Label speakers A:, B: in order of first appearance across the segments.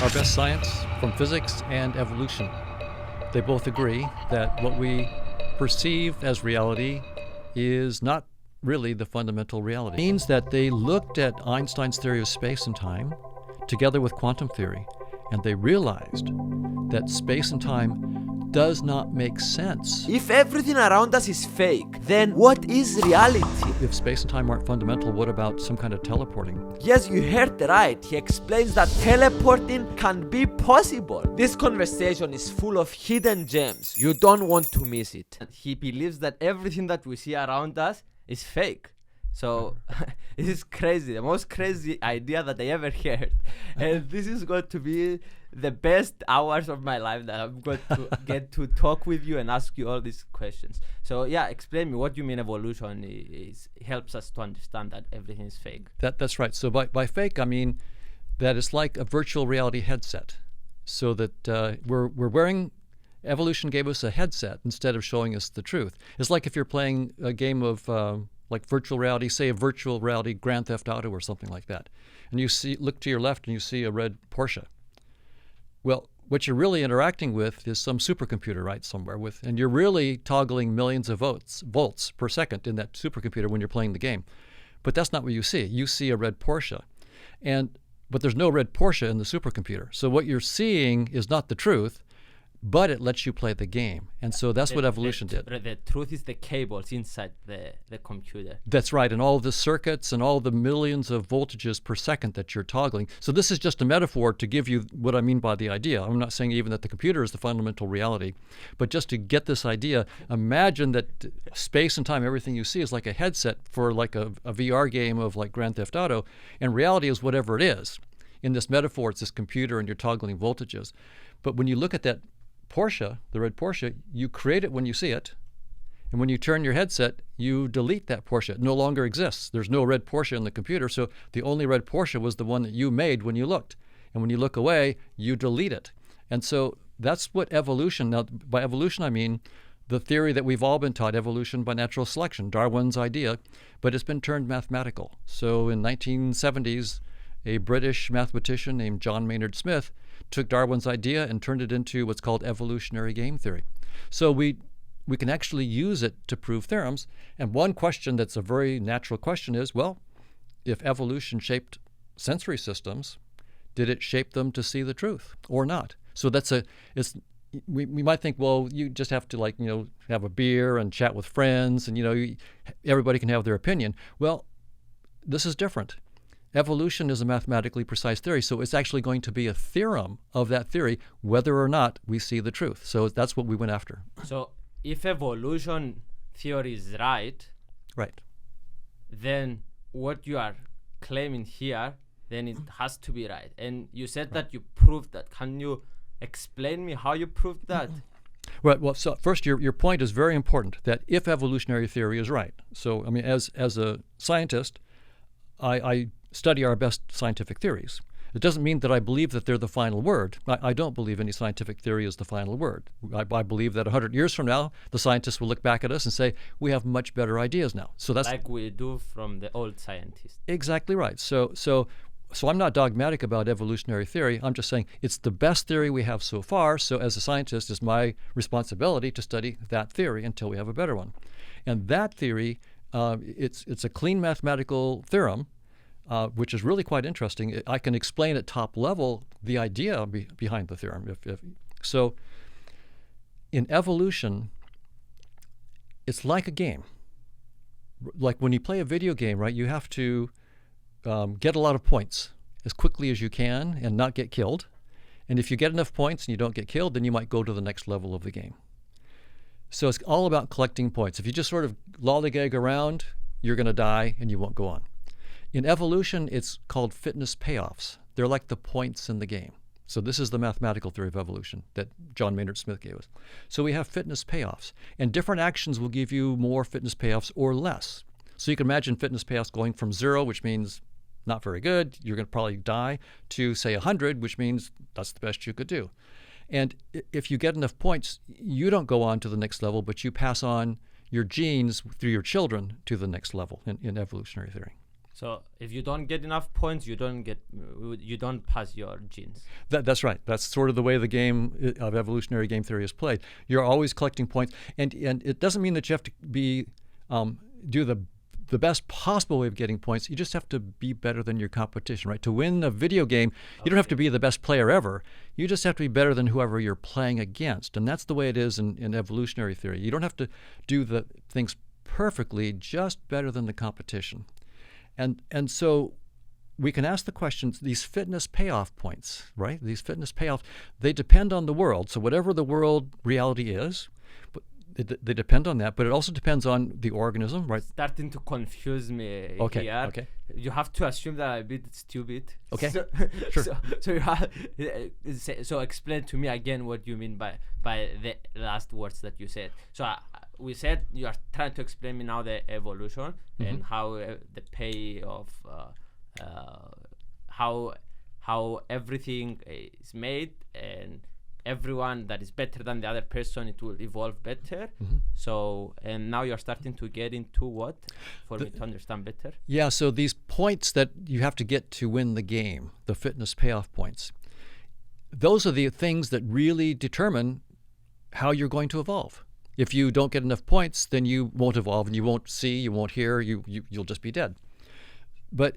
A: our best science from physics and evolution. They both agree that what we perceive as reality is not really the fundamental reality. It means that they looked at Einstein's theory of space and time together with quantum theory, and they realized that space and time does not make sense.
B: If everything around us is fake, then what is reality?
A: If space and time aren't fundamental, what about some kind of teleporting?
B: Yes, you heard right. He explains that teleporting can be possible. This conversation is full of hidden gems. You don't want to miss it.
C: He believes that everything that we see around us is fake. So it is crazy, the most crazy idea that I ever heard. And this is going to be the best hours of my life that I'm going to get to talk with you and ask you all these questions. So yeah, explain me what you mean evolution helps us to understand that everything is fake.
A: That's right. So by fake, I mean that it's like a virtual reality headset. So that we're wearing, evolution gave us a headset instead of showing us the truth. It's like if you're playing a game of like virtual reality, say a virtual reality Grand Theft Auto or something like that. And you look to your left and you see a red Porsche. Well, what you're really interacting with is some supercomputer, right, somewhere and you're really toggling millions of volts per second in that supercomputer when you're playing the game. But that's not what you see. You see a red Porsche. But there's no red Porsche in the supercomputer. So what you're seeing is not the truth, but it lets you play the game. And so that's what evolution did.
C: The truth is the cables inside the computer.
A: That's right, and all the circuits and all the millions of voltages per second that you're toggling. So this is just a metaphor to give you what I mean by the idea. I'm not saying even that the computer is the fundamental reality, but just to get this idea, imagine that space and time, everything you see is like a headset for like a VR game of like Grand Theft Auto, and reality is whatever it is. In this metaphor, it's this computer and you're toggling voltages. But when you look at that Porsche, the red Porsche, you create it when you see it, and when you turn your headset, you delete that Porsche. It no longer exists. There's no red Porsche in the computer, so the only red Porsche was the one that you made when you looked. And when you look away, you delete it. And so that's what evolution, now by evolution I mean the theory that we've all been taught, evolution by natural selection, Darwin's idea, but it's been turned mathematical. So in 1970s, a British mathematician named John Maynard Smith took Darwin's idea and turned it into what's called evolutionary game theory. So we can actually use it to prove theorems. And one question that's a very natural question is, well, if evolution shaped sensory systems, did it shape them to see the truth or not? So we might think, well, you just have to have a beer and chat with friends and everybody can have their opinion. Well, this is different. Evolution is a mathematically precise theory, so it's actually going to be a theorem of that theory whether or not we see the truth. So that's what we went after.
C: So if evolution theory is right, then what you are claiming here, then it has to be right. And you said that you proved that. Can you explain me how you proved that?
A: Right. Well, so first, your point is very important, that if evolutionary theory is right. So, I mean, as a scientist, I study our best scientific theories. It doesn't mean that I believe that they're the final word. I don't believe any scientific theory is the final word. I believe that 100 years from now, the scientists will look back at us and say, we have much better ideas now. So that's
C: like we do from the old scientists.
A: Exactly right. So I'm not dogmatic about evolutionary theory. I'm just saying it's the best theory we have so far. So as a scientist, it's my responsibility to study that theory until we have a better one. And that theory, it's a clean mathematical theorem, which is really quite interesting. I can explain at top level the idea behind the theorem. So in evolution, it's like a game. Like when you play a video game, right, you have to get a lot of points as quickly as you can and not get killed. And if you get enough points and you don't get killed, then you might go to the next level of the game. So it's all about collecting points. If you just sort of lollygag around, you're going to die and you won't go on. In evolution, it's called fitness payoffs. They're like the points in the game. So this is the mathematical theory of evolution that John Maynard Smith gave us. So we have fitness payoffs, and different actions will give you more fitness payoffs or less. So you can imagine fitness payoffs going from 0, which means not very good, you're going to probably die, to say 100, which means that's the best you could do. And if you get enough points, you don't go on to the next level, but you pass on your genes through your children to the next level in evolutionary theory.
C: So if you don't get enough points, you don't pass your genes.
A: That's right. That's sort of the way the game of evolutionary game theory is played. You're always collecting points, and it doesn't mean that you have to be do the best possible way of getting points. You just have to be better than your competition, right? To win a video game, you don't have to be the best player ever. You just have to be better than whoever you're playing against, and that's the way it is in evolutionary theory. You don't have to do the things perfectly, just better than the competition. And so we can ask the questions, these fitness payoff points, right? These fitness payoffs, they depend on the world. So whatever the world reality is, but they depend on that, but it also depends on the organism, right?
C: Starting to confuse me here.
A: Okay.
C: You have to assume that I'm a bit stupid.
A: Okay.
C: So,
A: Sure.
C: So you have, so explain to me again what you mean by the last words that you said. So we said you are trying to explain me now the evolution and how the pay of how everything is made, and everyone that is better than the other person, it will evolve better. So, and now you're starting to get into what for me to understand better?
A: Yeah, so these points that you have to get to win the game, the fitness payoff points, those are the things that really determine how you're going to evolve. If you don't get enough points, then you won't evolve, and you won't see, you won't hear, you'll just be dead. But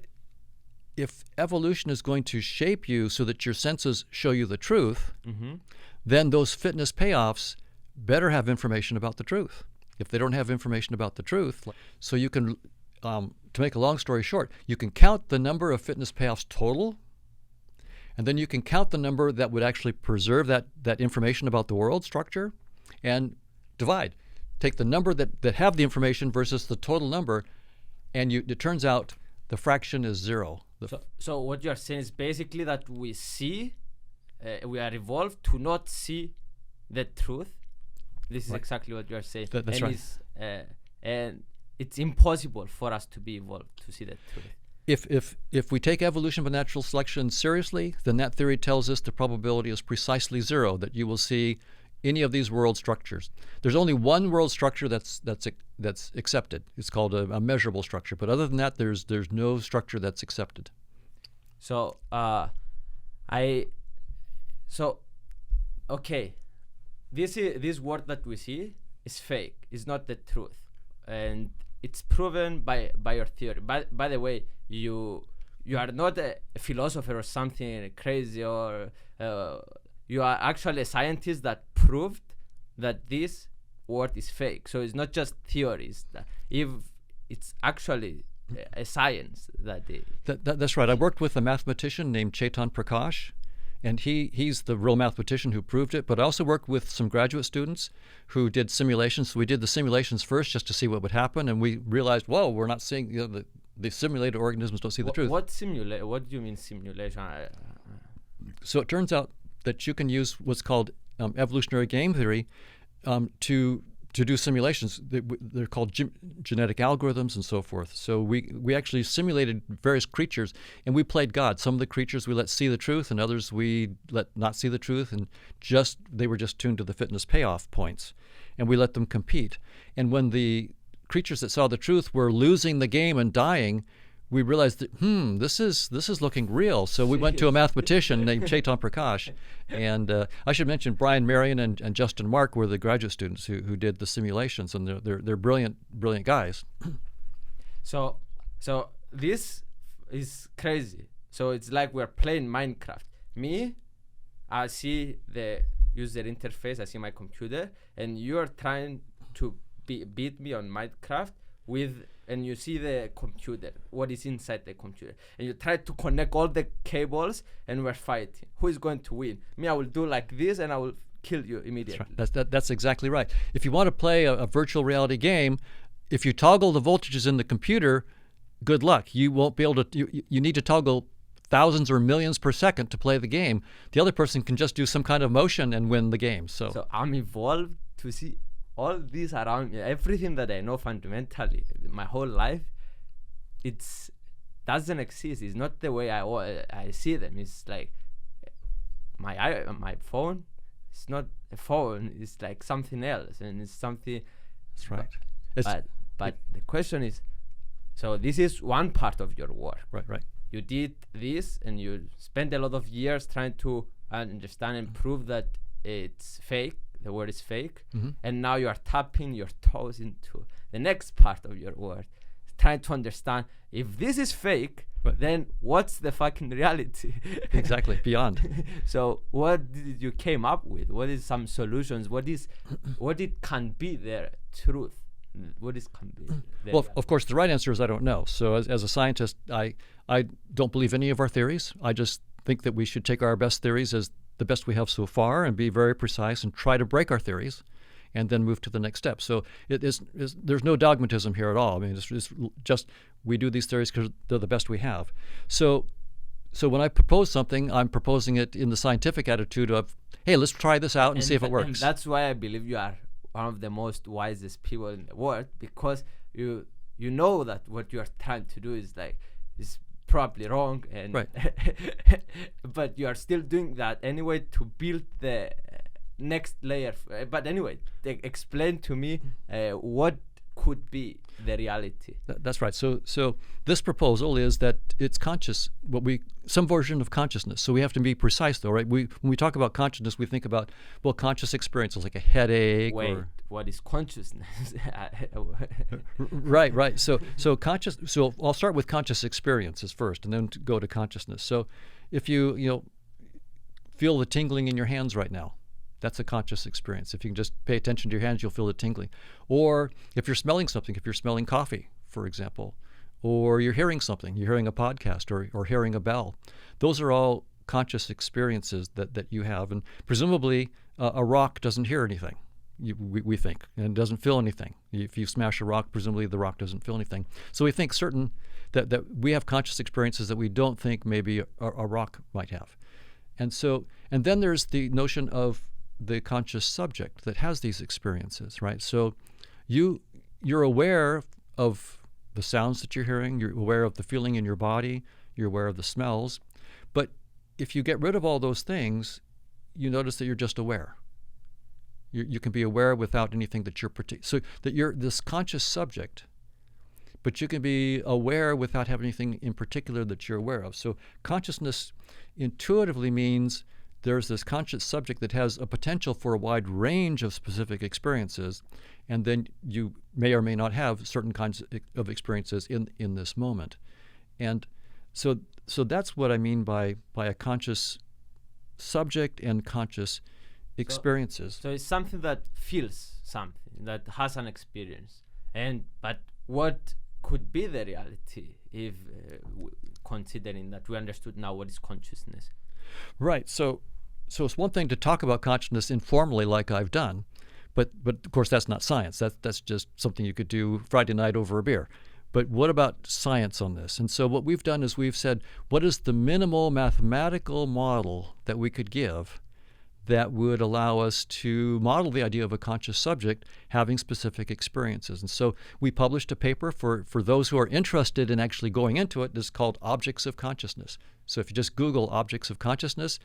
A: if evolution is going to shape you so that your senses show you the truth, then those fitness payoffs better have information about the truth. If they don't have information about the truth, so you can, to make a long story short, you can count the number of fitness payoffs total, and then you can count the number that would actually preserve that information about the world structure, and divide. Take the number that have the information versus the total number, and it turns out the fraction is 0.
C: So what you are saying is basically that we see, we are evolved to not see the truth. This is exactly what you are saying.
A: That's right.
C: And it's impossible for us to be evolved to see the truth.
A: If we take evolution by natural selection seriously, then that theory tells us the probability is precisely 0 that you will see any of these world structures. There's only one world structure that's accepted. It's called a measurable structure. But other than that, there's no structure that's accepted.
C: So okay, this world that we see is fake. It's not the truth, and it's proven by your theory. By the way, you are not a philosopher or something crazy, or you are actually a scientist that proved that this word is fake. So it's not just theories. If it's actually a science
A: that's right. I worked with a mathematician named Chetan Prakash, and he's the real mathematician who proved it. But I also worked with some graduate students who did simulations. So we did the simulations first just to see what would happen, and we realized, whoa, we're not seeing the simulated organisms don't see the truth.
C: What do you mean simulation?
A: So it turns out that you can use what's called evolutionary game theory to do simulations. They're called genetic algorithms and so forth. So we actually simulated various creatures, and we played God. Some of the creatures we let see the truth, and others we let not see the truth, and they were just tuned to the fitness payoff points, and we let them compete. And when the creatures that saw the truth were losing the game and dying, we realized that this is looking real. So we went to a mathematician named Chetan Prakash, and I should mention Brian Marion and Justin Mark were the graduate students who did the simulations, and they're brilliant
C: So
A: guys.
C: this is crazy. So it's like we're playing Minecraft. Me, I see the user interface, I see my computer, and you're trying to beat me on Minecraft and you see the computer, what is inside the computer, and you try to connect all the cables, and we're fighting. Who is going to win? Me, I will do like this, and I will kill you immediately.
A: That's right. That's exactly right. If you want to play a virtual reality game, if you toggle the voltages in the computer, good luck. You won't be able to. You need to toggle thousands or millions per second to play the game. The other person can just do some kind of motion and win the game. So
C: I'm evolved to see all this around me, everything that I know fundamentally, my whole life, it doesn't exist. It's not the way I see them. It's like my phone. It's not a phone. It's like something else, and it's something.
A: That's right.
C: But the question is, So this is one part of your work.
A: Right.
C: You did this and you spent a lot of years trying to understand and prove that it's fake, the word is fake, and now you are tapping your toes into the next part of your work, trying to understand if this is fake, then what's the fucking reality?
A: Exactly, beyond.
C: So what did you came up with? What is some solutions? What it can be their truth? What is can be their
A: Well, of course, the right answer is I don't know. So as a scientist, I don't believe any of our theories. I just think that we should take our best theories as the best we have so far and be very precise and try to break our theories and then move to the next step. So there's no dogmatism here at all. I mean, it's just we do these theories because they're the best we have. So when I propose something, I'm proposing it in the scientific attitude of, hey, let's try this out and see if it works.
C: And that's why I believe you are one of the most wisest people in the world, because you know that what you are trying to do is probably wrong, and
A: right.
C: but you are still doing that anyway to build the next layer. But anyway, explain to me what could be the reality.
A: That's right. So this proposal is that it's conscious, some version of consciousness. So we have to be precise, though, right? When we talk about consciousness, we think about conscious experiences like a headache.
C: Wait, what is consciousness?
A: Right. So conscious. So I'll start with conscious experiences first, and then go to consciousness. So if you feel the tingling in your hands right now, that's a conscious experience. If you can just pay attention to your hands, you'll feel the tingling. Or if you're smelling something, if you're smelling coffee, for example, or you're hearing something, you're hearing a podcast or hearing a bell, those are all conscious experiences that you have. And presumably a rock doesn't hear anything, we think, and doesn't feel anything. If you smash a rock, presumably the rock doesn't feel anything. So we think that we have conscious experiences that we don't think maybe a rock might have. And then there's the notion of the conscious subject that has these experiences, right? So you're aware of the sounds that you're hearing, you're aware of the feeling in your body, you're aware of the smells, but if you get rid of all those things, you notice that you're just aware. You can be aware without anything that so that you're this conscious subject, but you can be aware without having anything in particular that you're aware of. So consciousness intuitively means there's this conscious subject that has a potential for a wide range of specific experiences, and then you may or may not have certain kinds of experiences in this moment. And so that's what I mean by a conscious subject and conscious experiences.
C: So it's something that feels something, that has an experience. But what could be the reality if considering that we understood now what is consciousness?
A: Right. So it's one thing to talk about consciousness informally like I've done, but of course that's not science. That's just something you could do Friday night over a beer. But what about science on this? And so what we've done is we've said, what is the minimal mathematical model that we could give that would allow us to model the idea of a conscious subject having specific experiences? And so we published a paper for those who are interested in actually going into it. It's called Objects of Consciousness. So if you just Google Objects of Consciousness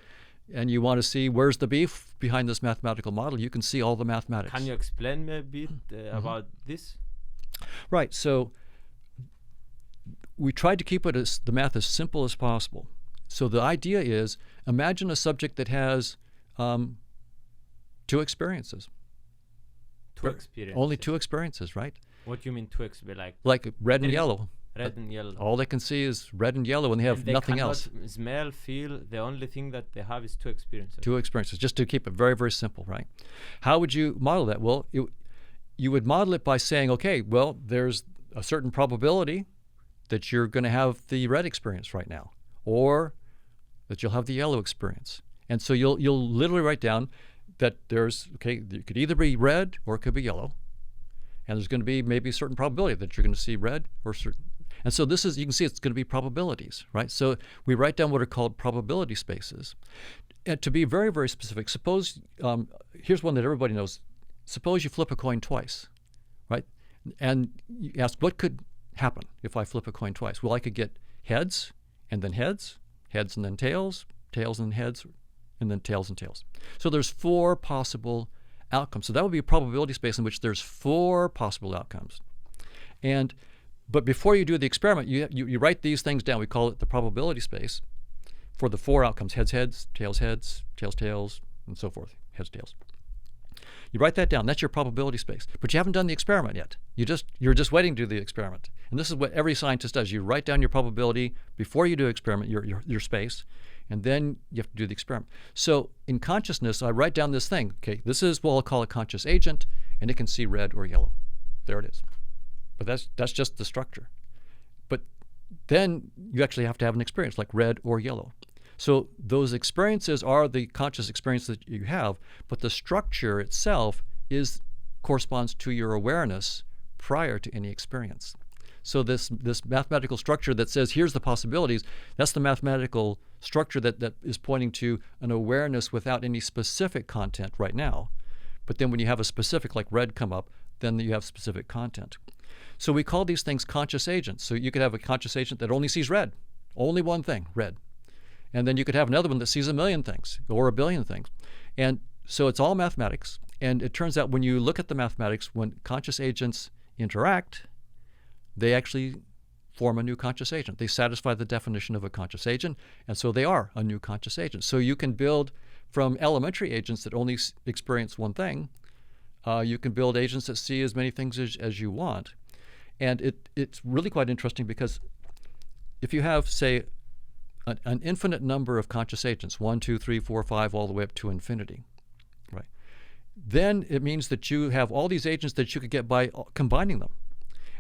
A: and you want to see where's the beef behind this mathematical model, you can see all the mathematics.
C: Can you explain me a bit about this?
A: Right. So we tried to keep the math as simple as possible. So the idea is, imagine a subject that has two experiences.
C: Two experiences.
A: Only two experiences, right?
C: What do you mean two experiences?
A: Like red and yellow.
C: Red and yellow.
A: All they can see is red and yellow, and they have nothing else.
C: Smell, feel. The only thing that they have is two experiences.
A: Two experiences, just to keep it very, very simple, right? How would you model that? Well, you would model it by saying, okay, well, there's a certain probability that you're going to have the red experience right now, or that you'll have the yellow experience. And so you'll literally write down that it could either be red or it could be yellow, and there's going to be maybe a certain probability that you're going to see red or certain. And so you can see it's going to be probabilities, right? So we write down what are called probability spaces. And to be very, very specific, suppose, here's one that everybody knows. Suppose you flip a coin twice, right? And you ask, what could happen if I flip a coin twice? Well, I could get heads and then heads, heads and then tails, tails and heads, and then tails and tails. So there's 4 possible outcomes. So that would be a probability space in which there's 4 possible outcomes. And But before you do the experiment, you write these things down. We call it the probability space for the 4 outcomes: heads, heads, tails, heads, tails, tails, and so forth. Heads, tails. You write that down. That's your probability space. But you haven't done the experiment yet. You're just waiting to do the experiment. And this is what every scientist does. You write down your probability before you do experiment, your space, and then you have to do the experiment. So in consciousness, I write down this thing. Okay, this is what I'll call a conscious agent, and it can see red or yellow. There it is. But that's just the structure. But then you actually have to have an experience like red or yellow. So those experiences are the conscious experience that you have, but the structure itself corresponds to your awareness prior to any experience. So this mathematical structure that says here's the possibilities, that's the mathematical structure that is pointing to an awareness without any specific content right now. But then when you have a specific like red come up, then you have specific content. So we call these things conscious agents. So you could have a conscious agent that only sees red, only one thing, red. And then you could have another one that sees 1 million things or 1 billion things. And so it's all mathematics. And it turns out when you look at the mathematics, when conscious agents interact, they actually form a new conscious agent. They satisfy the definition of a conscious agent, and so they are a new conscious agent. So you can build from elementary agents that only experience one thing, you can build agents that see as many things as you want. And it's really quite interesting because if you have, say, an infinite number of conscious agents, 1, 2, 3, 4, 5, all the way up to infinity, right? Then it means that you have all these agents that you could get by combining them.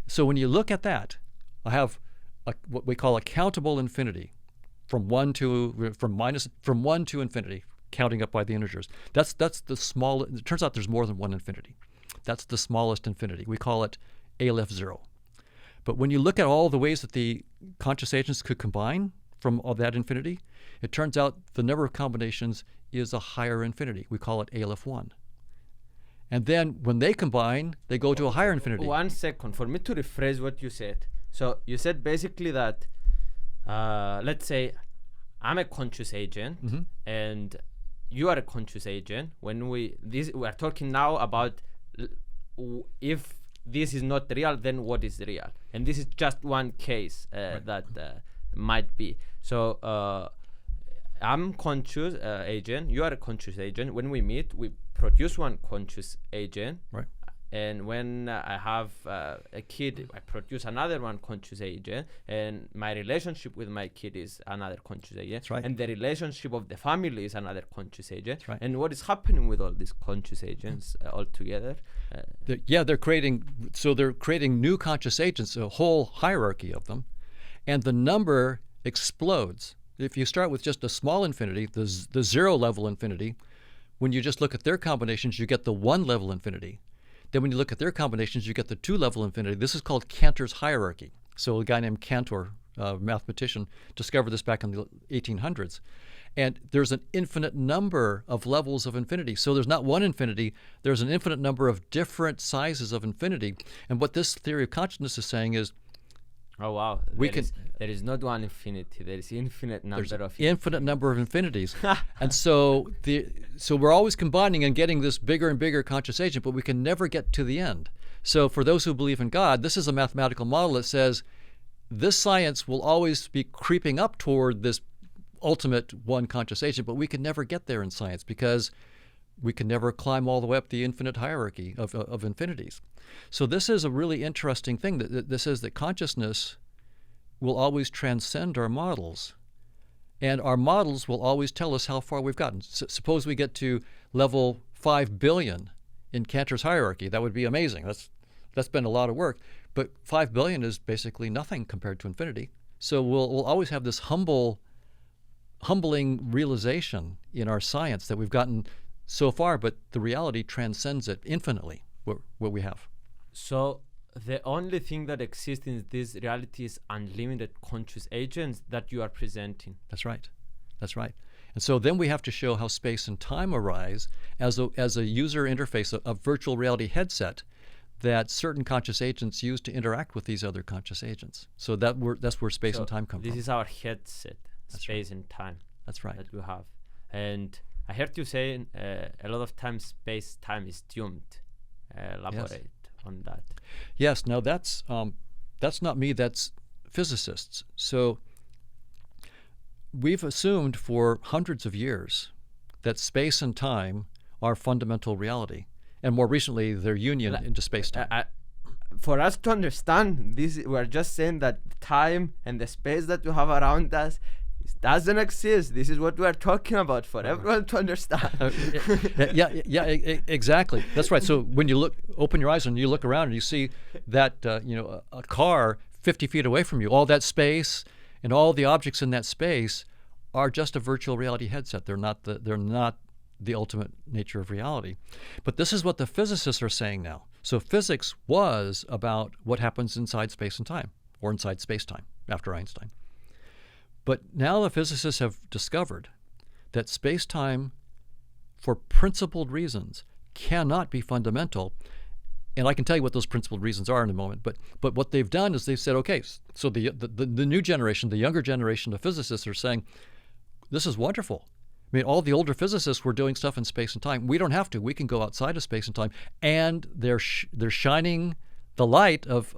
A: So when you look at that, I have what we call a countable infinity, from 1 to infinity, counting up by the integers. That's the small. It turns out there's more than one infinity. That's the smallest infinity. We call it Aleph 0. But when you look at all the ways that the conscious agents could combine from all that infinity, it turns out the number of combinations is a higher infinity. We call it Aleph 1. And then when they combine, they go to a higher infinity.
C: 1 second, for me to rephrase what you said. So you said basically that, let's say I'm a conscious agent, and you are a conscious agent. When we are talking now about if this is not real, then what is real? And this is just one case that might be. So I'm conscious agent, you are a conscious agent. When we meet, we produce one conscious agent.
A: Right.
C: And when I have a kid, I produce another one conscious agent, and my relationship with my kid is another conscious agent.
A: That's right.
C: And the relationship of the family is another conscious agent.
A: That's right.
C: And what is happening with all these conscious agents all together?
A: They're creating new conscious agents, a whole hierarchy of them, and the number explodes. If you start with just a small infinity, the 0 level infinity, when you just look at their combinations, you get the 1 level infinity. Then when you look at their combinations, you get the 2 level infinity. This is called Cantor's hierarchy. So a guy named Cantor, a mathematician, discovered this back in the 1800s. And there's an infinite number of levels of infinity. So there's not one infinity, there's an infinite number of different sizes of infinity. And what this theory of consciousness is saying is,
C: oh wow, there is not one infinity, there is infinite number of
A: infinities. And so we're always combining and getting this bigger and bigger conscious agent, but we can never get to the end. So for those who believe in God, this is a mathematical model that says this science will always be creeping up toward this ultimate one conscious agent, but we can never get there in science because we can never climb all the way up the infinite hierarchy of infinities. So this is a really interesting thing. That this is that consciousness will always transcend our models, and our models will always tell us how far we've gotten. Suppose we get to level 5 billion in Cantor's hierarchy. That would be amazing. That's been a lot of work, but 5 billion is basically nothing compared to infinity. So we'll always have this humbling realization in our science that we've gotten so far, but the reality transcends it infinitely, what we have.
C: So the only thing that exists in this reality is unlimited conscious agents that you are presenting.
A: That's right. That's right. And so then we have to show how space and time arise as a user interface, a virtual reality headset that certain conscious agents use to interact with these other conscious agents. So that's where space and time come from.
C: This is our headset,
A: that's
C: space
A: right.
C: and time.
A: That's right.
C: That we have. And I heard you say a lot of times space-time is doomed. Elaborate on that.
A: Yes. Now that's that's not me, that's physicists. So we've assumed for hundreds of years that space and time are fundamental reality, and more recently their union into space-time.
C: For us to understand this, we're just saying that time and the space that we have around us doesn't exist. This is what we're talking about for everyone to understand.
A: Exactly. That's right. So when you open your eyes and you look around and you see that a car 50 feet away from you, all that space and all the objects in that space are just a virtual reality headset. They're not the ultimate nature of reality. But this is what the physicists are saying now. So physics was about what happens inside space and time, or inside space-time after Einstein. But now the physicists have discovered that space-time, for principled reasons, cannot be fundamental. And I can tell you what those principled reasons are in a moment. But what they've done is they've said, okay, so the new generation, the younger generation of physicists are saying, this is wonderful. I mean, all the older physicists were doing stuff in space and time. We don't have to. We can go outside of space and time. And they're shining the light of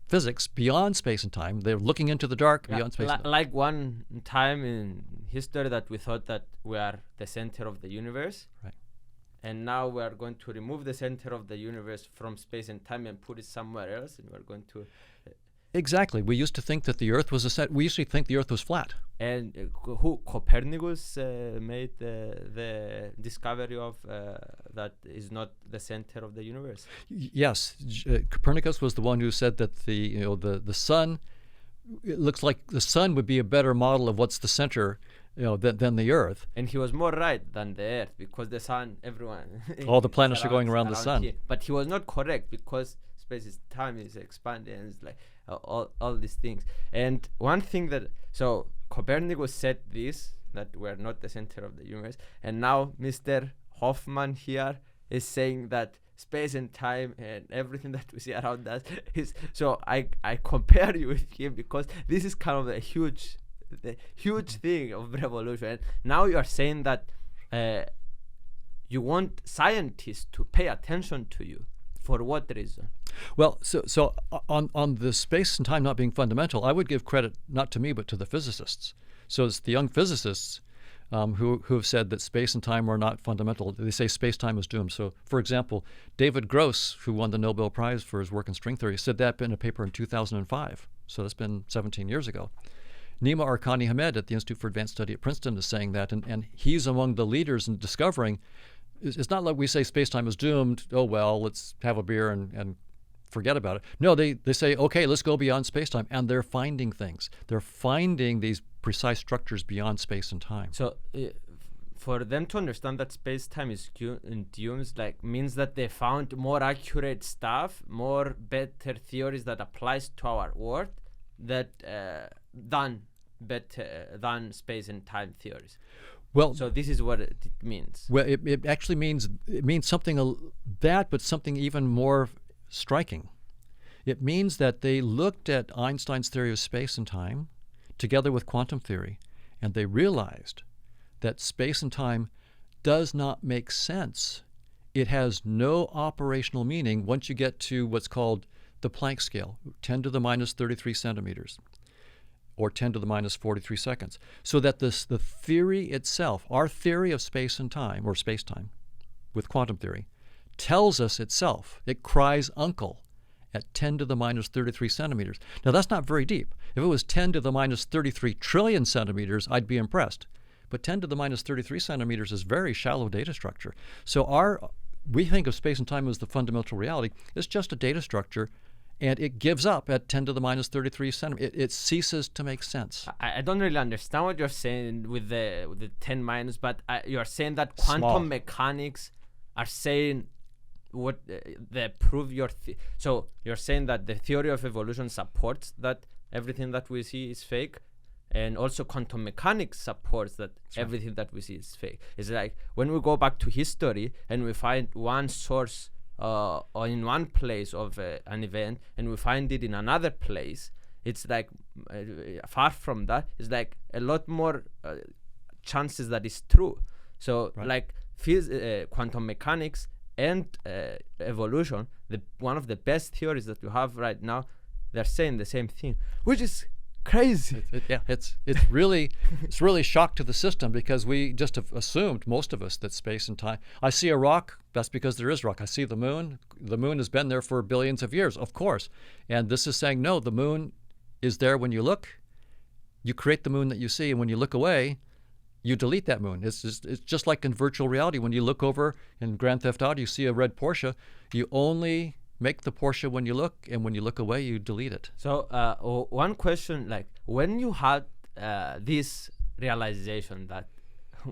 A: physics beyond space and time. They're looking into the dark beyond space and time.
C: Like one time in history that we thought that we are the center of the universe.
A: Right.
C: And now we are going to remove the center of the universe from space and time and put it somewhere else, and we're going to...
A: Exactly. We used to think that the Earth was we used to think the Earth was flat.
C: And Copernicus made the discovery of that is not the center of the universe.
A: Yes, Copernicus was the one who said that the sun, it looks like the sun would be a better model of what's the center, than the Earth.
C: And he was more right than the Earth, because the sun, everyone,
A: all the planets are going around the sun.
C: Here. But he was not correct, because time is expanding, and it's like all these things. And one thing so Copernicus said this, that we're not the center of the universe, and now Mr. Hoffman here is saying that space and time and everything that we see around us is... So I compare you with him, because this is kind of the huge thing of revolution. And now you are saying that you want scientists to pay attention to you. For what reason?
A: Well, so on the space and time not being fundamental, I would give credit not to me but to the physicists. So it's the young physicists who have said that space and time are not fundamental. They say space-time is doomed. So, for example, David Gross, who won the Nobel Prize for his work in string theory, said that in a paper in 2005. So that's been 17 years ago. Nima Arkani Hamed at the Institute for Advanced Study at Princeton is saying that, and he's among the leaders in discovering. It's not like we say space-time is doomed. Oh, well, let's have a beer and forget about it. No, they say, okay, let's go beyond space-time. And they're finding things. They're finding these precise structures beyond space and time.
C: So for them to understand that space-time is doomed, means that they found more accurate stuff, more better theories that applies to our world than space and time theories.
A: Well,
C: so this is what it means.
A: Well, it actually means something but something even more striking. It means that they looked at Einstein's theory of space and time together with quantum theory, and they realized that space and time does not make sense. It has no operational meaning once you get to what's called the Planck scale, 10 to the minus 33 centimeters. Or 10 to the minus 43 seconds. So that the theory itself, our theory of space and time, or space-time, with quantum theory, tells us itself. It cries uncle at 10 to the minus 33 centimeters. Now, that's not very deep. If it was 10 to the minus 33 trillion centimeters, I'd be impressed. But 10 to the minus 33 centimeters is very shallow data structure. So we think of space and time as the fundamental reality. It's just a data structure. And it gives up at 10 to the minus 33 centimeters. It ceases to make sense.
C: I don't really understand what you're saying with the 10 minus, but you're saying that quantum mechanics are saying what they prove your... So you're saying that the theory of evolution supports that everything that we see is fake, and also quantum mechanics supports that everything that we see is fake. It's like when we go back to history and we find one source or in one place of an event, and we find it in another place, it's like far from that. It's like a lot more chances that it's true. So like quantum mechanics and evolution, one of the best theories that we have right now, they're saying the same thing, which is crazy.
A: It's really shock to the system, because we just have assumed, most of us, that space and time. I see a rock, that's because there is rock. I see the moon has been there for billions of years, of course. And this is saying, no, the moon is there when you look. You create the moon that you see, and when you look away, you delete that moon. It's just like in virtual reality. When you look over in Grand Theft Auto, you see a red Porsche, you only make the Porsche when you look, and when you look away, you delete it.
C: So one question, like, when you had this realization that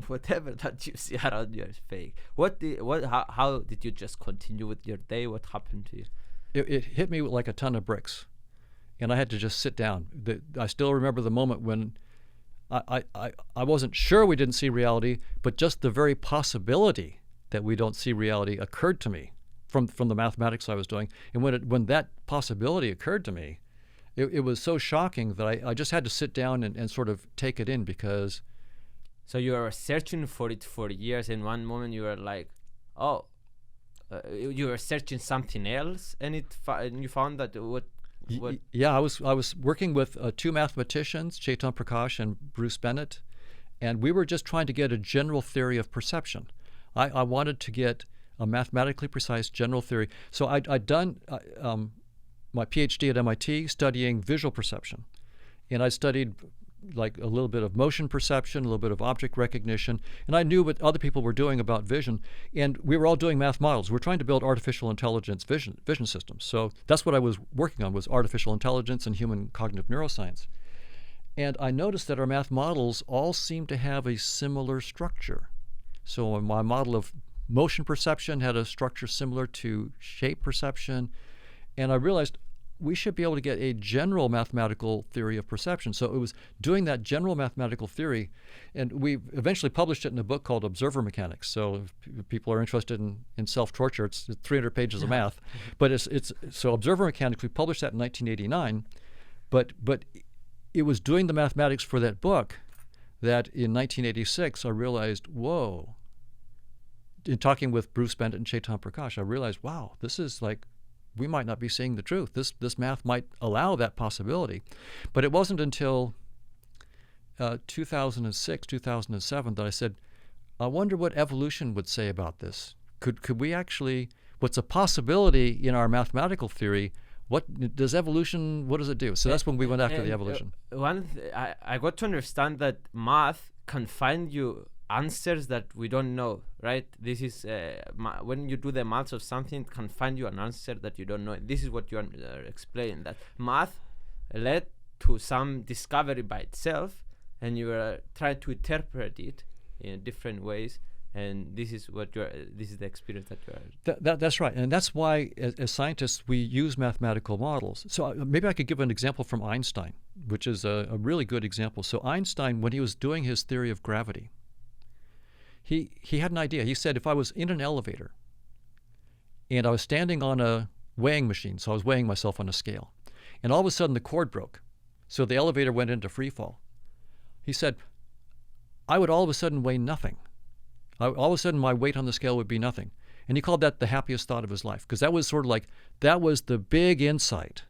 C: whatever that you see around you is fake, how did you just continue with your day? What happened to you?
A: It hit me like a ton of bricks, and I had to just sit down. I still remember the moment when I wasn't sure we didn't see reality, but just the very possibility that we don't see reality occurred to me from the mathematics I was doing. And when that possibility occurred to me, it was so shocking that I just had to sit down and sort of take it in, because...
C: So you were searching for it for years, and one moment you were like, oh, you were searching something else, and you found that what...
A: Yeah, I was working with two mathematicians, Chetan Prakash and Bruce Bennett, and we were just trying to get a general theory of perception. I wanted to get a mathematically precise general theory. So I'd done my PhD at MIT studying visual perception, and I studied like a little bit of motion perception, a little bit of object recognition, and I knew what other people were doing about vision, and we were all doing math models. We're trying to build artificial intelligence vision systems. So that's what I was working on, was artificial intelligence and human cognitive neuroscience. And I noticed that our math models all seem to have a similar structure. So my model of motion perception had a structure similar to shape perception, and I realized we should be able to get a general mathematical theory of perception. So it was doing that general mathematical theory, and we eventually published it in a book called Observer Mechanics. So if people are interested in self-torture, it's 300 pages of math. But so Observer Mechanics, we published that in 1989, but it was doing the mathematics for that book that in 1986 I realized, whoa, in talking with Bruce Bennett and Chetan Prakash, I realized, wow, this is like, we might not be seeing the truth. This math might allow that possibility. But it wasn't until 2006, 2007 that I said, I wonder what evolution would say about this. Could we actually, what's a possibility in our mathematical theory, what does it do? So that's when we went after the evolution.
C: I got to understand that math can find you answers that we don't know, right? This is when you do the maths of something, it can find you an answer that you don't know. This is what you are explaining, that math led to some discovery by itself, and you are trying to interpret it in different ways, and this is the experience that you are...
A: That's right, and that's why as scientists we use mathematical models. So maybe I could give an example from Einstein, which is a really good example. So Einstein, when he was doing his theory of gravity, he had an idea. He said, if I was in an elevator and I was standing on a weighing machine, so I was weighing myself on a scale, and all of a sudden the cord broke, so the elevator went into free fall. He said, I would all of a sudden weigh nothing. All of a sudden my weight on the scale would be nothing. And he called that the happiest thought of his life, because that was sort of like, that was the big insight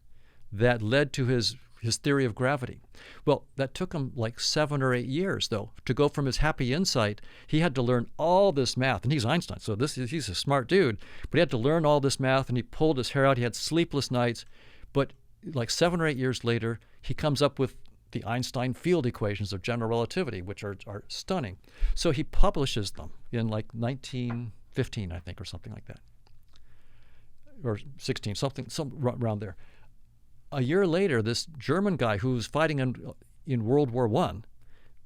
A: that led to his theory of gravity. Well, that took him like 7 or 8 years, though, to go from his happy insight. He had to learn all this math, and he's Einstein, so he's a smart dude, but he had to learn all this math, and he pulled his hair out. He had sleepless nights, but like 7 or 8 years later, he comes up with the Einstein field equations of general relativity, which are stunning. So he publishes them in like 1915, I think, or something like that, or 16, something around there. A year later, this German guy who was fighting in World War I,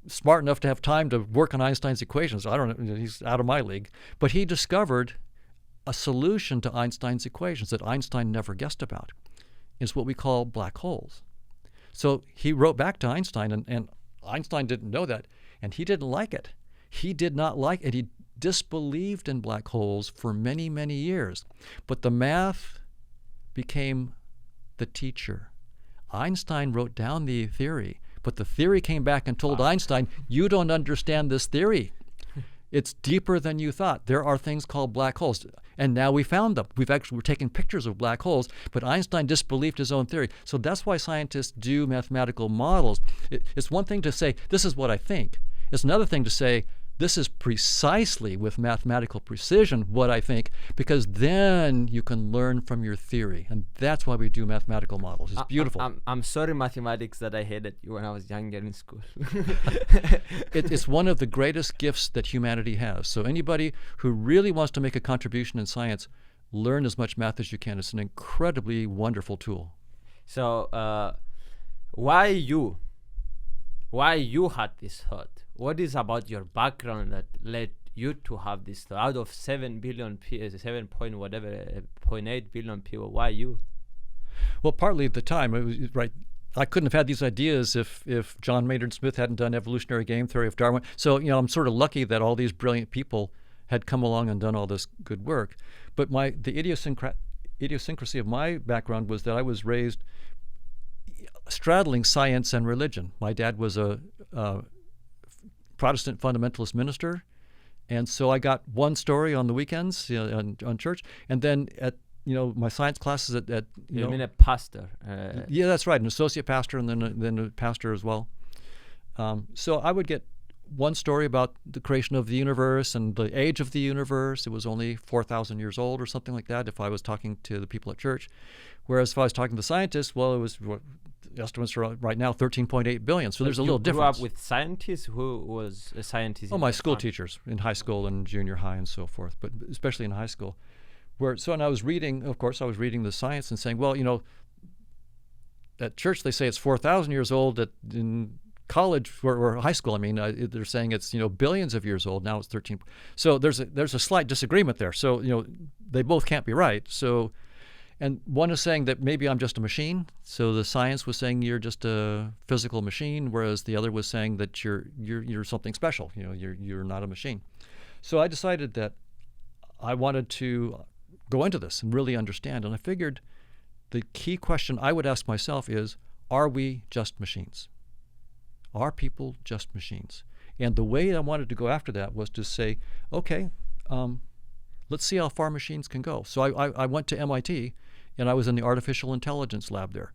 A: smart enough to have time to work on Einstein's equations, I don't know, he's out of my league, but he discovered a solution to Einstein's equations that Einstein never guessed about. It's what we call black holes. So he wrote back to Einstein, and Einstein didn't know that, and he didn't like it. He did not like it. He disbelieved in black holes for many, many years. But the math became the teacher. Einstein wrote down the theory, but the theory came back and told Einstein, you don't understand this theory. It's deeper than you thought. There are things called black holes. And now we found them. We're taking pictures of black holes, but Einstein disbelieved his own theory. So that's why scientists do mathematical models. It's one thing to say, this is what I think. It's another thing to say, this is precisely with mathematical precision what I think, because then you can learn from your theory. And that's why we do mathematical models. It's beautiful.
C: I'm sorry, mathematics, that I hated you when I was younger in school.
A: It's one of the greatest gifts that humanity has. So anybody who really wants to make a contribution in science, learn as much math as you can. It's an incredibly wonderful tool.
C: So why you? Why you had this thought? What is about your background that led you to have this thought? Out of 7 billion people, 7 point whatever, 0.8 billion people, why you?
A: Well, partly at the time, it was, right. I couldn't have had these ideas if John Maynard Smith hadn't done evolutionary game theory of Darwin. So, I'm sort of lucky that all these brilliant people had come along and done all this good work. But the idiosyncrasy of my background was that I was raised straddling science and religion. My dad was a Protestant fundamentalist minister, and so I got one story on the weekends on church, and then at my science classes at
C: you mean a pastor?
A: Yeah, that's right, an associate pastor, and then a pastor as well. So I would get one story about the creation of the universe and the age of the universe. It was only 4,000 years old or something like that if I was talking to the people at church. Whereas if I was talking to scientists, well, it was estimates are right now 13.8 billion. So there's a little difference.
C: You grew up with scientists? Who was a scientist?
A: Oh, my school teachers in high school and junior high and so forth, but especially in high school. And I was reading, of course, the science and saying, well, at church they say it's 4,000 years old. In college or high school, they're saying it's billions of years old. Now it's 13. So there's a slight disagreement there. So they both can't be right. So. And one is saying that maybe I'm just a machine. So the science was saying you're just a physical machine, whereas the other was saying that you're something special. You're not a machine. So I decided that I wanted to go into this and really understand. And I figured the key question I would ask myself is, are we just machines? Are people just machines? And the way I wanted to go after that was to say, okay, let's see how far machines can go. So I went to MIT, and I was in the artificial intelligence lab there.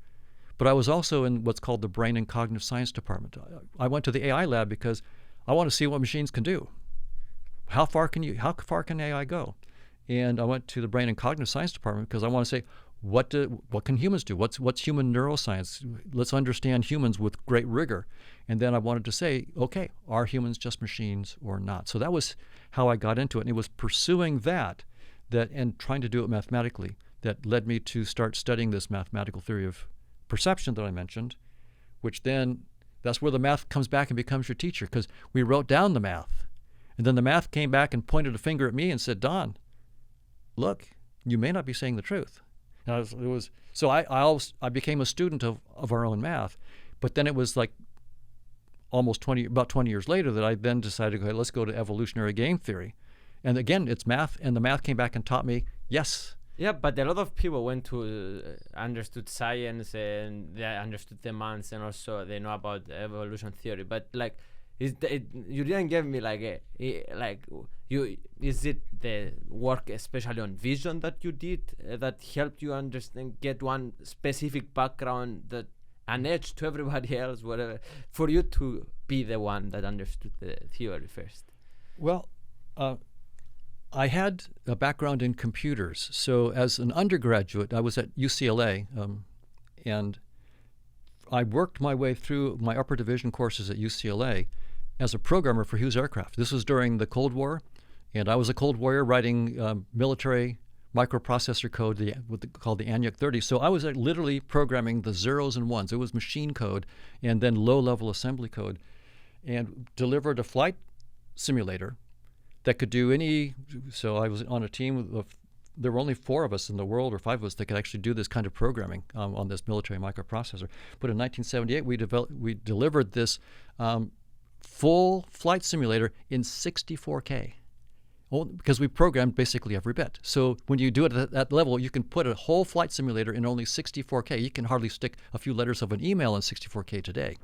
A: But I was also in what's called the brain and cognitive science department. I went to the AI lab because I want to see what machines can do. How far can AI go? And I went to the brain and cognitive science department because I want to say, what can humans do? What's human neuroscience? Let's understand humans with great rigor. And then I wanted to say, okay, are humans just machines or not? So that was how I got into it. And it was pursuing that and trying to do it mathematically that led me to start studying this mathematical theory of perception that I mentioned, which then that's where the math comes back and becomes your teacher, because we wrote down the math. And then the math came back and pointed a finger at me and said, Don, look, you may not be saying the truth. And I became a student of our own math. But then it was like about 20 years later that I then decided, okay, let's go to evolutionary game theory. And again, it's math, and the math came back and taught me, yes.
C: Yeah, but a lot of people went to understood science and they understood the maths, and also they know about evolution theory. But you didn't give me is it the work especially on vision that you did that helped you understand, get one specific background, that an edge to everybody else, whatever, for you to be the one that understood the theory first?
A: Well, I had a background in computers. So as an undergraduate, I was at UCLA, and I worked my way through my upper division courses at UCLA as a programmer for Hughes Aircraft. This was during the Cold War, and I was a Cold Warrior writing military microprocessor code, called the ANYUK 30. So I was literally programming the zeros and ones. It was machine code and then low-level assembly code, and delivered a flight simulator that could do any. So I was on a team of, there were only 4 of us in the world, or 5 of us, that could actually do this kind of programming on this military microprocessor. But in 1978, we delivered this full flight simulator in 64K. Well, because we programmed basically every bit. So when you do it at that level, you can put a whole flight simulator in only 64K. You can hardly stick a few letters of an email in 64K today.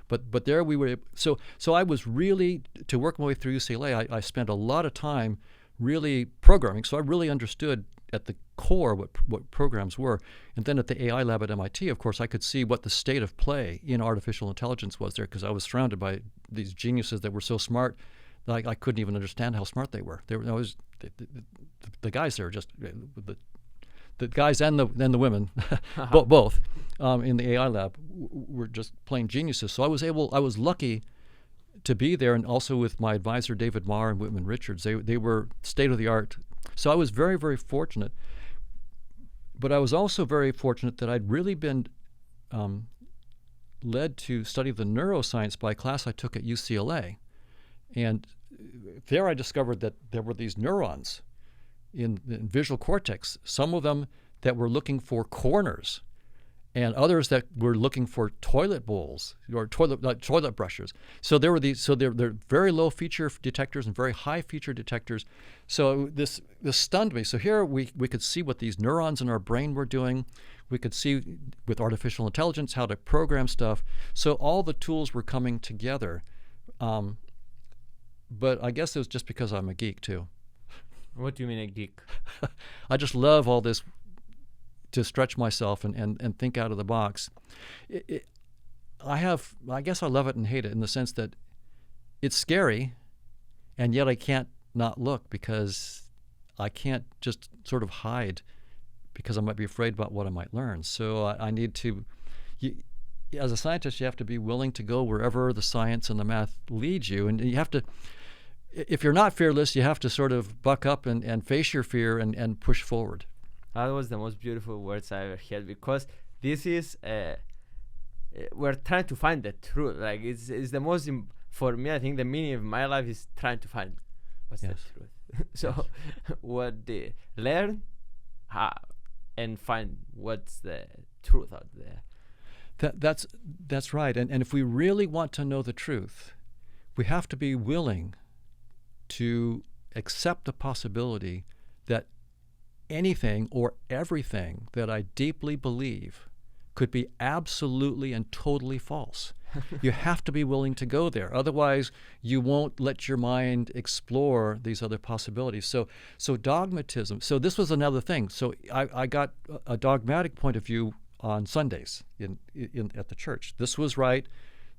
A: But there we were. So I was really, to work my way through UCLA, I spent a lot of time really programming. So I really understood at the core what programs were. And then at the AI lab at MIT, of course, I could see what the state of play in artificial intelligence was there, because I was surrounded by these geniuses that were so smart that I couldn't even understand how smart they were. The guys there, just the guys and the women, both in the AI lab were just plain geniuses. So I was lucky to be there, and also with my advisor David Marr and Whitman Richards. They were state of the art. So I was very, very fortunate. But I was also very fortunate that I'd really been led to study the neuroscience by a class I took at UCLA. And there I discovered that there were these neurons in the visual cortex, some of them that were looking for corners, and others that were looking for toilet bowls or toilet brushes. So there were these. So they're very low feature detectors and very high feature detectors. So this stunned me. So here we could see what these neurons in our brain were doing. We could see with artificial intelligence how to program stuff. So all the tools were coming together. But I guess it was just because I'm a geek too.
C: What do you mean a geek?
A: I just love all this, to stretch myself and think out of the box. I guess I love it and hate it in the sense that it's scary, and yet I can't not look, because I can't just sort of hide because I might be afraid about what I might learn. So I need to, as a scientist, you have to be willing to go wherever the science and the math leads you, and you have to, if you're not fearless, you have to sort of buck up and face your fear and push forward.
C: That was the most beautiful words I ever heard, because this is we're trying to find the truth. Like it's the most for me. I think the meaning of my life is trying to find what's the truth. So what they learn and find what's the truth out there.
A: That's right. And if we really want to know the truth, we have to be willing to accept the possibility that anything or everything that I deeply believe could be absolutely and totally false. You have to be willing to go there. Otherwise, you won't let your mind explore these other possibilities. So dogmatism. So this was another thing. So I got a dogmatic point of view on Sundays at the church. This was right.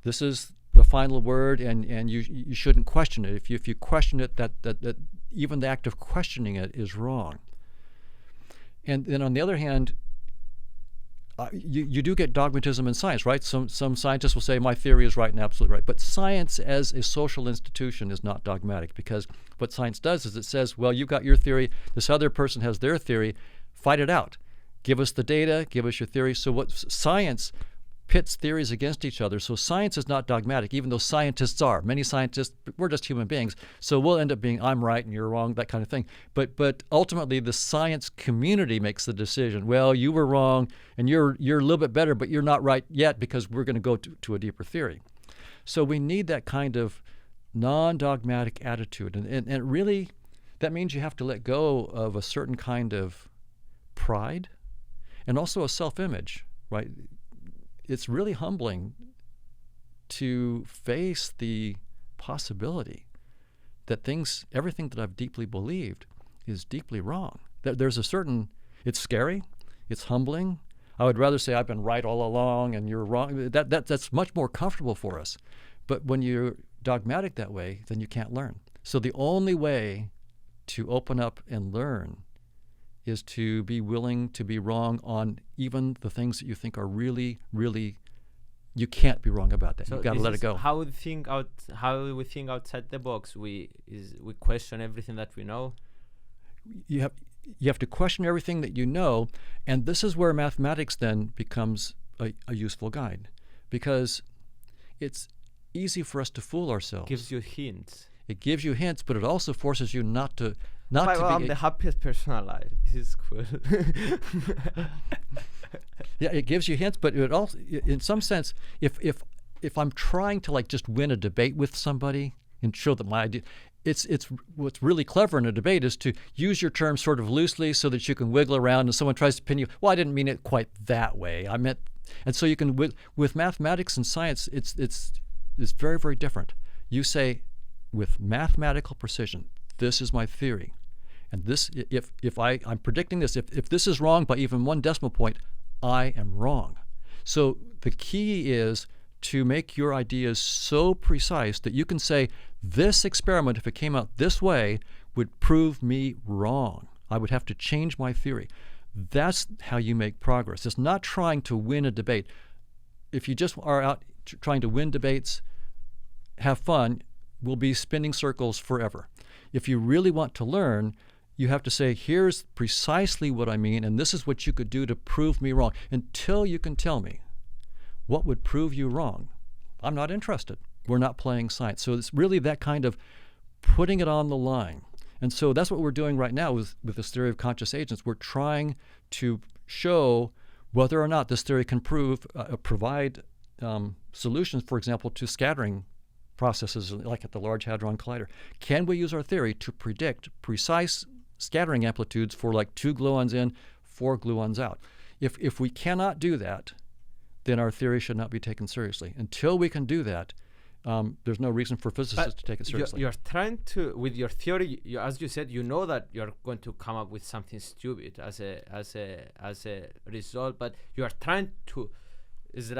A: This is the final word, and you shouldn't question it. If you question it, that even the act of questioning it is wrong. And then on the other hand, you do get dogmatism in science, right? Some scientists will say my theory is right and absolutely right. But science as a social institution is not dogmatic, because what science does is it says, well, you've got your theory, this other person has their theory, fight it out. Give us the data, give us your theory. So what science pits theories against each other. So science is not dogmatic, even though scientists are. Many scientists, we're just human beings. So we'll end up being, I'm right and you're wrong, that kind of thing. But ultimately, the science community makes the decision. Well, you were wrong, and you're a little bit better, but you're not right yet, because we're going to go to a deeper theory. So we need that kind of non-dogmatic attitude. And really, that means you have to let go of a certain kind of pride and also a self-image, right? It's really humbling to face the possibility that everything that I've deeply believed is deeply wrong. There's a certain, it's scary, it's humbling. I would rather say I've been right all along and you're wrong. That's much more comfortable for us. But when you're dogmatic that way, then you can't learn. So the only way to open up and learn is to be willing to be wrong on even the things that you think are really, really, you can't be wrong about that.
C: So
A: you've got to let it go.
C: How we think outside the box. We question everything that we know.
A: You have to question everything that you know, and this is where mathematics then becomes a useful guide, because it's easy for us to fool ourselves.
C: Gives you hints.
A: It gives you hints, but it also forces you not to
C: I'm the happiest person alive. This is cool.
A: Yeah, it gives you hints, but it also, in some sense, if I'm trying to just win a debate with somebody and show that my idea, it's what's really clever in a debate is to use your terms sort of loosely so that you can wiggle around, and someone tries to pin you. Well, I didn't mean it quite that way. I meant, and so you can with mathematics and science, it's very, very different. You say with mathematical precision, this is my theory. And this, if I'm predicting this, if this is wrong by even 1 decimal point, I am wrong. So the key is to make your ideas so precise that you can say, this experiment, if it came out this way, would prove me wrong. I would have to change my theory. That's how you make progress. It's not trying to win a debate. If you just are out trying to win debates, have fun, we'll be spinning circles forever. If you really want to learn, you have to say, here's precisely what I mean, and this is what you could do to prove me wrong. Until you can tell me what would prove you wrong, I'm not interested. We're not playing science. So it's really that kind of putting it on the line. And so that's what we're doing right now with this theory of conscious agents. We're trying to show whether or not this theory can provide solutions, for example, to scattering processes like at the Large Hadron Collider. Can we use our theory to predict precise scattering amplitudes for like 2 gluons in, 4 gluons out? If we cannot do that, then our theory should not be taken seriously. Until we can do that, there's no reason for physicists to take it seriously.
C: You're trying to, with your theory, as you said, you know that you're going to come up with something stupid as a result, but you are trying to. It's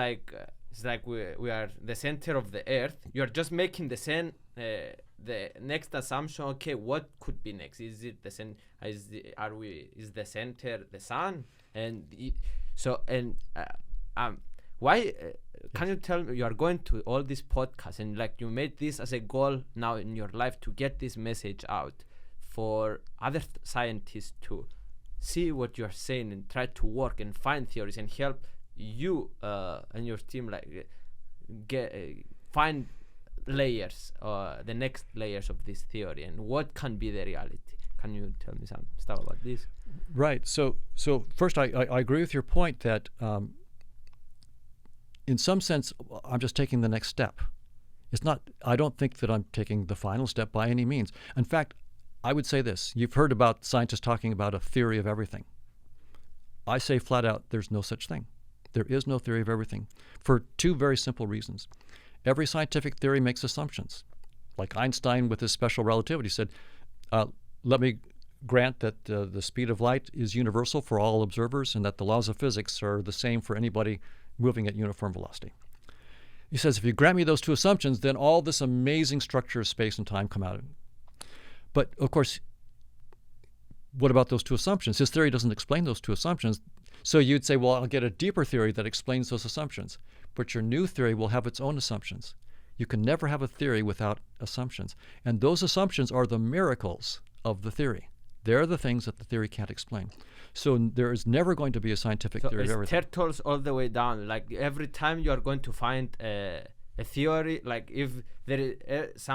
C: like we are the center of the Earth. You're just making the next assumption. Okay, what could be next? Is it the center? Is the center the sun? Why can you tell me, you are going to all these podcasts and like you made this as a goal now in your life to get this message out for other scientists to see what you're saying and try to work and find theories and help you and your team like find layers, the next layers of this theory, and what can be the reality? Can you tell me some stuff about this?
A: Right. So first, I agree with your point that in some sense, I'm just taking the next step. It's not. I don't think that I'm taking the final step by any means. In fact, I would say this. You've heard about scientists talking about a theory of everything. I say flat out, there's no such thing. There is no theory of everything for 2 very simple reasons. Every scientific theory makes assumptions. Like Einstein with his special relativity said, let me grant that the speed of light is universal for all observers and that the laws of physics are the same for anybody moving at uniform velocity. He says, if you grant me those 2 assumptions, then all this amazing structure of space and time come out. But of course, what about those 2 assumptions? His theory doesn't explain those 2 assumptions. So you'd say, well, I'll get a deeper theory that explains those assumptions. But your new theory will have its own assumptions. You can never have a theory without assumptions. And those assumptions are the miracles of the theory. They're the things that the theory can't explain. So there is never going to be a scientific theory of everything.
C: Turtles all the way down. Like every time you are going to find a theory, like if there is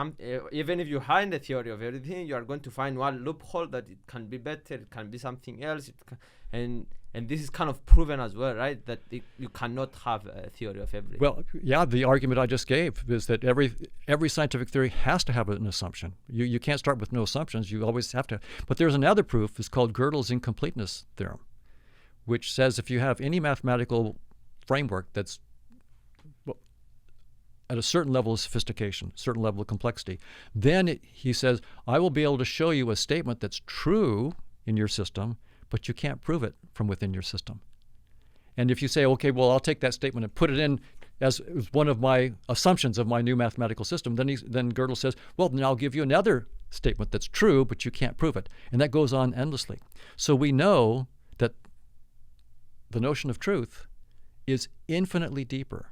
C: even if you find a theory of everything, you are going to find one loophole that it can be better, it can be something else, and this is kind of proven as well, right? That you cannot have a theory of everything.
A: Well, yeah, the argument I just gave is that every scientific theory has to have an assumption. You can't start with no assumptions. You always have to. But there's another proof. It's called Gödel's incompleteness theorem, which says if you have any mathematical framework that's at a certain level of sophistication, certain level of complexity, then he says, I will be able to show you a statement that's true in your system, but you can't prove it from within your system. And if you say, okay, well, I'll take that statement and put it in as one of my assumptions of my new mathematical system, then Gödel says, well, then I'll give you another statement that's true, but you can't prove it. And that goes on endlessly. So we know that the notion of truth is infinitely deeper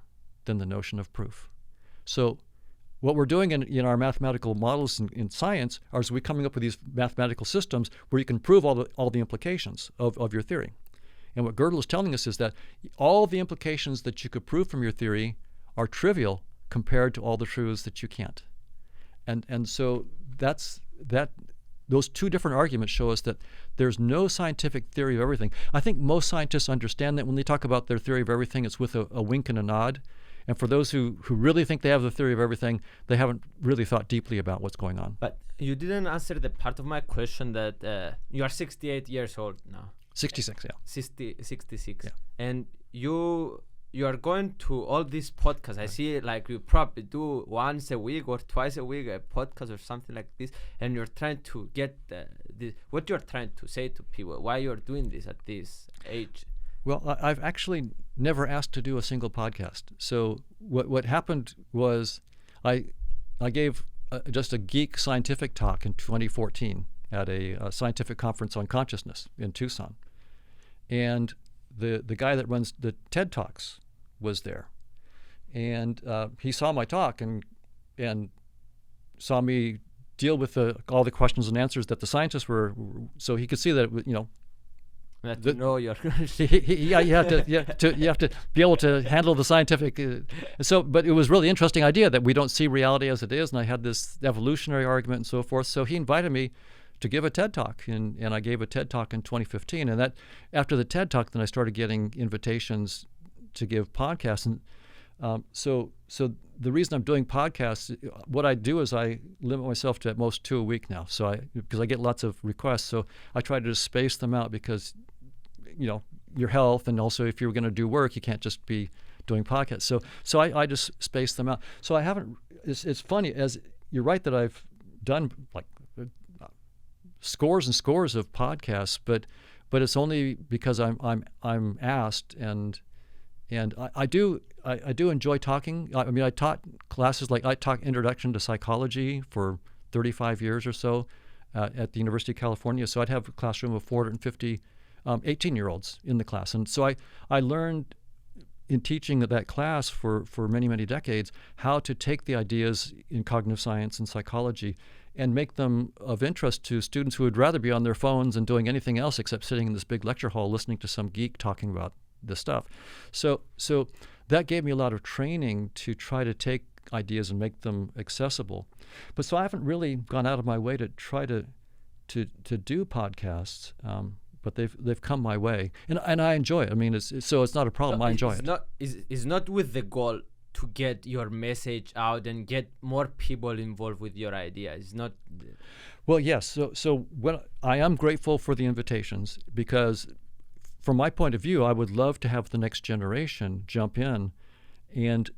A: than the notion of proof. So what we're doing in our mathematical models in science is we're coming up with these mathematical systems where you can prove all the implications of your theory. And what Gödel is telling us is that all the implications that you could prove from your theory are trivial compared to all the truths that you can't. And so those 2 different arguments show us that there's no scientific theory of everything. I think most scientists understand that when they talk about their theory of everything, it's with a wink and a nod. And for those who really think they have the theory of everything, they haven't really thought deeply about what's going on.
C: But you didn't answer the part of my question that you are 68 years old now.
A: 66, yeah.
C: 66.
A: Yeah.
C: And you you are going to all these podcasts. I see like you probably do once a week or twice a week a podcast or something like this, and you're trying to get what you're trying to say to people, why you're doing this at this age.
A: Well, I've actually never asked to do a single podcast. So what happened was I gave just a geek scientific talk in 2014 at a scientific conference on consciousness in Tucson. And the guy that runs the TED Talks was there. And he saw my talk and saw me deal with all the questions and answers that the scientists were, so he could see that, you know,
C: To know your
A: you have to be able to handle the scientific. But it was really interesting idea that we don't see reality as it is, and I had this evolutionary argument and so forth. So he invited me to give a TED Talk, and I gave a TED Talk in 2015. And that after the TED Talk, then I started getting invitations to give podcasts. And so the reason I'm doing podcasts, what I do is I limit myself to at most 2 a week now. So because I get lots of requests, so I try to just space them out because, you know, your health, and also if you're going to do work, you can't just be doing podcasts. So I just space them out. So I haven't. It's funny, as you're right that I've done like scores and scores of podcasts, but it's only because I'm asked, and I do enjoy talking. I mean, I taught classes, like I taught Introduction to Psychology for 35 years or so at the University of California. So I'd have a classroom of 450 18-year-olds in the class. And so I learned in teaching that class for many, many decades how to take the ideas in cognitive science and psychology and make them of interest to students who would rather be on their phones and doing anything else except sitting in this big lecture hall listening to some geek talking about this stuff. So that gave me a lot of training to try to take ideas and make them accessible. But so I haven't really gone out of my way to try to do podcasts, but they've come my way, and I enjoy it. I mean, it's not a problem. I enjoy it.
C: It's not with the goal to get your message out and get more people involved with your idea. It's not.
A: Well, yes. So when I am grateful for the invitations, because from my point of view, I would love to have the next generation jump in, and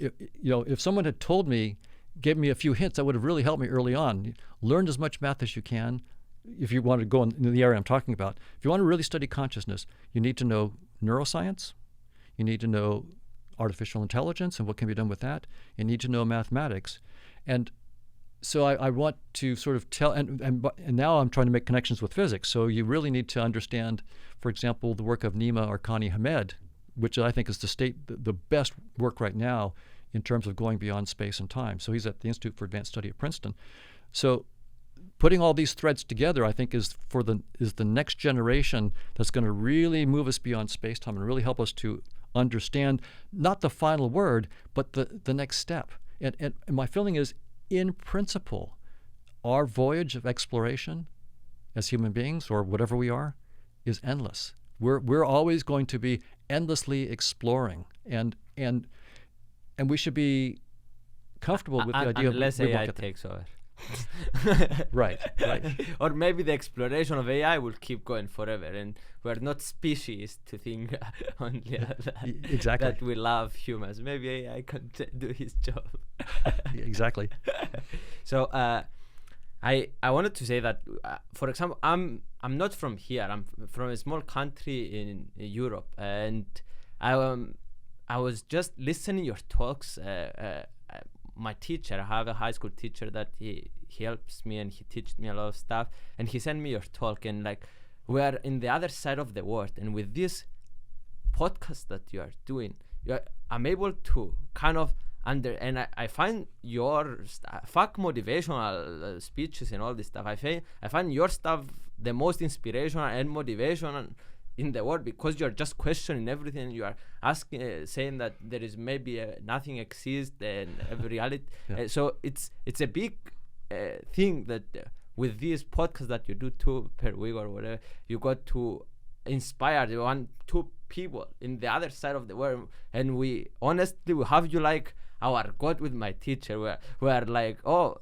A: if someone had told me, gave me a few hints, that would have really helped me early on. Learn as much math as you can. If you want to go in the area I'm talking about, if you want to really study consciousness, you need to know neuroscience, you need to know artificial intelligence and what can be done with that, you need to know mathematics. And so I want to sort of tell, and now I'm trying to make connections with physics. So you really need to understand, for example, the work of Nima Arkani Hamed, which I think is the best work right now in terms of going beyond space and time. So he's at the Institute for Advanced Study at Princeton. So putting all these threads together, I think, is the next generation that's going to really move us beyond space-time and really help us to understand not the final word, but the next step. And my feeling is, in principle, our voyage of exploration as human beings, or whatever we are, is endless. We're always going to be endlessly exploring, and we should be comfortable with the idea
C: unless
A: of
C: AI takes over.
A: Right.
C: Or maybe the exploration of AI will keep going forever, and we're not species to think only
A: exactly
C: that we love humans. Maybe AI can do his job.
A: Exactly.
C: So I wanted to say that, for example, I'm not from here. I'm from a small country in Europe, and I was just listening your talks. My teacher, I have a high school teacher that he helps me and he teaches me a lot of stuff, and he sent me your talk, and like we are in the other side of the world, and with this podcast that you are doing, I'm able to kind of and I find your fuck motivational speeches and all this stuff. I find your stuff the most inspirational and motivational in the world, because you're just questioning everything. You are asking, saying that there is maybe nothing exists and every reality.
A: Yeah.
C: So it's a big thing that with these podcasts that you do 2 per week or whatever, you got to inspire 2 people in the other side of the world. And we have you like our God with my teacher, where we are like, oh,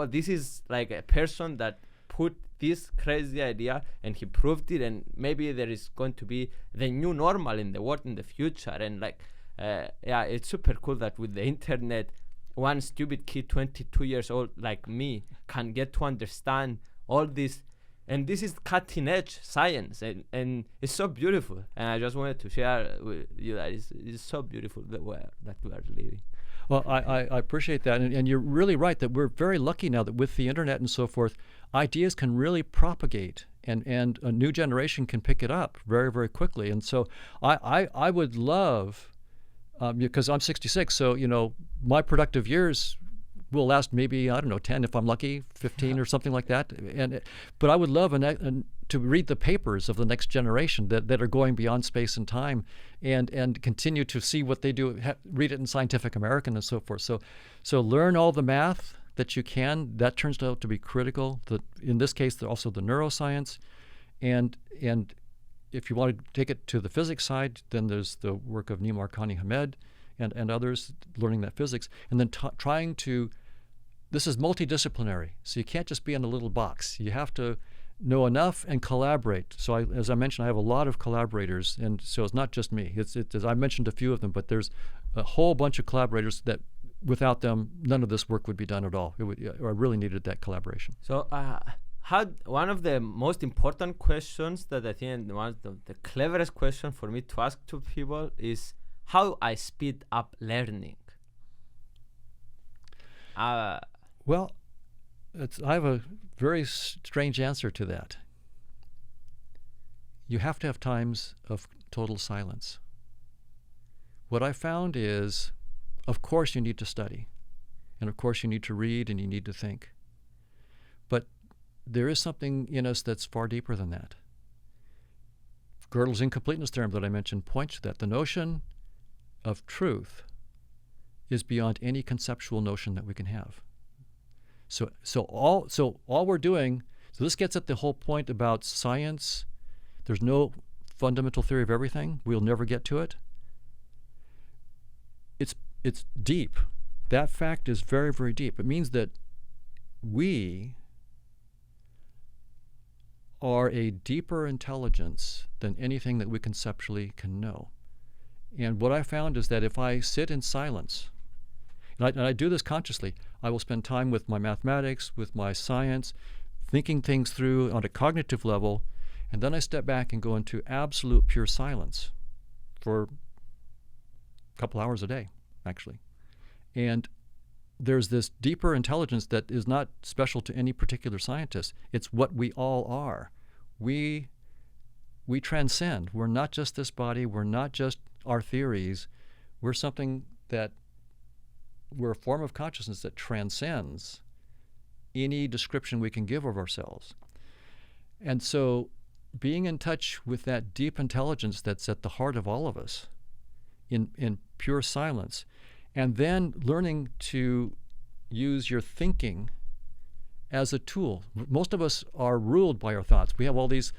C: this is like a person that put this crazy idea, and he proved it, and maybe there is going to be the new normal in the world in the future. And like, yeah, it's super cool that with the internet, one stupid kid, 22 years old like me, can get to understand all this. And this is cutting edge science, and it's so beautiful. And I just wanted to share with you that it's so beautiful that we are living.
A: Well, I appreciate that. And you're really right that we're very lucky now that with the internet and so forth, ideas can really propagate, and a new generation can pick it up very, very quickly. And so I would love, because I'm 66, so, my productive years will last maybe, 10 if I'm lucky, 15 or something like that. But I would love to read the papers of the next generation that are going beyond space and time, and continue to see what they do, read it in Scientific American and so forth. So learn all the math that you can. That turns out to be critical. In this case, also the neuroscience. And if you want to take it to the physics side, then there's the work of Nimar Kani-Hamed and others learning that physics, and then trying to, this is multidisciplinary, so you can't just be in a little box. You have to know enough and collaborate. So as I mentioned, I have a lot of collaborators, and so it's not just me. It's I mentioned a few of them, but there's a whole bunch of collaborators that without them, none of this work would be done at all. I really needed that collaboration.
C: So one of the most important questions that I think, one of the cleverest question for me to ask to people is how I speed up learning.
A: Well, I have a very strange answer to that. You have to have times of total silence. What I found is, of course you need to study, and of course you need to read, and you need to think. But there is something in us that's far deeper than that. Gödel's incompleteness theorem that I mentioned points to that. The notion of truth is beyond any conceptual notion that we can have. So all we're doing, so this gets at the whole point about science. There's no fundamental theory of everything. We'll never get to it. It's deep. That fact is very, very deep. It means that we are a deeper intelligence than anything that we conceptually can know. And what I found is that if I sit in silence, and I do this consciously, I will spend time with my mathematics, with my science, thinking things through on a cognitive level, and then I step back and go into absolute pure silence for a couple hours a day, actually. And there's this deeper intelligence that is not special to any particular scientist. It's what we all are. We transcend. We're not just this body. We're not just our theories. We're something that, we're a form of consciousness that transcends any description we can give of ourselves. And so being in touch with that deep intelligence that's at the heart of all of us in pure silence, and then learning to use your thinking as a tool. Most of us are ruled by our thoughts. We have all these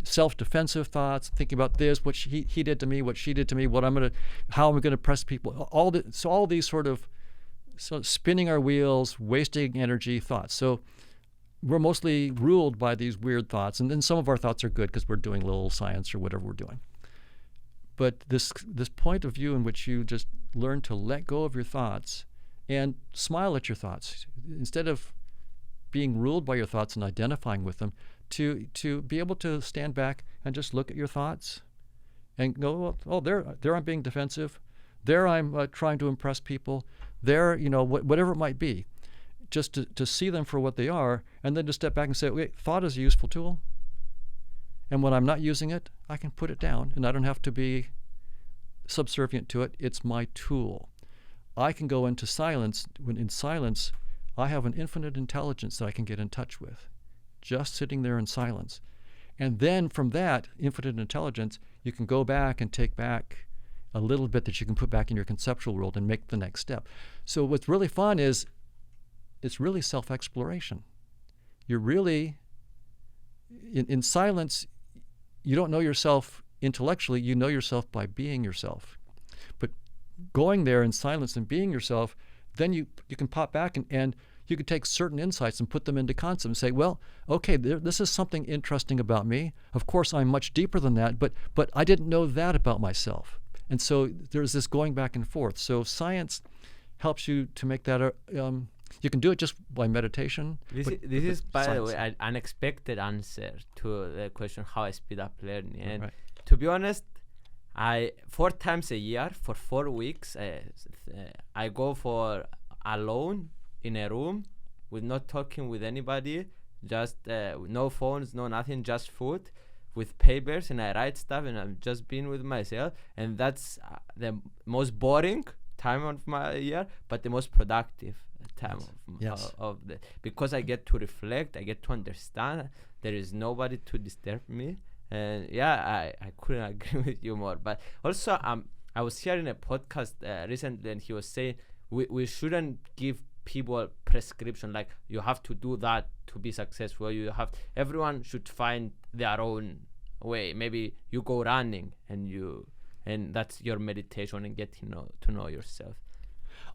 A: self-defensive thoughts, thinking about this, what he did to me, what she did to me, how am I going to press people, all these sort of spinning our wheels, wasting energy thoughts. So we're mostly ruled by these weird thoughts, and then some of our thoughts are good because we're doing a little science or whatever we're doing. But this point of view in which you just learn to let go of your thoughts and smile at your thoughts, instead of being ruled by your thoughts and identifying with them, to be able to stand back and just look at your thoughts and go, oh, there I'm being defensive. There I'm trying to impress people. There, whatever it might be, just to see them for what they are, and then to step back and say, wait, thought is a useful tool. And when I'm not using it, I can put it down, and I don't have to be subservient to it. It's my tool. I can go into silence. When in silence, I have an infinite intelligence that I can get in touch with, just sitting there in silence. And then from that infinite intelligence, you can go back and take back a little bit that you can put back in your conceptual world and make the next step. So what's really fun is it's really self-exploration. You're really, in silence, you don't know yourself intellectually, you know yourself by being yourself. But going there in silence and being yourself, then you can pop back and you could take certain insights and put them into concepts and say, well, okay, this is something interesting about me. Of course, I'm much deeper than that, but I didn't know that about myself. And so there's this going back and forth. So science helps you to make that you can do it just by meditation.
C: This is by the way, an unexpected answer to the question how I speed up learning. And to be honest, I 4 times a year for 4 weeks, I go for alone in a room with not talking with anybody, just no phones, no nothing, just food with papers, and I write stuff, and I'm just being with myself. And that's the most boring time of my year, but the most productive time of the, because I get to reflect, I get to understand. There is nobody to disturb me, and I couldn't agree with you more. But also, I was hearing a podcast recently, and he was saying we shouldn't give people prescription like you have to do that to be successful. Everyone should find their own way. Maybe you go running, and that's your meditation and getting to know yourself.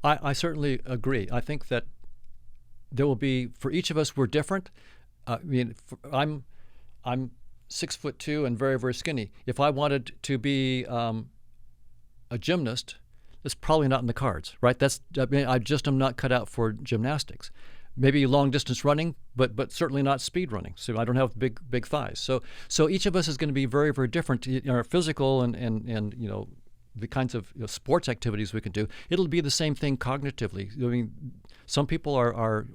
A: I certainly agree. I think that there will be, for each of us, we're different. I mean, I'm 6'2" and very, very skinny. If I wanted to be a gymnast, it's probably not in the cards, right? I just am not cut out for gymnastics. Maybe long distance running, but certainly not speed running. So I don't have big thighs. So each of us is going to be very, very different in our physical and the kinds of sports activities we can do. It'll be the same thing cognitively. I mean, some people are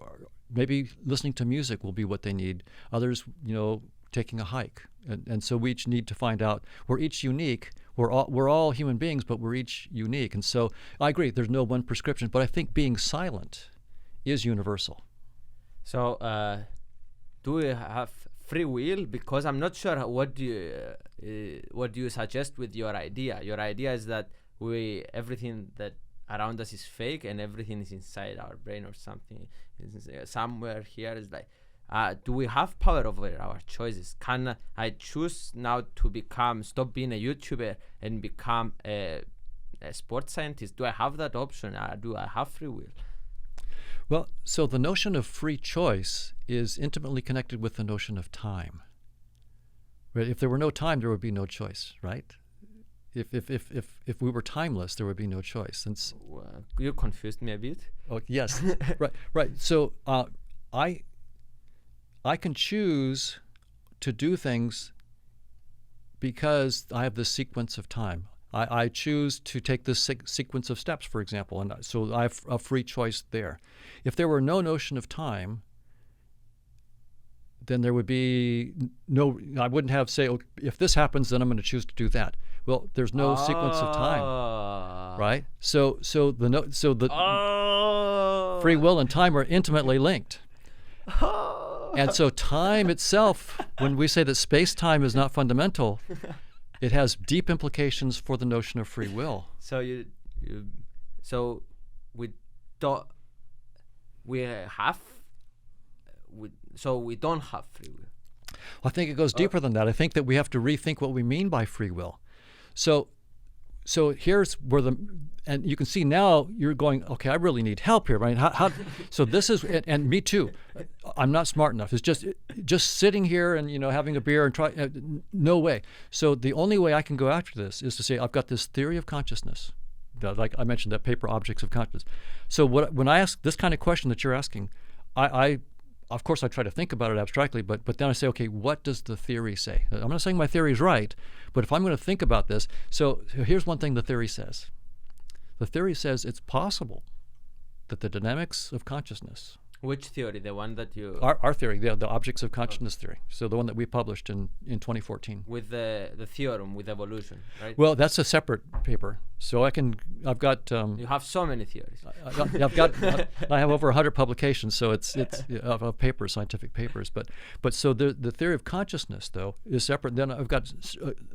A: maybe listening to music will be what they need. Others, taking a hike. And so we each need to find out. We're each unique. We're all human beings, but we're each unique. And so I agree. There's no one prescription, but I think being silent is universal.
C: So do we have free will? Because I'm not sure what do you suggest with your idea. Your idea is that everything that around us is fake and everything is inside our brain or something. Somewhere here is like, do we have power over our choices? Can I choose now to stop being a YouTuber and become a sports scientist? Do I have that option? Do I have free will?
A: Well, so the notion of free choice is intimately connected with the notion of time. Right? If there were no time, there would be no choice, right? If we were timeless, there would be no choice. And
C: you confused me a bit.
A: Oh, yes. right. So I can choose to do things because I have this sequence of time. I choose to take this sequence of steps, for example, and so I have a free choice there. If there were no notion of time, then there would be I wouldn't have if this happens, then I'm going to choose to do that. Well, there's no sequence of time, right? So the free will and time are intimately linked. And so time itself, when we say that space-time is not fundamental, it has deep implications for the notion of free will.
C: So we don't have free will.
A: I think it goes deeper than that. I think that we have to rethink what we mean by free will. So here's where and you can see now you're going, okay, I really need help here, right? So this is, and me too. I'm not smart enough. It's just sitting here and having a beer and try. No way. So the only way I can go after this is to say I've got this theory of consciousness, like I mentioned, that paper, Objects of Consciousness. So when I ask this kind of question that you're asking, I of course I try to think about it abstractly, but then I say, okay, what does the theory say? I'm not saying my theory is right, but if I'm going to think about this, so here's one thing the theory says. The theory says it's possible that the dynamics of consciousness.
C: Which theory? The one that you...
A: Our theory, the Objects of Consciousness theory. So the one that we published in 2014.
C: With the theorem, with evolution, right?
A: Well, that's a separate paper. So I've got...
C: you have so many theories.
A: I have over 100 publications, so it's of papers, scientific papers. But so the theory of consciousness, though, is separate. Then I've got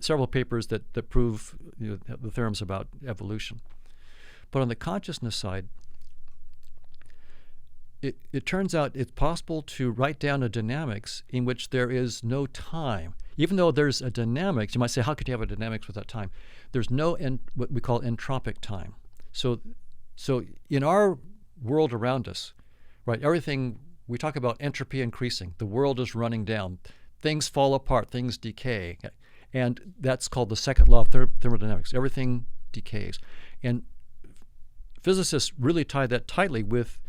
A: several papers that prove the theorems about evolution. But on the consciousness side, it turns out it's possible to write down a dynamics in which there is no time. Even though there's a dynamics, you might say, how could you have a dynamics without time? There's no what we call entropic time. So in our world around us, right? Everything, we talk about entropy increasing. The world is running down. Things fall apart, things decay. And that's called the second law of thermodynamics. Everything decays. And physicists really tie that tightly with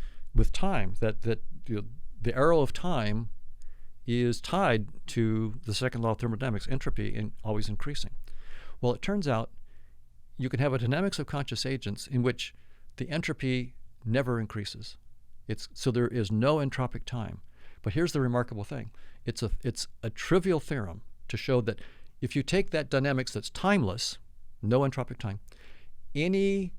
A: time, that the arrow of time is tied to the second law of thermodynamics, entropy always increasing. Well, it turns out you can have a dynamics of conscious agents in which the entropy never increases. So there is no entropic time. But here's the remarkable thing. It's a trivial theorem to show that if you take that dynamics that's timeless, no entropic time, any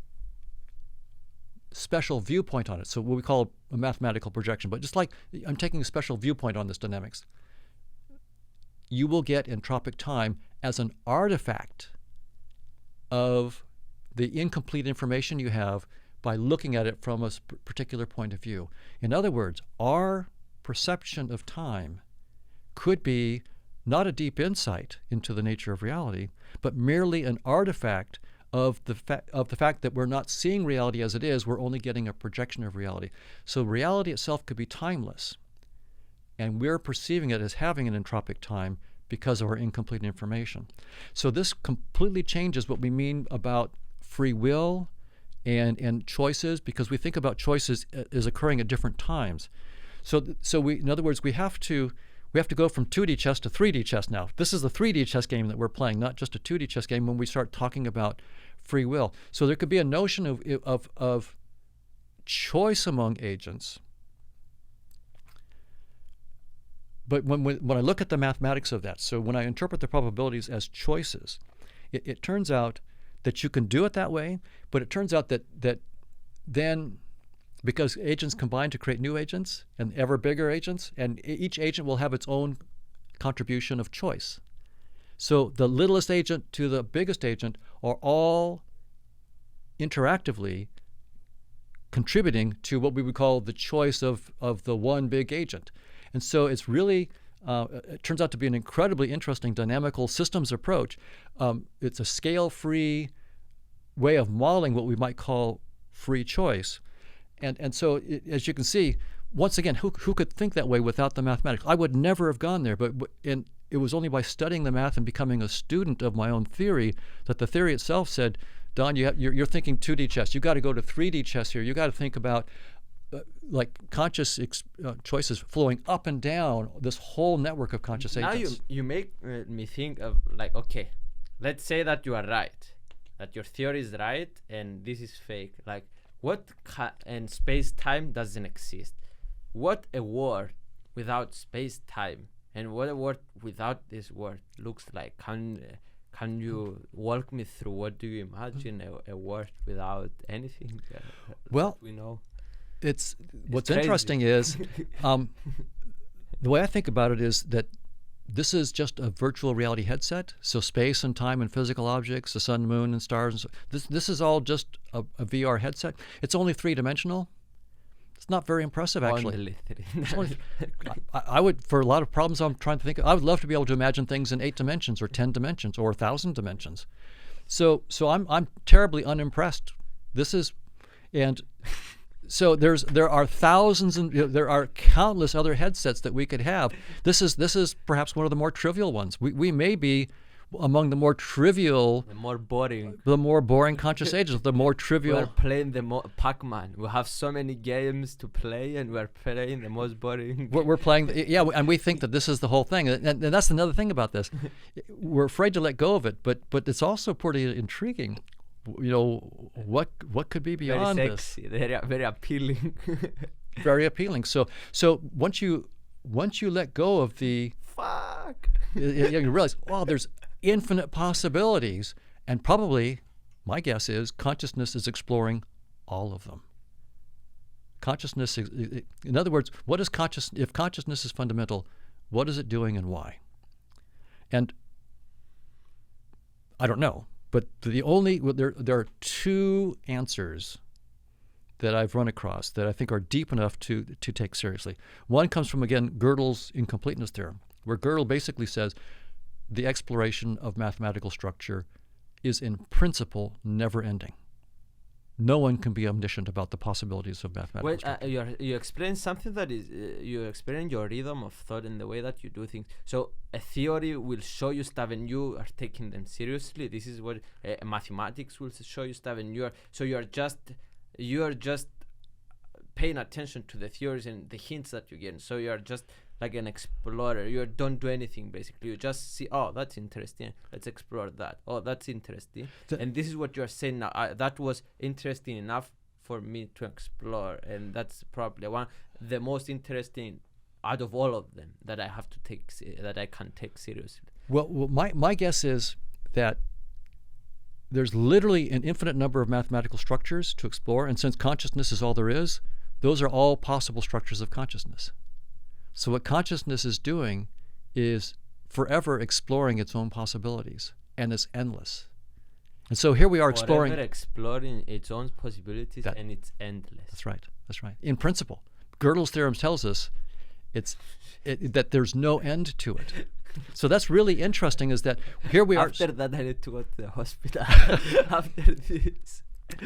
A: special viewpoint on it, so what we call a mathematical projection, but just like I'm taking a special viewpoint on this dynamics, you will get entropic time as an artifact of the incomplete information you have by looking at it from a particular point of view. In other words, our perception of time could be not a deep insight into the nature of reality, but merely an artifact of the fact that we're not seeing reality as it is, we're only getting a projection of reality. So reality itself could be timeless, and we're perceiving it as having an entropic time because of our incomplete information. So this completely changes what we mean about free will and choices, because we think about choices as occurring at different times. So we, in other words, we have to go from 2D chess to 3D chess now. This is the 3D chess game that we're playing, not just a 2D chess game when we start talking about free will. So there could be a notion of choice among agents. But when I look at the mathematics of that, so when I interpret the probabilities as choices, it turns out that you can do it that way, but it turns out that then, because agents combine to create new agents and ever bigger agents, and each agent will have its own contribution of choice. So the littlest agent to the biggest agent are all interactively contributing to what we would call the choice of the one big agent. And so it's really, it turns out to be an incredibly interesting dynamical systems approach. It's a scale-free way of modeling what we might call free choice. And so, as you can see, once again, who could think that way without the mathematics? I would never have gone there, but it was only by studying the math and becoming a student of my own theory that the theory itself said, Don, you're thinking 2D chess. You got to go to 3D chess here. You got to think about like conscious choices flowing up and down this whole network of conscious agents.
C: Now you make me think of, like, okay, let's say that you are right, that your theory is right and this is fake. Like, and space-time doesn't exist. What a world without space-time, and what a world without this word looks like. Can you walk me through what do you imagine a world without anything?
A: Well,
C: we know.
A: What's
C: crazy.
A: Interesting is the way I think about it is that this is just a virtual reality headset. So space and time and physical objects, the sun, moon, and stars. And this is all just a VR headset. It's only three-dimensional. It's not very impressive, actually. I would, for a lot of problems I'm trying to think of, I would love to be able to imagine things in 8 dimensions or 10 dimensions or 1,000 dimensions. So I'm terribly unimpressed. So there are thousands and there are countless other headsets that we could have. This is perhaps one of the more trivial ones. We may be among the more trivial,
C: the more boring
A: conscious agents, the more trivial.
C: We're playing Pac-Man. We have so many games to play, and we're playing the most boring.
A: We're playing, and we think that this is the whole thing, and that's another thing about this. We're afraid to let go of it, but it's also pretty intriguing. What could be beyond
C: very sexy, this? Very appealing.
A: Very appealing. So once you let go of the you realize, wow, there's infinite possibilities, and probably my guess is consciousness is exploring all of them. Consciousness is, in other words, what is if consciousness is fundamental, what is it doing and why? And I don't know. But there are 2 answers that I've run across that I think are deep enough to take seriously. One comes from, again, Gödel's incompleteness theorem, where Gödel basically says the exploration of mathematical structure is in principle never ending. no one can be omniscient about the possibilities of mathematical
C: Well,
A: structure.
C: you explain something that is you explain your rhythm of thought and the way that you do things. So a theory will show you stuff, and you are taking them seriously. This is what mathematics will show you stuff, and you are just paying attention to the theories and the hints that you get. So you are just like an explorer. You don't do anything basically. You just see, oh, that's interesting. Let's explore that. Oh, that's interesting. And this is what you are saying now. That was interesting enough for me to explore, and that's probably the most interesting out of all of them that I have to take that I can take seriously.
A: Well, my guess is that there's literally an infinite number of mathematical structures to explore, and since consciousness is all there is, those are all possible structures of consciousness. So what consciousness is doing is forever exploring its own possibilities, and it's endless. And so here we are exploring
C: its own possibilities, and it's endless.
A: That's right. That's right. In principle, Gödel's theorem tells us that there's no end to it. So that's really interesting. Is that here we are.
C: After that, I need to go to the hospital. After this.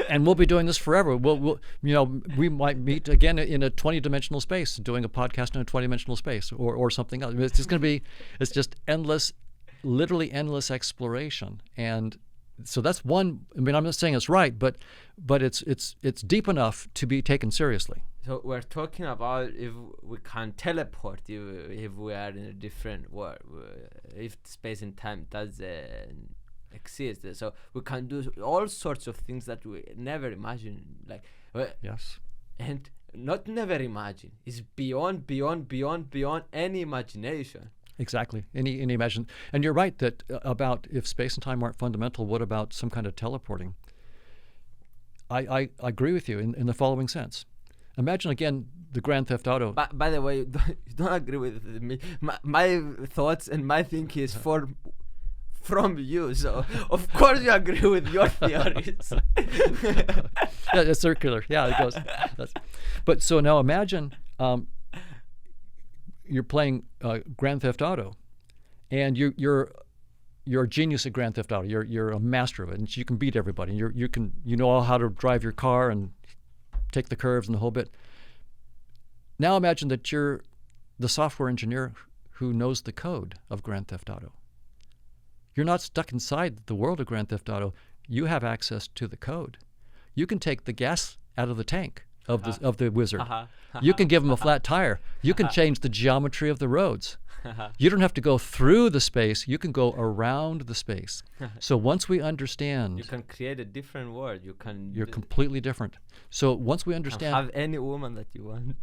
A: And we'll be doing this forever. We might meet again in a 20-dimensional space, doing a podcast in a 20-dimensional space, or something else. It's just going to be, it's just endless, literally endless exploration. And so that's one. I mean, I'm not saying it's right, but it's deep enough to be taken seriously.
C: So we're talking about if we can teleport, if we are in a different world, if space and time doesn't exist. So we can do all sorts of things that we never imagined.
A: Yes.
C: And not never imagine. It's beyond any imagination.
A: Exactly. Any imagine. And you're right that about if space and time aren't fundamental, what about some kind of teleporting? I agree with you in the following sense. Imagine again the Grand Theft Auto.
C: By the way, you don't agree with me. My thoughts and my thinking is from you, so of course you agree with your theories.
A: Yeah, it's circular. Yeah, it goes. But so now imagine you're playing Grand Theft Auto, and you're a genius at Grand Theft Auto. You're a master of it, and you can beat everybody. You know how to drive your car and take the curves and the whole bit. Now imagine that you're the software engineer who knows the code of Grand Theft Auto. You're not stuck inside the world of Grand Theft Auto. You have access to the code. You can take the gas out of the tank of the wizard. You can give him a flat tire. You can change the geometry of the roads. You don't have to go through the space. You can go around the space. So once we understand,
C: you can create a different world.
A: You're completely different. So once we understand,
C: have any woman that you want,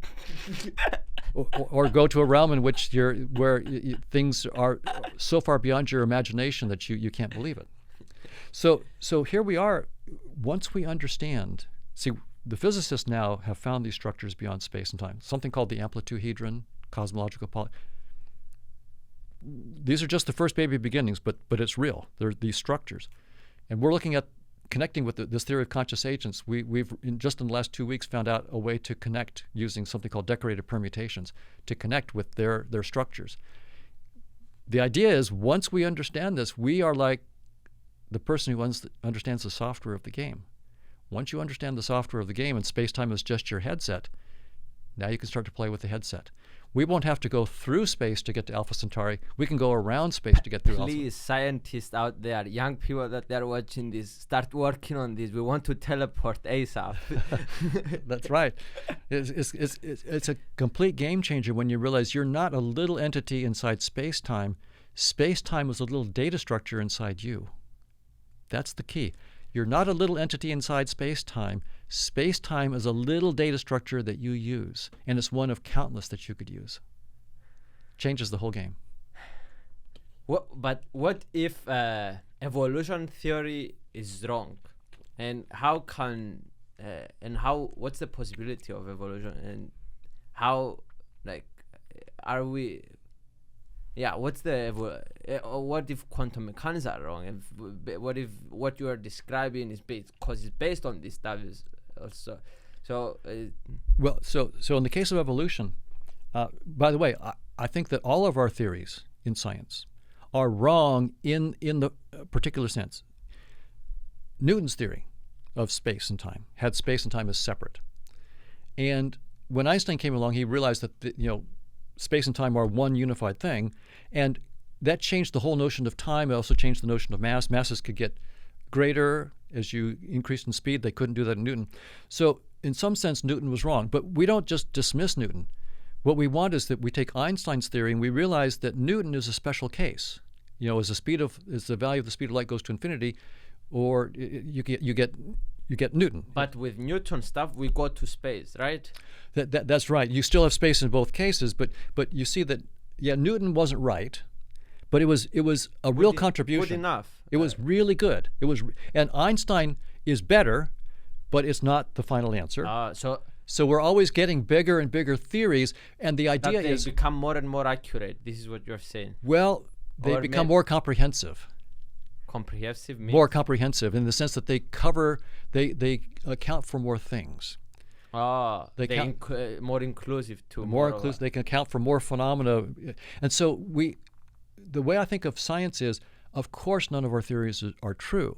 A: or go to a realm in which things are so far beyond your imagination that you can't believe it. So here we are. Once we understand, see, the physicists now have found these structures beyond space and time. Something called the amplituhedron, cosmological These are just the first baby beginnings, but it's real. They're these structures, and we're looking at connecting with this theory of conscious agents. We've just in the last 2 weeks found out a way to connect using something called decorated permutations to connect with their structures. The idea is once we understand this, we are like the person who understands the software of the game. Once you understand the software of the game and space-time is just your headset, now you can start to play with the headset. We won't have to go through space to get to Alpha Centauri. We can go around space to get through Alpha.
C: Please, scientists out there, young people that they're watching this, start working on this. We want to teleport ASAP.
A: That's right. It's a complete game changer when you realize you're not a little entity inside space-time. Space-time is a little data structure inside you. That's the key. You're not a little entity inside space-time. Space-time is a little data structure that you use, and it's one of countless that you could use. Changes the whole game.
C: But what if evolution theory is wrong? And what's the possibility of evolution? And how, are we... Yeah, what if quantum mechanics are wrong? What if what you are describing is based on this stuff also? So
A: in the case of evolution, by the way, I think that all of our theories in science are wrong in the particular sense. Newton's theory of space and time, had space and time as separate. And when Einstein came along, he realized that space and time are one unified thing, and that changed the whole notion of time. It also changed the notion of mass. Masses could get greater as you increased in speed. They couldn't do that in Newton. So in some sense, Newton was wrong. But we don't just dismiss Newton. What we want is that we take Einstein's theory and we realize that Newton is a special case. As the value of the speed of light goes to infinity, or you get Newton.
C: But with Newton stuff, we go to space, right?
A: That's right. You still have space in both cases, but you see that Newton wasn't right, but it was a real contribution.
C: Good enough.
A: It was really good. And Einstein is better, but it's not the final answer. So we're always getting bigger and bigger theories, and the idea is
C: they become more and more accurate. This is what you're saying.
A: Well, they become more comprehensive.
C: Comprehensive means?
A: More comprehensive in the sense that they account for more things.
C: They more inclusive too.
A: More inclusive. They can account for more phenomena, and so the way I think of science is, of course, none of our theories are true,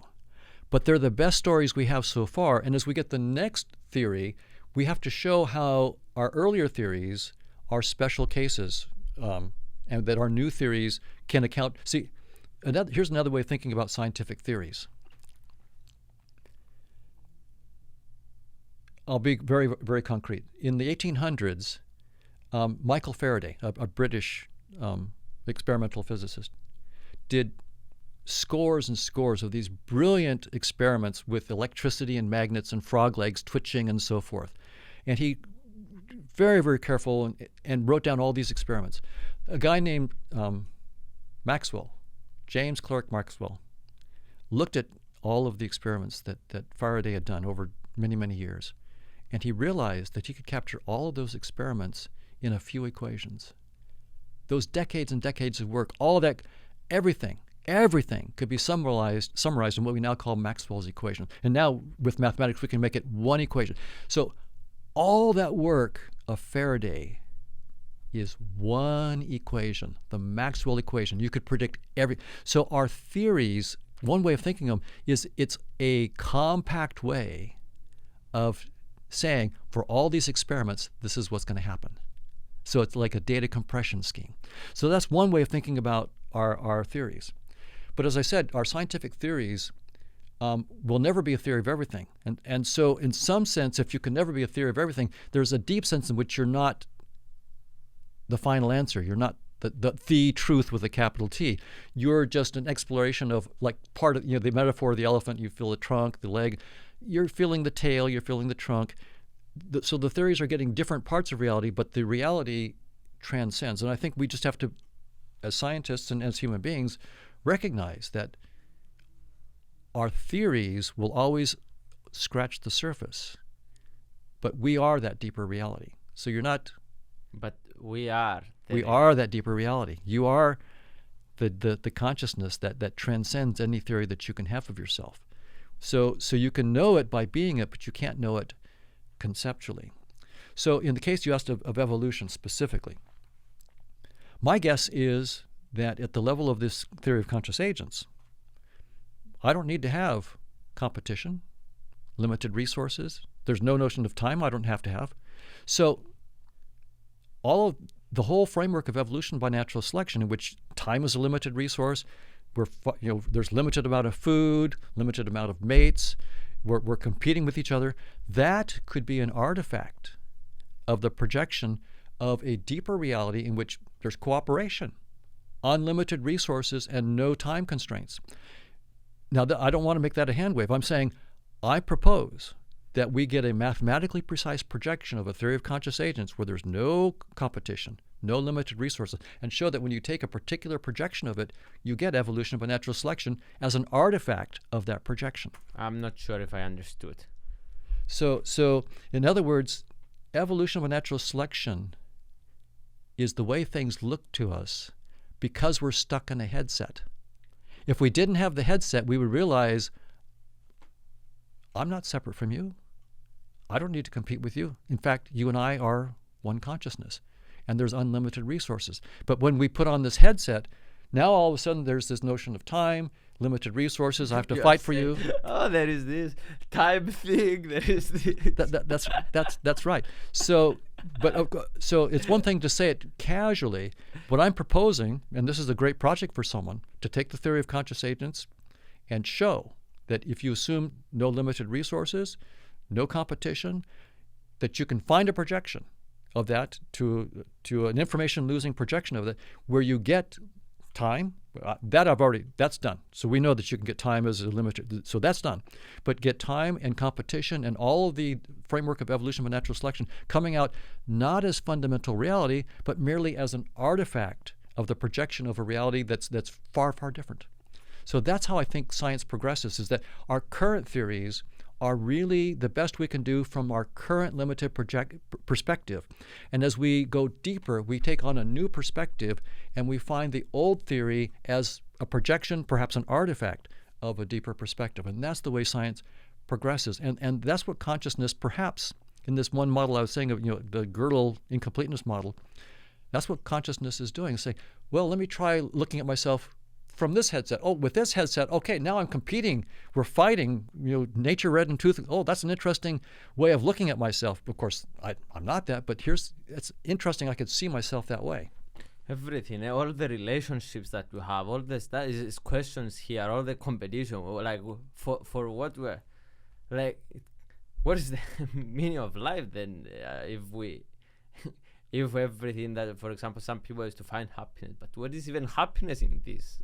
A: but they're the best stories we have so far. And as we get the next theory, we have to show how our earlier theories are special cases, and that our new theories can account. See, here's another way of thinking about scientific theories. I'll be very, very concrete. In the 1800s, Michael Faraday, a British experimental physicist, did scores and scores of these brilliant experiments with electricity and magnets and frog legs twitching and so forth. And he very, very careful and wrote down all these experiments. A guy named Maxwell, James Clerk Maxwell, looked at all of the experiments that Faraday had done over many, many years, and he realized that he could capture all of those experiments in a few equations. Those decades and decades of work, all of that, everything could be summarized in what we now call Maxwell's equation. And now with mathematics, we can make it one equation. So all that work of Faraday is one equation, the Maxwell equation. You could predict so our theories, one way of thinking of them is it's a compact way of saying for all these experiments, this is what's going to happen. So it's like a data compression scheme. So that's one way of thinking about our theories. But as I said, our scientific theories will never be a theory of everything. And so in some sense, if you can never be a theory of everything, there's a deep sense in which you're not the final answer. You're not the truth with a capital T. You're just an exploration of, like, part of the metaphor of the elephant. You feel the trunk, the leg. You're feeling the tail. You're feeling the trunk. So the theories are getting different parts of reality, but the reality transcends. And I think we just have to, as scientists and as human beings, recognize that our theories will always scratch the surface, but we are that deeper reality. So you're not.
C: But we are.
A: We are that deeper reality. You are the consciousness that transcends any theory that you can have of yourself. So you can know it by being it, but you can't know it conceptually. So in the case you asked of evolution specifically, my guess is that at the level of this theory of conscious agents, I don't need to have competition, limited resources. There's no notion of time I don't have to have. So the whole framework of evolution by natural selection, in which time is a limited resource, there's limited amount of food, limited amount of mates, we're competing with each other, that could be an artifact of the projection of a deeper reality in which there's cooperation, unlimited resources, and no time constraints. Now, I don't want to make that a hand wave. I'm saying I propose that we get a mathematically precise projection of a theory of conscious agents where there's no competition, no limited resources, and show that when you take a particular projection of it, you get evolution by natural selection as an artifact of that projection.
C: I'm not sure if I understood.
A: So in other words, evolution by natural selection is the way things look to us because we're stuck in a headset. If we didn't have the headset, we would realize, I'm not separate from you. I don't need to compete with you. In fact, you and I are one consciousness, and there's unlimited resources. But when we put on this headset, now all of a sudden there's this notion of time, limited resources. I have to fight for you.
C: Oh, there is this time thing. There is this.
A: That's right. So, so it's one thing to say it casually. What I'm proposing, and this is a great project for someone, to take the theory of conscious agents and show that if you assume no limited resources, no competition, that you can find a projection of that to an information losing projection of that where you get time. That's done. So we know that you can get time as a limited, so that's done. But get time and competition and all of the framework of evolution and natural selection coming out not as fundamental reality, but merely as an artifact of the projection of a reality that's far, far different. So that's how I think science progresses, is that our current theories are really the best we can do from our current limited perspective. And as we go deeper, we take on a new perspective and we find the old theory as a projection, perhaps an artifact of a deeper perspective. And that's the way science progresses. And that's what consciousness, perhaps in this one model I was saying of, the Gödel incompleteness model, that's what consciousness is doing. Saying, well, let me try looking at myself from this headset. Oh, with this headset, okay, now I'm competing. We're fighting, nature red and tooth. Oh, that's an interesting way of looking at myself. Of course, I'm not that, but it's interesting. I could see myself that way.
C: Everything, all the relationships that we have, all the stuff is questions here, all the competition, like for what we're, like, what is the meaning of life then? If everything that, for example, some people is to find happiness, but what is even happiness in this?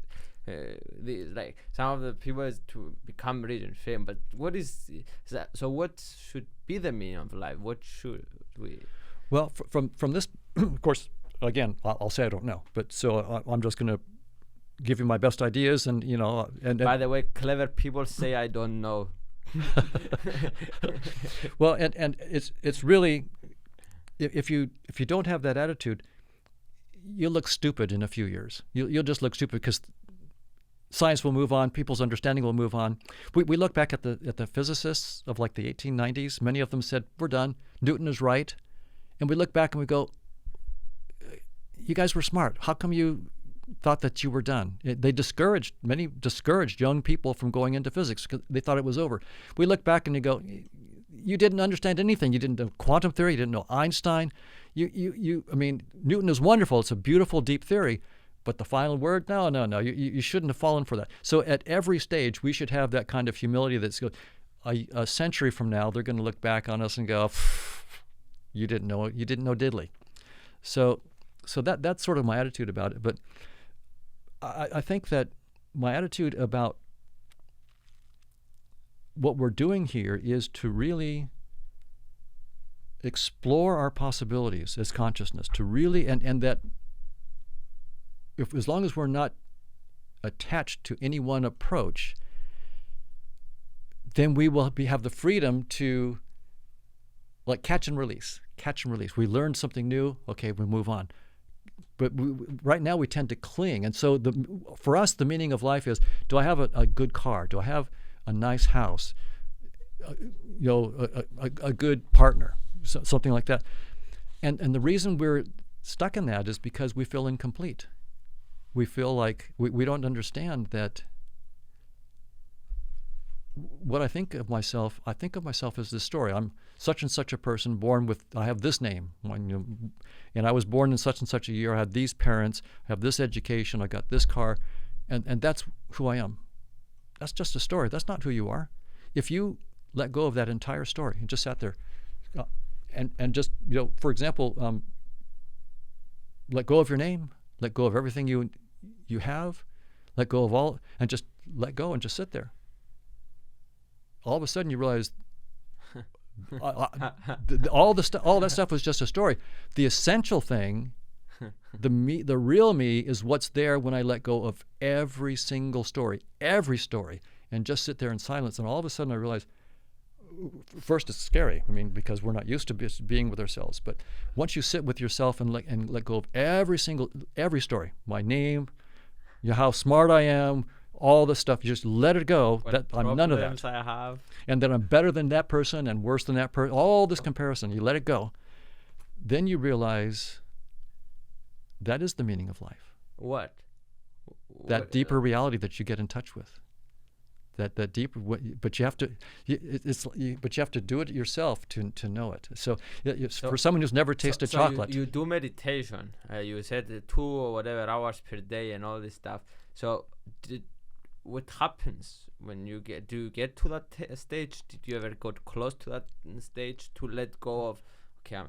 C: Like some of the people is to become rich and famous, but what is that? So what should be the meaning of life? What should we?
A: Well, from this, of course, again, I'll say I don't know, but so I'm just going to give you my best ideas, and and
C: by the way, clever people say I don't know.
A: Well, and it's really, if you don't have that attitude, you'll look stupid in a few years. You'll just look stupid because science will move on, people's understanding will move on. We look back at the physicists of like the 1890s. Many of them said, we're done. Newton is right. And we look back and we go, you guys were smart. How come you thought that you were done? Many discouraged young people from going into physics because they thought it was over. We look back and you go, you didn't understand anything. You didn't know quantum theory. You didn't know Einstein. I mean, Newton is wonderful. It's a beautiful, deep theory. But the final word, no. You shouldn't have fallen for that. So at every stage, we should have that kind of humility that's a century from now, they're going to look back on us and go, you didn't know diddly. So that's sort of my attitude about it. But I think that my attitude about what we're doing here is to really explore our possibilities as consciousness, to really, and that as long as we're not attached to any one approach, then we will have the freedom to, like, catch and release. We learned something new, okay, we move on. But right now we tend to cling. And so for us, the meaning of life is, do I have a good car? Do I have a nice house? A good partner? Something like that. And the reason we're stuck in that is because we feel incomplete. We feel like we don't understand that what I think of myself as this story. I'm such and such a person I have this name. And I was born in such and such a year. I had these parents, I have this education, I got this car, and that's who I am. That's just a story. That's not who you are. If you let go of that entire story and just sat there and just, for example, let go of your name, let go of everything you have, let go of all, and just let go and just sit there. All of a sudden you realize all that stuff was just a story. The essential thing, the real me, is what's there when I let go of every single story, and just sit there in silence. And all of a sudden I realize, first it's scary, because we're not used to being with ourselves. But once you sit with yourself and let go of every story, my name, how smart I am, all the stuff, you just let it go. That I'm none of that.
C: I have.
A: And that I'm better than that person and worse than that person. All this comparison, you let it go. Then you realize that is the meaning of life.
C: What
A: that deeper reality that you get in touch with. That deeper, but you have to, but you have to do it yourself to know it. So, for someone who's never tasted chocolate,
C: you do meditation. You said 2 or whatever hours per day and all this stuff. So, what happens when you do you get to that stage? Did you ever got close to that stage to let go of? Okay, I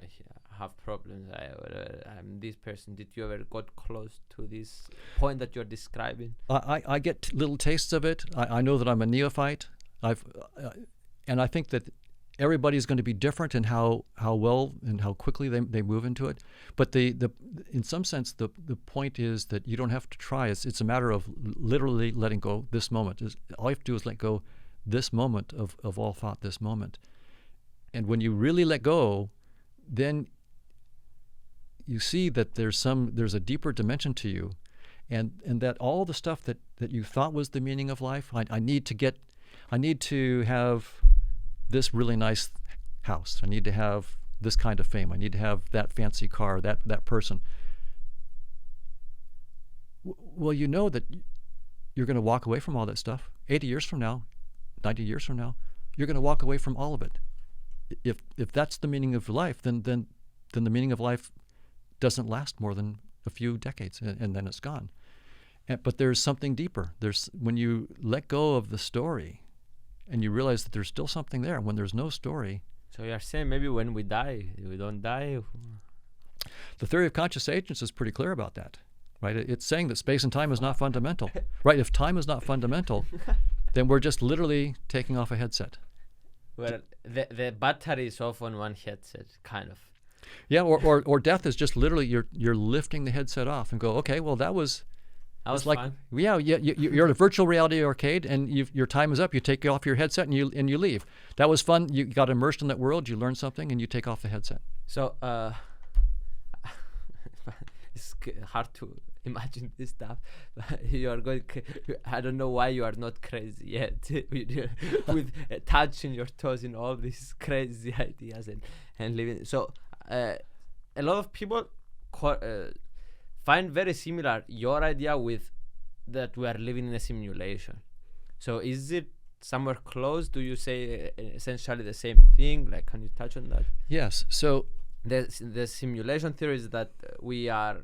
C: have problems. I'm this person. Did you ever got close to this point that you're describing?
A: I get little tastes of it. I know that I'm a neophyte. And I think that everybody's going to be different in how well and how quickly they move into it. But in some sense, the point is that you don't have to try. It's a matter of literally letting go this moment. All you have to do is let go this moment of all thought, this moment. And when you really let go, then you see that there's a deeper dimension to you, and that all the stuff that you thought was the meaning of life, I need to have this really nice house, I need to have this kind of fame, I need to have that fancy car, that person. Well, you know that you're going to walk away from all that stuff. 80 years from now, 90 years from now, you're going to walk away from all of it. If that's the meaning of life, then the meaning of life doesn't last more than a few decades, and then it's gone. But there's something deeper. When you let go of the story, and you realize that there's still something there. When there's no story.
C: So you're saying maybe when we die, we don't die.
A: The theory of conscious agents is pretty clear about that, right? It's saying that space and time is not fundamental, right? If time is not fundamental, then we're just literally taking off a headset.
C: Well, the battery is off on one headset, kind of.
A: Yeah, or death is just literally you're lifting the headset off and go, okay, well that was like
C: fun.
A: Yeah, you're in a virtual reality arcade and your time is up. You take off your headset and you leave. That was fun. You got immersed in that world. You learned something and you take off the headset.
C: So it's hard to imagine this stuff. You are going. I don't know why you are not crazy yet with touching your toes in all these crazy ideas and living. So a lot of people find very similar your idea with that we are living in a simulation. So is it somewhere close? Do you say essentially the same thing? Like, can you touch on that?
A: Yes. So
C: the simulation theory is that we are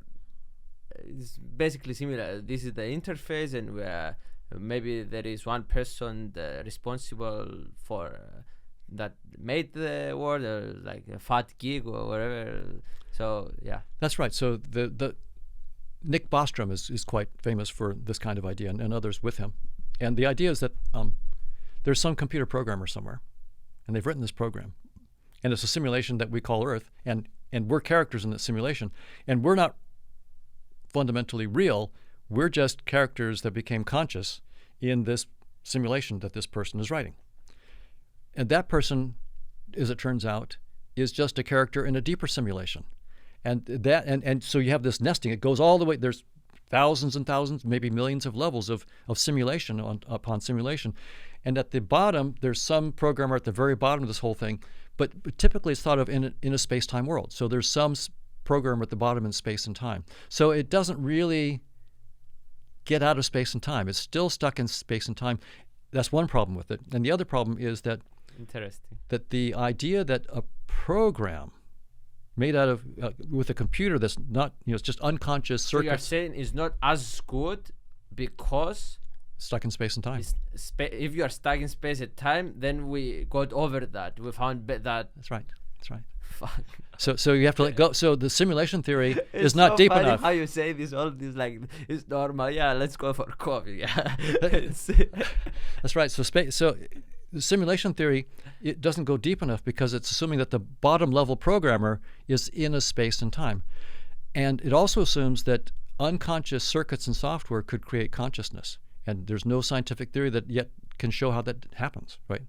C: is basically similar. This is the interface, and maybe there is one person responsible for that made the world, or like a fat gig or whatever. So yeah,
A: that's right. So the Nick Bostrom is quite famous for this kind of idea, and others with him. And the idea is that there's some computer programmer somewhere, and they've written this program, and it's a simulation that we call Earth, and we're characters in that simulation, and we're not fundamentally real. We're just characters that became conscious in this simulation that this person is writing. And that person, as it turns out, is just a character in a deeper simulation. And so you have this nesting. It goes all the way. There's thousands and thousands, maybe millions of levels of simulation upon simulation. And at the bottom, there's some programmer at the very bottom of this whole thing. But typically it's thought of in a space-time world. So there's some programmer at the bottom in space and time. So it doesn't really get out of space and time. It's still stuck in space and time. That's one problem with it. And the other problem is that the idea that a program made out of with a computer that's not, it's just unconscious circuits.
C: So you're saying is not as good because
A: stuck in space and time.
C: If you are stuck in space and time, then we got over that. We found that.
A: That's right.
C: Fuck.
A: So you have to let go. So the simulation theory is not
C: so
A: deep
C: funny
A: enough.
C: How you say this? All this like it's normal. Yeah, let's go for coffee. Yeah.
A: That's right. So the simulation theory, it doesn't go deep enough because it's assuming that the bottom level programmer is in a space and time. And it also assumes that unconscious circuits and software could create consciousness. And there's no scientific theory that yet can show how that happens, right?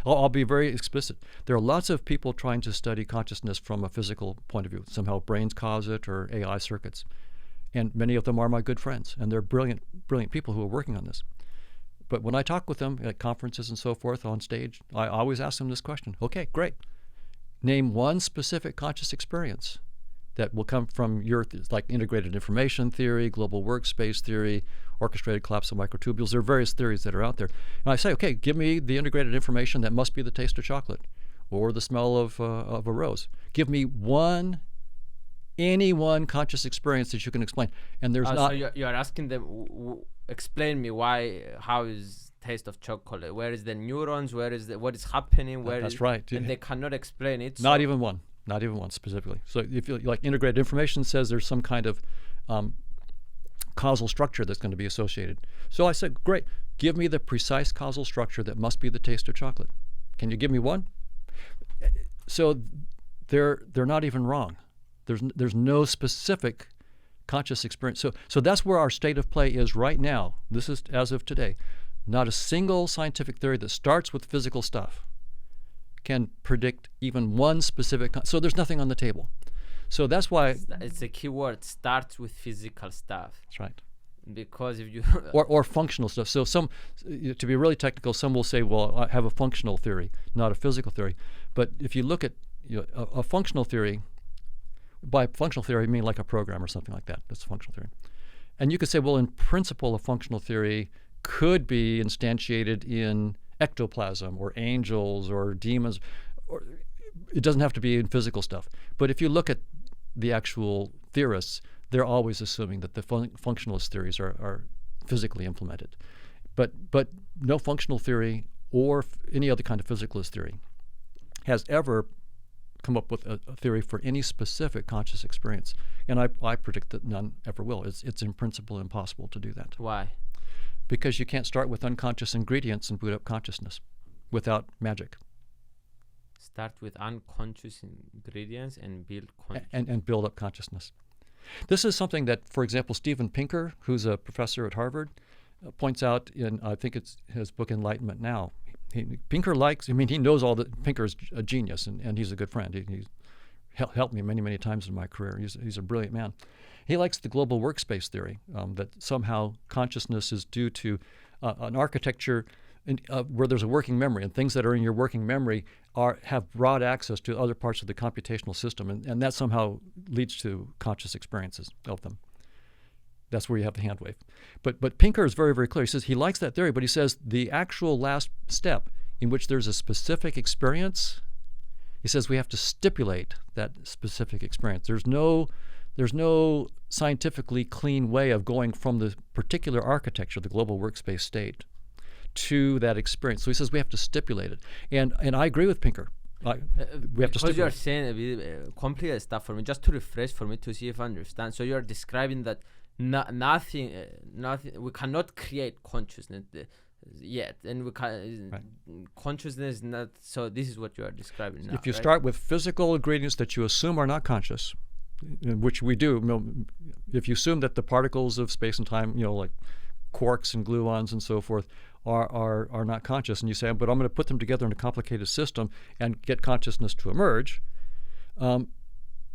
A: I'll be very explicit. There are lots of people trying to study consciousness from a physical point of view. Somehow brains cause it, or AI circuits. And many of them are my good friends, and they're brilliant people who are working on this. But when I talk with them at conferences and so forth on stage, I always ask them this question. Okay, great. Name one specific conscious experience that will come from like integrated information theory, global workspace theory, orchestrated collapse of microtubules. There are various theories that are out there. And I say, okay, give me the integrated information that must be the taste of chocolate or the smell of a rose. Give me any one conscious experience that you can explain. And there's not...
C: So you're asking them, explain me how is taste of chocolate? Where is the neurons? What is happening?
A: That's right.
C: And they cannot explain it.
A: Not even one specifically. So if you like, integrated information says there's some kind of causal structure that's going to be associated. So I said, great, give me the precise causal structure that must be the taste of chocolate. Can you give me one? So they're not even wrong. There's no specific conscious experience. So that's where our state of play is right now. This is as of today. Not a single scientific theory that starts with physical stuff can predict even one specific. So there's nothing on the table. So that's why
C: it's a key word. Starts with physical stuff.
A: That's right.
C: Because if you
A: or functional stuff. So some, to be really technical, some will say, well, I have a functional theory, not a physical theory. But if you look at a functional theory, by functional theory I mean like a program or something like that. That's a functional theory. And you could say, well, in principle, a functional theory could be instantiated in ectoplasm or angels or demons, or it doesn't have to be in physical stuff. But if you look at the actual theorists, they're always assuming that the functionalist theories are physically implemented. But no functional theory or any other kind of physicalist theory has ever come up with a theory for any specific conscious experience. And I predict that none ever will. It's in principle impossible to do that.
C: Why?
A: Because you can't start with unconscious ingredients and boot up consciousness without magic.
C: Start with unconscious ingredients and build consciousness.
A: And build up consciousness. This is something that, for example, Steven Pinker, who's a professor at Harvard, points out in, I think it's his book Enlightenment Now. Pinker he knows Pinker's a genius, and he's a good friend. He's helped me many, many times in my career. He's a brilliant man. He likes the global workspace theory, that somehow consciousness is due to an architecture where there's a working memory, and things that are in your working memory have broad access to other parts of the computational system, and that somehow leads to conscious experiences of them. That's where you have the hand wave. But Pinker is very, very clear. He says he likes that theory, but he says the actual last step in which there's a specific experience, he says we have to stipulate that specific experience. There's no scientifically clean way of going from the particular architecture, the global workspace state, to that experience. So he says we have to stipulate it. And I agree with Pinker. We have to stipulate.
C: Because you're saying a bit complicated stuff for me, just to refresh for me to see if I understand. So you're describing that nothing, we cannot create consciousness yet, and we can consciousness not. So this is what you are describing now.
A: If you start with physical ingredients that you assume are not conscious, which we do, if you assume that the particles of space and time, like quarks and gluons and so forth, are not conscious, and you say, but I'm going to put them together in a complicated system and get consciousness to emerge.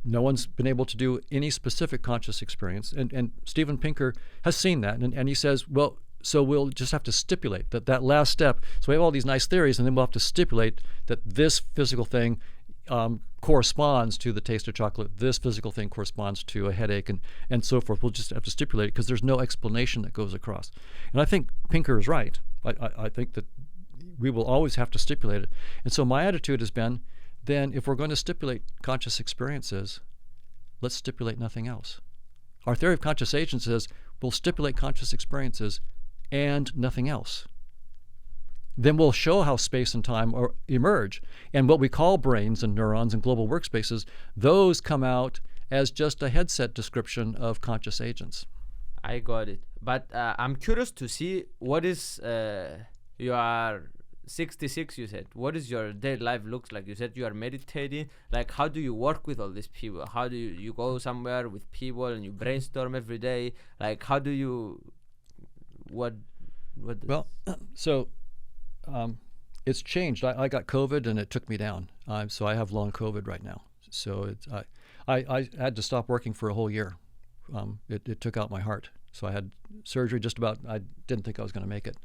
A: No one's been able to do any specific conscious experience. And Steven Pinker has seen that. And he says, well, so we'll just have to stipulate that last step. So we have all these nice theories, and then we'll have to stipulate that this physical thing corresponds to the taste of chocolate. This physical thing corresponds to a headache, and so forth. We'll just have to stipulate it because there's no explanation that goes across. And I think Pinker is right. I think that we will always have to stipulate it. And so my attitude has been, then if we're going to stipulate conscious experiences, let's stipulate nothing else. Our theory of conscious agents says we'll stipulate conscious experiences and nothing else. Then we'll show how space and time emerge. And what we call brains and neurons and global workspaces, those come out as just a headset description of conscious agents.
C: I got it. But I'm curious to see what is you are 66, you said. What is your daily life looks like? You said you are meditating. Like, how do you work with all these people? How do you go somewhere with people and you brainstorm every day? Like, how do you, what
A: Well, so it's changed. I got COVID and it took me down. So I have long COVID right now. So I had to stop working for a whole year. It took out my heart. So I had surgery I didn't think I was going to make it.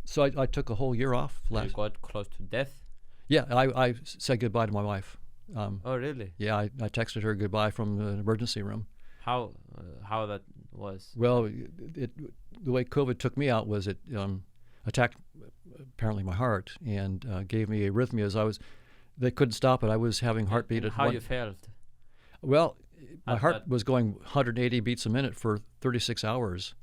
A: So I took a whole year off.
C: You got close to death?
A: Yeah, I said goodbye to my wife.
C: Oh, really?
A: Yeah, I texted her goodbye from the emergency room.
C: How that was?
A: Well, the way COVID took me out was it attacked apparently my heart and gave me arrhythmias. They couldn't stop it. I was having heartbeat
C: And
A: at
C: how you felt?
A: Well, my
C: At
A: heart
C: that-
A: was going 180 beats a minute for 36 hours,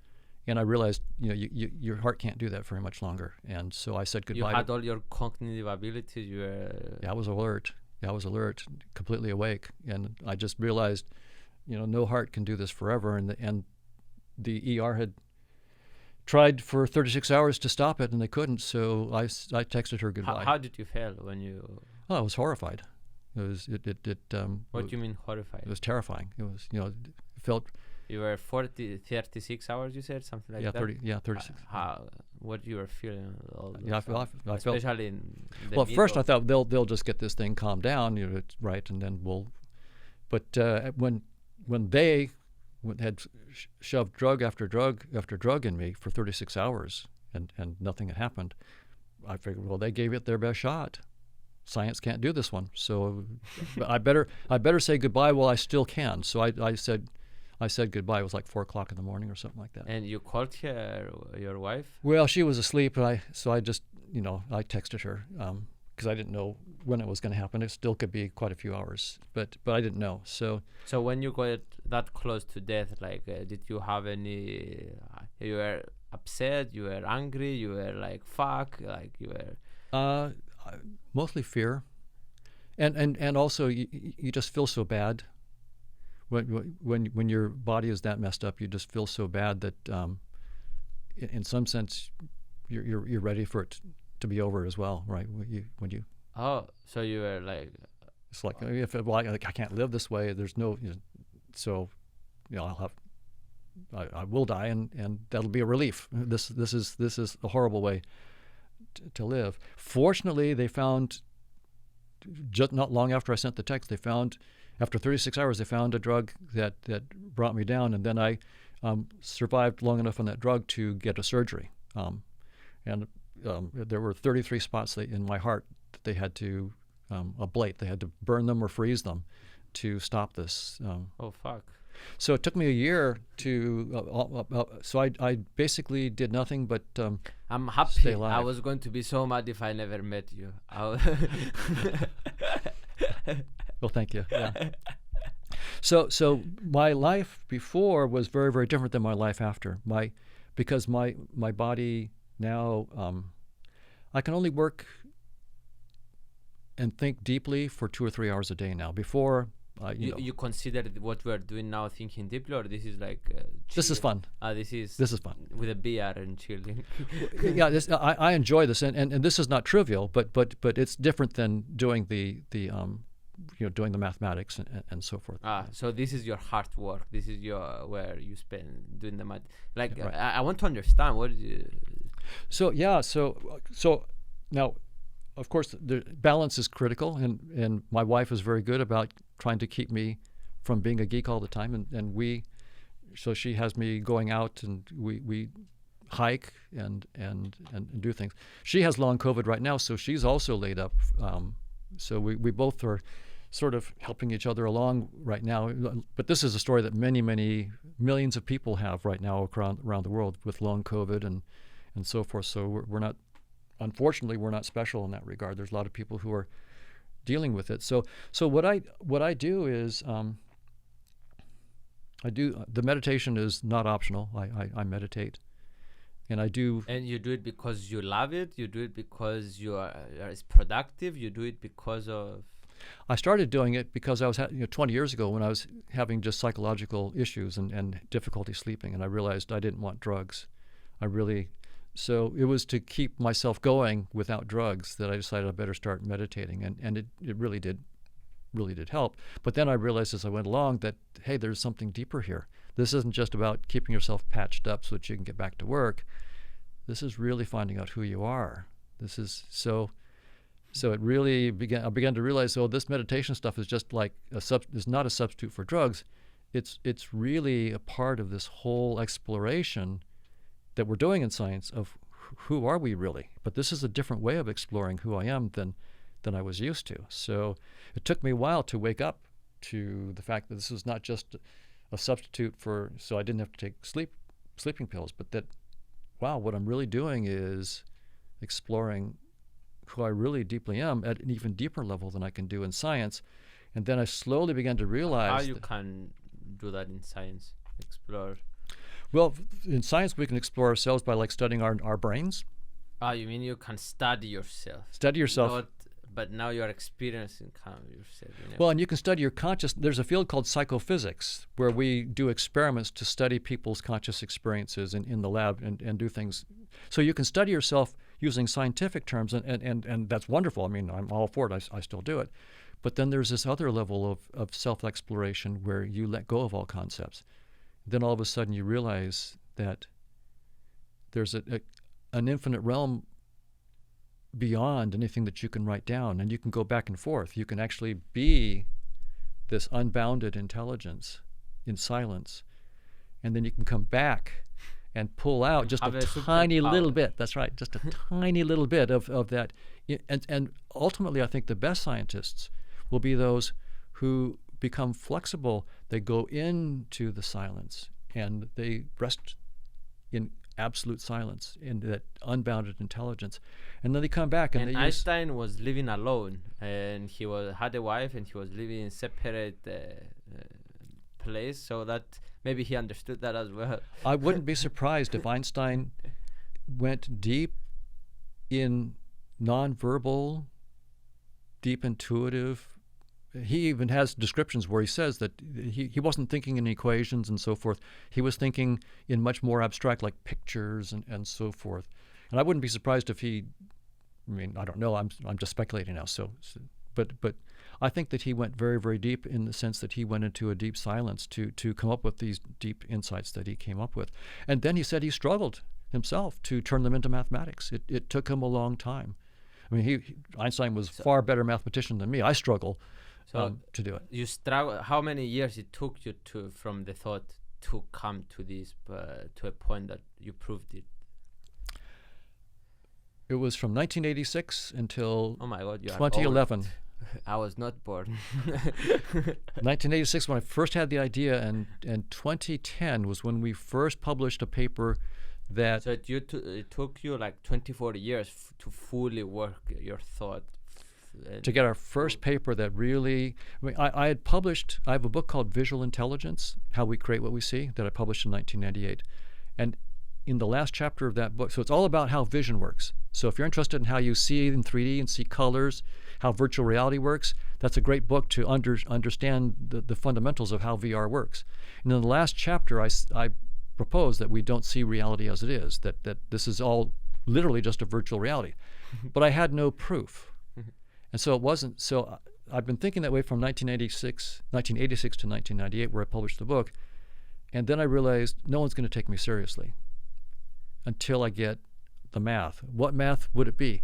A: and I realized, your heart can't do that very much longer. And so I said
C: You
A: goodbye.
C: had all your cognitive abilities. You were.
A: Yeah, I was alert. Completely awake, and I just realized, no heart can do this forever. And the ER had tried for 36 hours to stop it, and they couldn't. So I texted her goodbye.
C: How did you feel when you?
A: Oh, I was horrified. It was
C: What do you mean horrified?
A: It was terrifying. It was it felt
C: You were 36 hours. You said something like that.
A: 36.
C: What you were feeling? All
A: Yeah, I
C: those
A: felt.
C: especially in the
A: Well, at first I
C: middle.
A: thought they'll just get this thing calmed down, it's right, and then we'll. But when they had shoved drug after drug after drug in me for 36 hours and nothing had happened, I figured, well, they gave it their best shot. Science can't do this one, so I better say goodbye while I still can. So I said goodbye. It was like 4:00 in the morning or something like that.
C: And you called your wife?
A: Well, she was asleep, and I just I texted her because I didn't know when it was going to happen. It still could be quite a few hours, but I didn't know. So
C: when you got that close to death, like, did you have any? You were upset. You were angry. You were like, fuck. Like you were.
A: Mostly fear, and also you just feel so bad. When your body is that messed up, you just feel so bad that in some sense you're ready for it to be over as well, right? When you
C: Oh, so you were like.
A: it's like I can't live this way. There's no so I will die, and that'll be a relief. This is a horrible way to live. Fortunately, they found just not long after I sent the text, after 36 hours, they found a drug that brought me down, and then I survived long enough on that drug to get a surgery. There were 33 spots in my heart that they had to ablate. They had to burn them or freeze them to stop this.
C: Oh fuck.
A: So it took me a year to. So I basically did nothing but.
C: I'm happy.
A: Stay alive.
C: I was going to be so mad if I never met you.
A: Well, thank you. Yeah. So my life before was very, very different than my life after. Because my body now, I can only work and think deeply for 2 or 3 hours a day now. Before,
C: you consider what we are doing now thinking deeply, or this is like
A: this is fun.
C: This is
A: fun
C: with a beer and chilling.
A: Yeah, I enjoy this, and this is not trivial, but it's different than doing the doing the mathematics and so forth.
C: So this is your hard work. This is where you spend doing the math. Like
A: Right.
C: I want to understand what.
A: So now, of course, the balance is critical, and my wife is very good about trying to keep me from being a geek all the time, so she has me going out, and we hike and do things. She has long COVID right now, so she's also laid up. So we both are sort of helping each other along right now. But this is a story that many millions of people have right now around the world with long COVID and so forth. So we're not. Unfortunately, we're not special in that regard. There's a lot of people who are dealing with it. So what I do is the meditation is not optional. I meditate, and I do.
C: And you do it because you love it. You do it because it's productive. You do it because of.
A: I started doing it because I was 20 years ago when I was having just psychological issues and difficulty sleeping, and I realized I didn't want drugs. So it was to keep myself going without drugs that I decided I better start meditating, and it really did help. But then I realized as I went along that, hey, there's something deeper here. This isn't just about keeping yourself patched up so that you can get back to work. This is really finding out who you are. This is so it really I began to realize, this meditation stuff is just like is not a substitute for drugs. It's really a part of this whole exploration that we're doing in science of who are we really. But this is a different way of exploring who I am than than I was used to. So it took me a while to wake up to the fact that this was not just a substitute for, so I didn't have to take sleeping pills, but that, wow, what I'm really doing is exploring who I really deeply am at an even deeper level than I can do in science. And then I slowly began to realize
C: How you can do that in science, explore.
A: Well, in science, we can explore ourselves by like studying our brains.
C: Ah, you mean you can study yourself?
A: Study yourself.
C: Not, but now you are experiencing yourself. You know?
A: Well, and you can study your conscious. There's a field called psychophysics where we do experiments to study people's conscious experiences in the lab and do things. So you can study yourself using scientific terms, and that's wonderful. I mean, I'm all for it. I still do it. But then there's this other level of self-exploration where you let go of all concepts. Then all of a sudden you realize that there's an infinite realm beyond anything that you can write down, and you can go back and forth. You can actually be this unbounded intelligence in silence, and then you can come back and pull out just a tiny little bit. That's right, just a tiny little bit of that. And ultimately, I think the best scientists will be those who become flexible. They go into the silence and they rest in absolute silence, in that unbounded intelligence, and then they come back and they
C: Einstein was living alone, and he had a wife, and he was living in separate place, so that maybe he understood that as well.
A: I wouldn't be surprised if Einstein went deep in nonverbal, deep intuitive. He even has descriptions where he says that he wasn't thinking in equations and so forth. He was thinking in much more abstract, like pictures and so forth. And I wouldn't be surprised if he, I mean, I don't know, I'm just speculating now. But I think that he went very, very deep in the sense that he went into a deep silence to come up with these deep insights that he came up with. And then he said he struggled himself to turn them into mathematics. It took him a long time. I mean, Einstein was far better mathematician than me. I struggle. To do it.
C: You struggle. How many years it took you from the thought to come to this, to a point that you proved it?
A: It was from 1986 until
C: oh my God,
A: 2011.
C: I was not born.
A: 1986 when I first had the idea, and 2010 was when we first published a paper that.
C: So it took you like 24 years to fully work your thought.
A: To get our first paper that really, I mean, I have a book called Visual Intelligence, How We Create What We See, that I published in 1998. And in the last chapter of that book, so it's all about how vision works. So if you're interested in how you see in 3D and see colors, how virtual reality works, that's a great book to understand the fundamentals of how VR works. And in the last chapter, I propose that we don't see reality as it is, that this is all literally just a virtual reality. But I had no proof. And so it wasn't, so I've been thinking that way from 1986 to 1998, where I published the book. And then I realized no one's going to take me seriously until I get the math. What math would it be?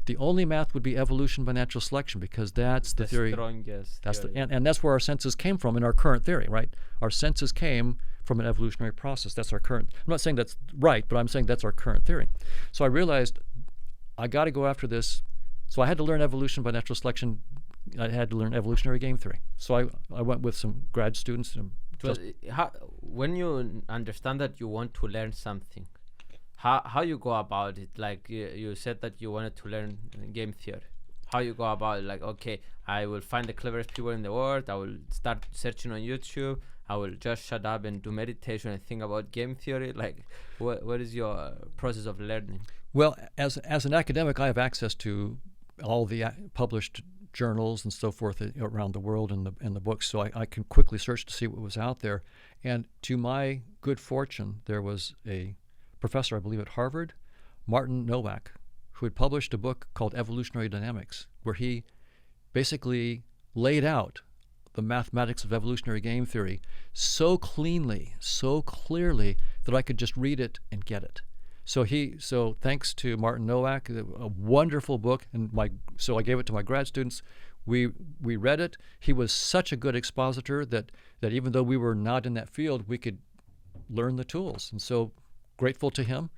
A: The only math would be evolution by natural selection, because that's the theory.
C: Strongest
A: that's
C: theory.
A: And that's where our senses came from in our current theory, right? Our senses came from an evolutionary process. That's our current, I'm not saying that's right, but I'm saying that's our current theory. So I realized I got to go after this. So I had to learn evolution by natural selection. I had to learn evolutionary game theory. So I went with some grad students.
C: When you understand that you want to learn something, how you go about it? Like you said that you wanted to learn game theory. How you go about it? Like, okay, I will find the cleverest people in the world. I will start searching on YouTube. I will just shut up and do meditation and think about game theory. Like, what is your process of learning?
A: Well, as an academic, I have access to all the published journals and so forth around the world and the books, so I can quickly search to see what was out there. And to my good fortune, there was a professor, I believe at Harvard, Martin Nowak, who had published a book called Evolutionary Dynamics, where he basically laid out the mathematics of evolutionary game theory so cleanly, so clearly, that I could just read it and get it. So thanks to Martin Nowak, a wonderful book, and so I gave it to my grad students. We read it. He was such a good expositor that even though we were not in that field, we could learn the tools. And so grateful to him.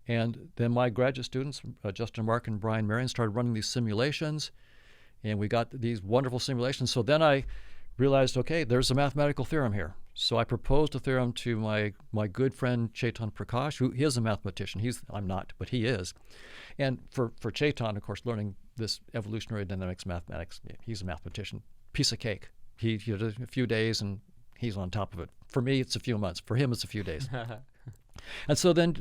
A: And then my graduate students, Justin Mark and Brian Marion, started running these simulations. and we got these wonderful simulations. So then I realized, okay, there's a mathematical theorem here. So I proposed a theorem to my good friend Chetan Prakash, who he is a mathematician. I'm not, but he is. And for Chetan, of course, learning this evolutionary dynamics mathematics, he's a mathematician. Piece of cake. He did a few days and he's on top of it. For me, it's a few months. For him, it's a few days. And so then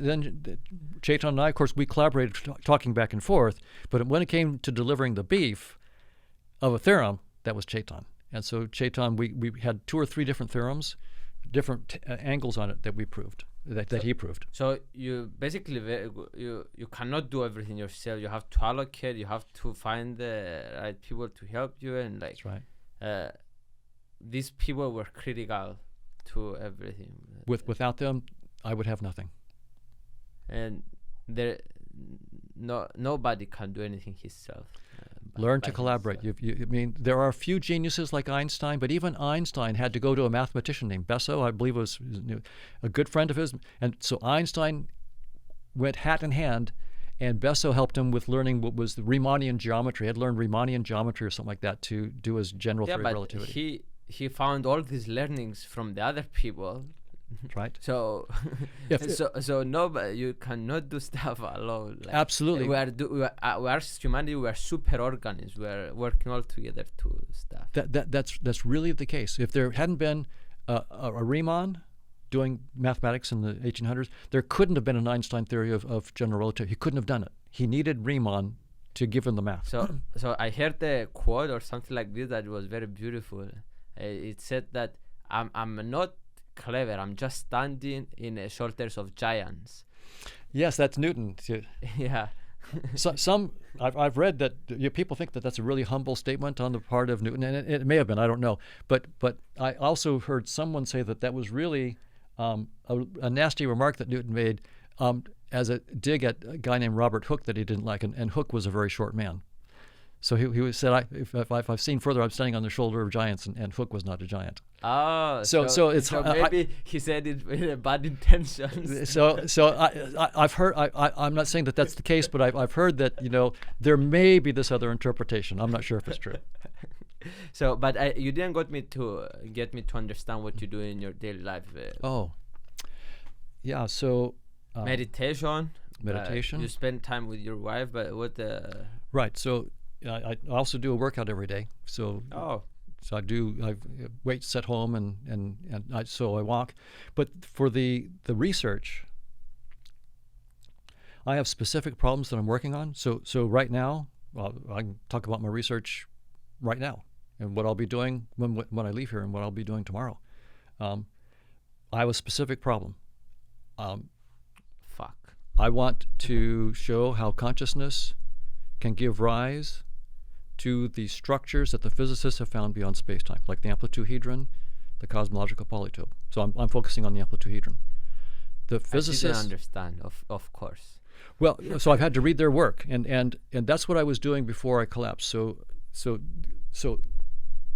A: Chetan and I, of course, we collaborated talking back and forth. But when it came to delivering the beef of a theorem, that was Chetan. And so Chetan, we had 2 or 3 different theorems, different angles on it that we proved, that he proved.
C: So you basically you cannot do everything yourself. You have to allocate. You have to find the right people to help you, and like
A: That's right.
C: These people were critical to everything.
A: Without them, I would have nothing.
C: And nobody can do anything himself.
A: Learn to collaborate. I mean, there are a few geniuses like Einstein, but even Einstein had to go to a mathematician named Besso, I believe was a good friend of his. And so Einstein went hat in hand, and Besso helped him with learning what was the Riemannian geometry. He had learned Riemannian geometry or something like that to do his general theory of relativity.
C: He found all these learnings from the other people.
A: Right.
C: So, so nobody, you cannot do stuff alone. Like,
A: Absolutely.
C: We are humanity. We are super organisms. We are working all together to stuff.
A: That's really the case. If there hadn't been a Riemann doing mathematics in the 1800s, there couldn't have been an Einstein theory of general relativity. He couldn't have done it. He needed Riemann to give him the math.
C: So I heard a quote or something like this that was very beautiful. It said that I'm not clever. I'm just standing in the shoulders of giants.
A: Yes, that's Newton.
C: Yeah.
A: I've read that people think that that's a really humble statement on the part of Newton, and it may have been. I don't know, but I also heard someone say that was really a nasty remark that Newton made as a dig at a guy named Robert Hooke that he didn't like, and Hooke was a very short man. So he said, if I've seen further, I'm standing on the shoulder of giants, and Hooke was not a giant.
C: Oh,
A: so it's
C: maybe he said it with a bad intentions.
A: So I've heard. I'm not saying that that's the case, but I've heard that there may be this other interpretation. I'm not sure if it's true.
C: So, but you didn't get me to understand what you do in your daily life.
A: Yeah. So
C: meditation.
A: You
C: spend time with your wife, but what?
A: Right. So I also do a workout every day. So.
C: Oh.
A: So I have weights at home, and so I walk. But for the research, I have specific problems that I'm working on. So right now, I can talk about my research right now and what I'll be doing when I leave here and what I'll be doing tomorrow. I have a specific problem. I want to show how consciousness can give rise to the structures that the physicists have found beyond space-time, like the amplituhedron, the cosmological polytope. So I'm focusing on the amplituhedron. The physicists
C: I didn't understand, of course.
A: Well, so I've had to read their work, and that's what I was doing before I collapsed. So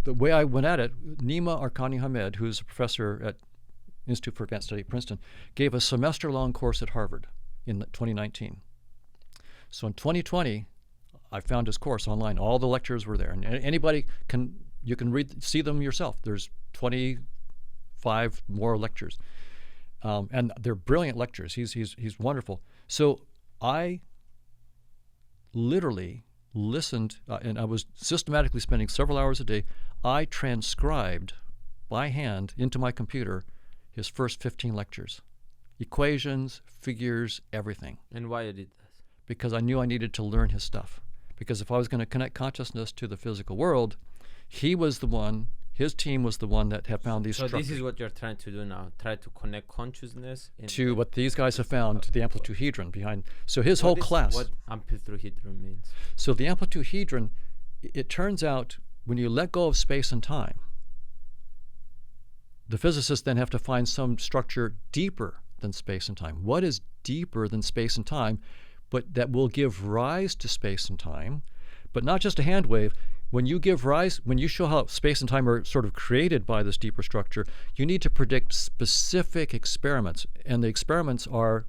A: the way I went at it, Nima Arkani Hamed, who's a professor at Institute for Advanced Study at Princeton, gave a semester-long course at Harvard in 2019. So in 2020, I found his course online. All the lectures were there, and anybody can see them yourself. There's 25 more lectures, and they're brilliant lectures. He's wonderful. So I literally listened, and I was systematically spending several hours a day. I transcribed by hand into my computer his first 15 lectures, equations, figures, everything.
C: And why you did that?
A: Because I knew I needed to learn his stuff. Because if I was going to connect consciousness to the physical world, his team was the one that had found these structures.
C: So this is what you're trying to do now, try to connect consciousness
A: to what these guys have found, the amplituhedron behind. So his whole class.
C: What amplituhedron means?
A: So the amplituhedron, it turns out when you let go of space and time, the physicists then have to find some structure deeper than space and time. What is deeper than space and time, but that will give rise to space and time, but not just a hand wave. When you show how space and time are sort of created by this deeper structure, you need to predict specific experiments. And the experiments are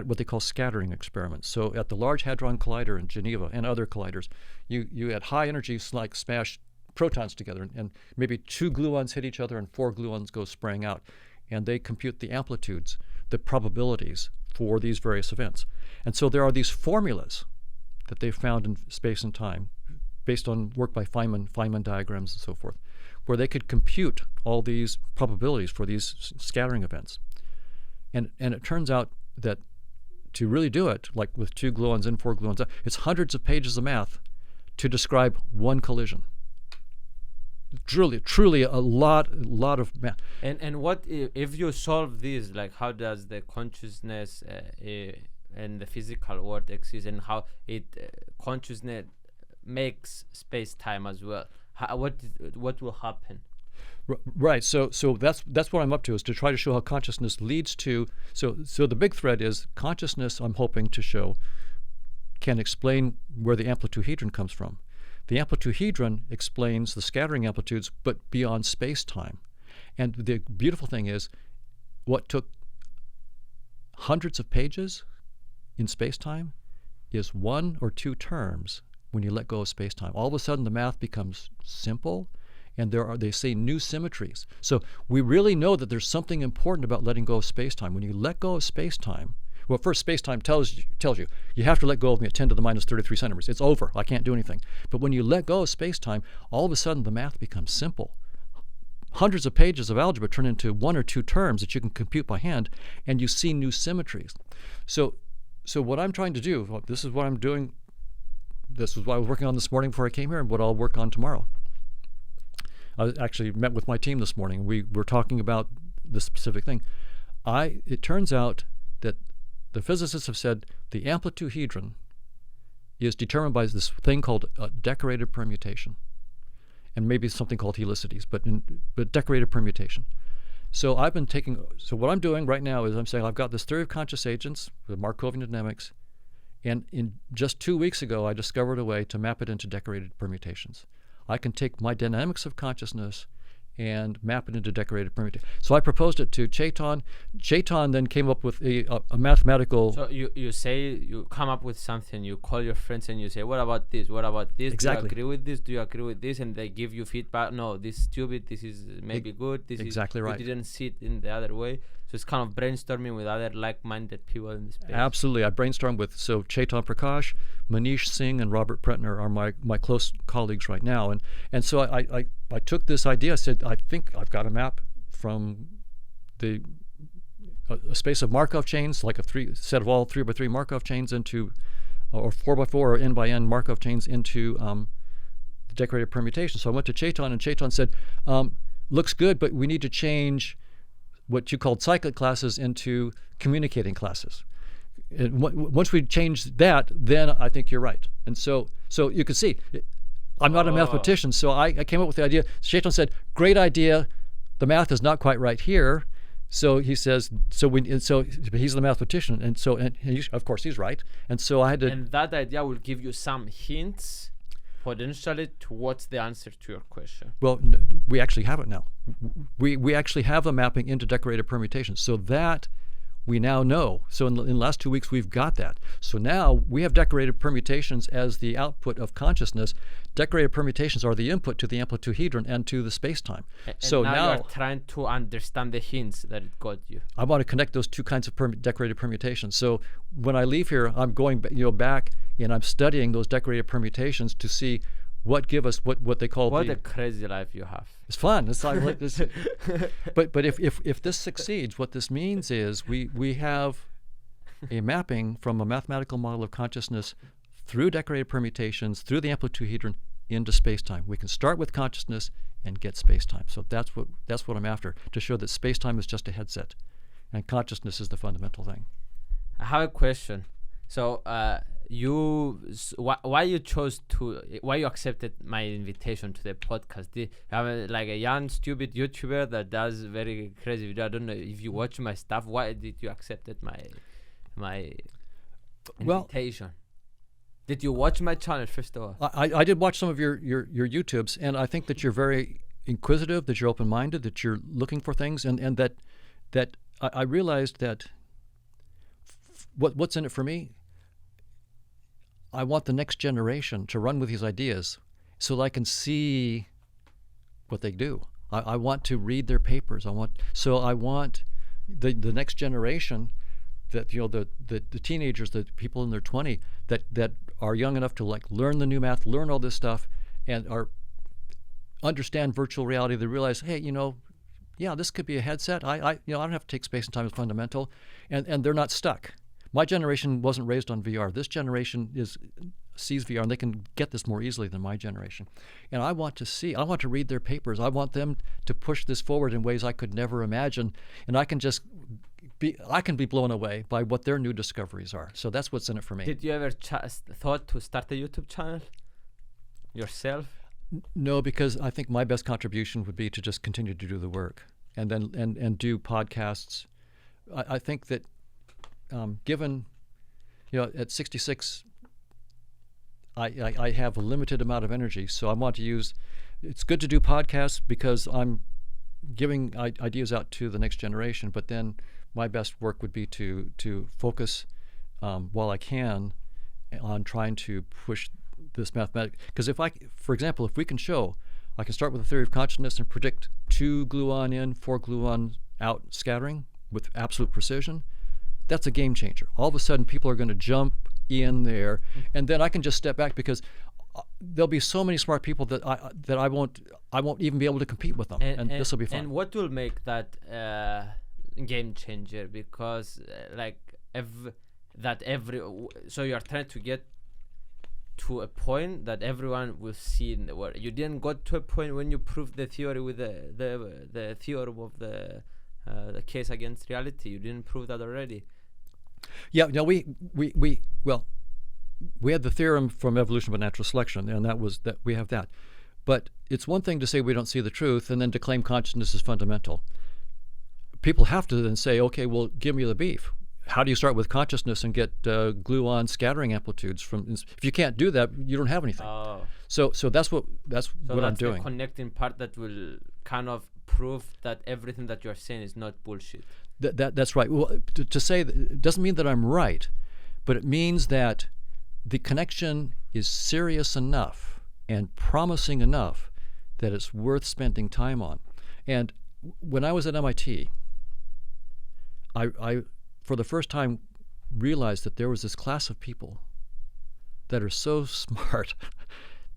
A: what they call scattering experiments. So at the Large Hadron Collider in Geneva and other colliders, you at high energy like smash protons together, and maybe 2 gluons hit each other and 4 gluons go spraying out, and they compute the amplitudes, the probabilities for these various events. And so there are these formulas that they found in space and time based on work by Feynman diagrams and so forth, where they could compute all these probabilities for these scattering events. And it turns out that to really do it, like with 2 gluons in, 4 gluons out, it's hundreds of pages of math to describe one collision. Truly a lot of math.
C: And what if you solve this? Like, how does the consciousness and the physical world exist, and how it consciousness makes space-time as well? What will happen?
A: Right. So that's what I'm up to, is to try to show how consciousness leads to. So the big thread is consciousness. I'm hoping to show can explain where the amplituhedron comes from. The amplituhedron explains the scattering amplitudes, but beyond space-time. And the beautiful thing is, what took hundreds of pages in space-time is 1 or 2 terms when you let go of space-time. All of a sudden, the math becomes simple, and they say new symmetries. So we really know that there's something important about letting go of space-time. When you let go of space-time, well, first, space-time tells you, you have to let go of me at 10 to the minus 33 centimeters. It's over. I can't do anything. But when you let go of space-time, all of a sudden the math becomes simple. Hundreds of pages of algebra turn into 1 or 2 terms that you can compute by hand, and you see new symmetries. So what I'm trying to do, this is what I'm doing, this is what I was working on this morning before I came here, and what I'll work on tomorrow. I actually met with my team this morning. We were talking about this specific thing. It turns out that the physicists have said the amplituhedron is determined by this thing called a decorated permutation, and maybe something called helicities, but decorated permutation. So what I'm doing right now is I'm saying I've got this theory of conscious agents, the Markovian dynamics, and in just 2 weeks ago I discovered a way to map it into decorated permutations. I can take my dynamics of consciousness and map it into decorated permutation. So I proposed it to Chaitan. Chaitan then came up with a mathematical...
C: So you say, you come up with something, you call your friends and you say, what about this? What about this?
A: Exactly.
C: Do you agree with this? Do you agree with this? And they give you feedback. No, this is stupid. This is maybe good. This
A: exactly
C: is,
A: right.
C: You didn't see it in the other way. So it's kind of brainstorming with other like-minded people in the space.
A: Absolutely. I brainstormed with Chaitan Prakash, Manish Singh, and Robert Pretner are my close colleagues right now. And so I took this idea. I said, I think I've got a map from a space of Markov chains, like a set of all 3x3 Markov chains into, or 4x4 or n-by-n Markov chains into the decorated permutation. So I went to Chaitan, and Chaitan said, looks good, but we need to change what you called cyclic classes into communicating classes. And once we change that, then I think you're right. And so you can see, I'm not a mathematician, so I came up with the idea. Chaitan said, great idea. The math is not quite right here. So he says, so he's the mathematician, and of course he's right. And so I had to.
C: And that idea will give you some hints, potentially, to what's the answer to your question.
A: Well, we actually have it now. We actually have the mapping into decorated permutations, so that we now know. So in the last 2 weeks, we've got that. So now we have decorated permutations as the output of consciousness. Decorated permutations are the input to the amplituhedron and to the space-time.
C: So now you're trying to understand the hints that it got you.
A: I want to connect those two kinds of decorated permutations. So when I leave here, I'm going back and I'm studying those decorated permutations to see what give us what they call
C: a crazy life you have.
A: It's fun. It's like this. But if this succeeds, what this means is we have a mapping from a mathematical model of consciousness through decorated permutations, through the amplituhedron into space-time. We can start with consciousness and get space-time. So that's what I'm after, to show that space-time is just a headset and consciousness is the fundamental thing.
C: I have a question. So why you accepted my invitation to the podcast? You have a young stupid YouTuber that does very crazy video. I don't know if you watch my stuff. Why did you accept my invitation? Did you watch my channel first of all?
A: I did watch some of your YouTubes, and I think that you're very inquisitive, that you're open-minded, that you're looking for things, and that I realized that what's in it for me? I want the next generation to run with these ideas so that I can see what they do. I want to read their papers. I want the next generation, that the teenagers, the people in their 20 that are young enough to like learn the new math, learn all this stuff, and understand virtual reality. They realize, hey, yeah, this could be a headset. I don't have to take space and time as fundamental, and they're not stuck. My generation wasn't raised on VR. This generation sees VR, and they can get this more easily than my generation. And I want to read their papers. I want them to push this forward in ways I could never imagine, and I can be blown away by what their new discoveries are. So that's what's in it for me.
C: Did you ever thought to start a YouTube channel yourself?
A: No, because I think my best contribution would be to just continue to do the work, and then and do podcasts. I think that given, at 66, I have a limited amount of energy, so I want to use. It's good to do podcasts because I'm giving ideas out to the next generation, but then my best work would be to focus while I can on trying to push this mathematics. Because for example, if we can show, I can start with a theory of consciousness and predict 2 gluon in, 4 gluon out scattering with absolute precision. That's a game changer. All of a sudden, people are going to jump in there, and then I can just step back because there'll be so many smart people that I won't even be able to compete with them, and this will be fun.
C: And what will make that game changer? Because so you are trying to get to a point that everyone will see in the world. You didn't got to a point when you proved the theory with the theorem of the case against reality. You didn't prove that already.
A: Yeah, no, we had the theorem from evolution by natural selection, and that we have that. But it's one thing to say we don't see the truth, and then to claim consciousness is fundamental. People have to then say, okay, well, give me the beef. How do you start with consciousness and get gluon scattering amplitudes from? If you can't do that, you don't have anything.
C: Oh.
A: So that's what I'm doing.
C: The connecting part that will kind of prove that everything that you're saying is not bullshit.
A: That's right. Well, to say that it doesn't mean that I'm right, but it means that the connection is serious enough and promising enough that it's worth spending time on. And when I was at MIT, I for the first time realized that there was this class of people that are so smart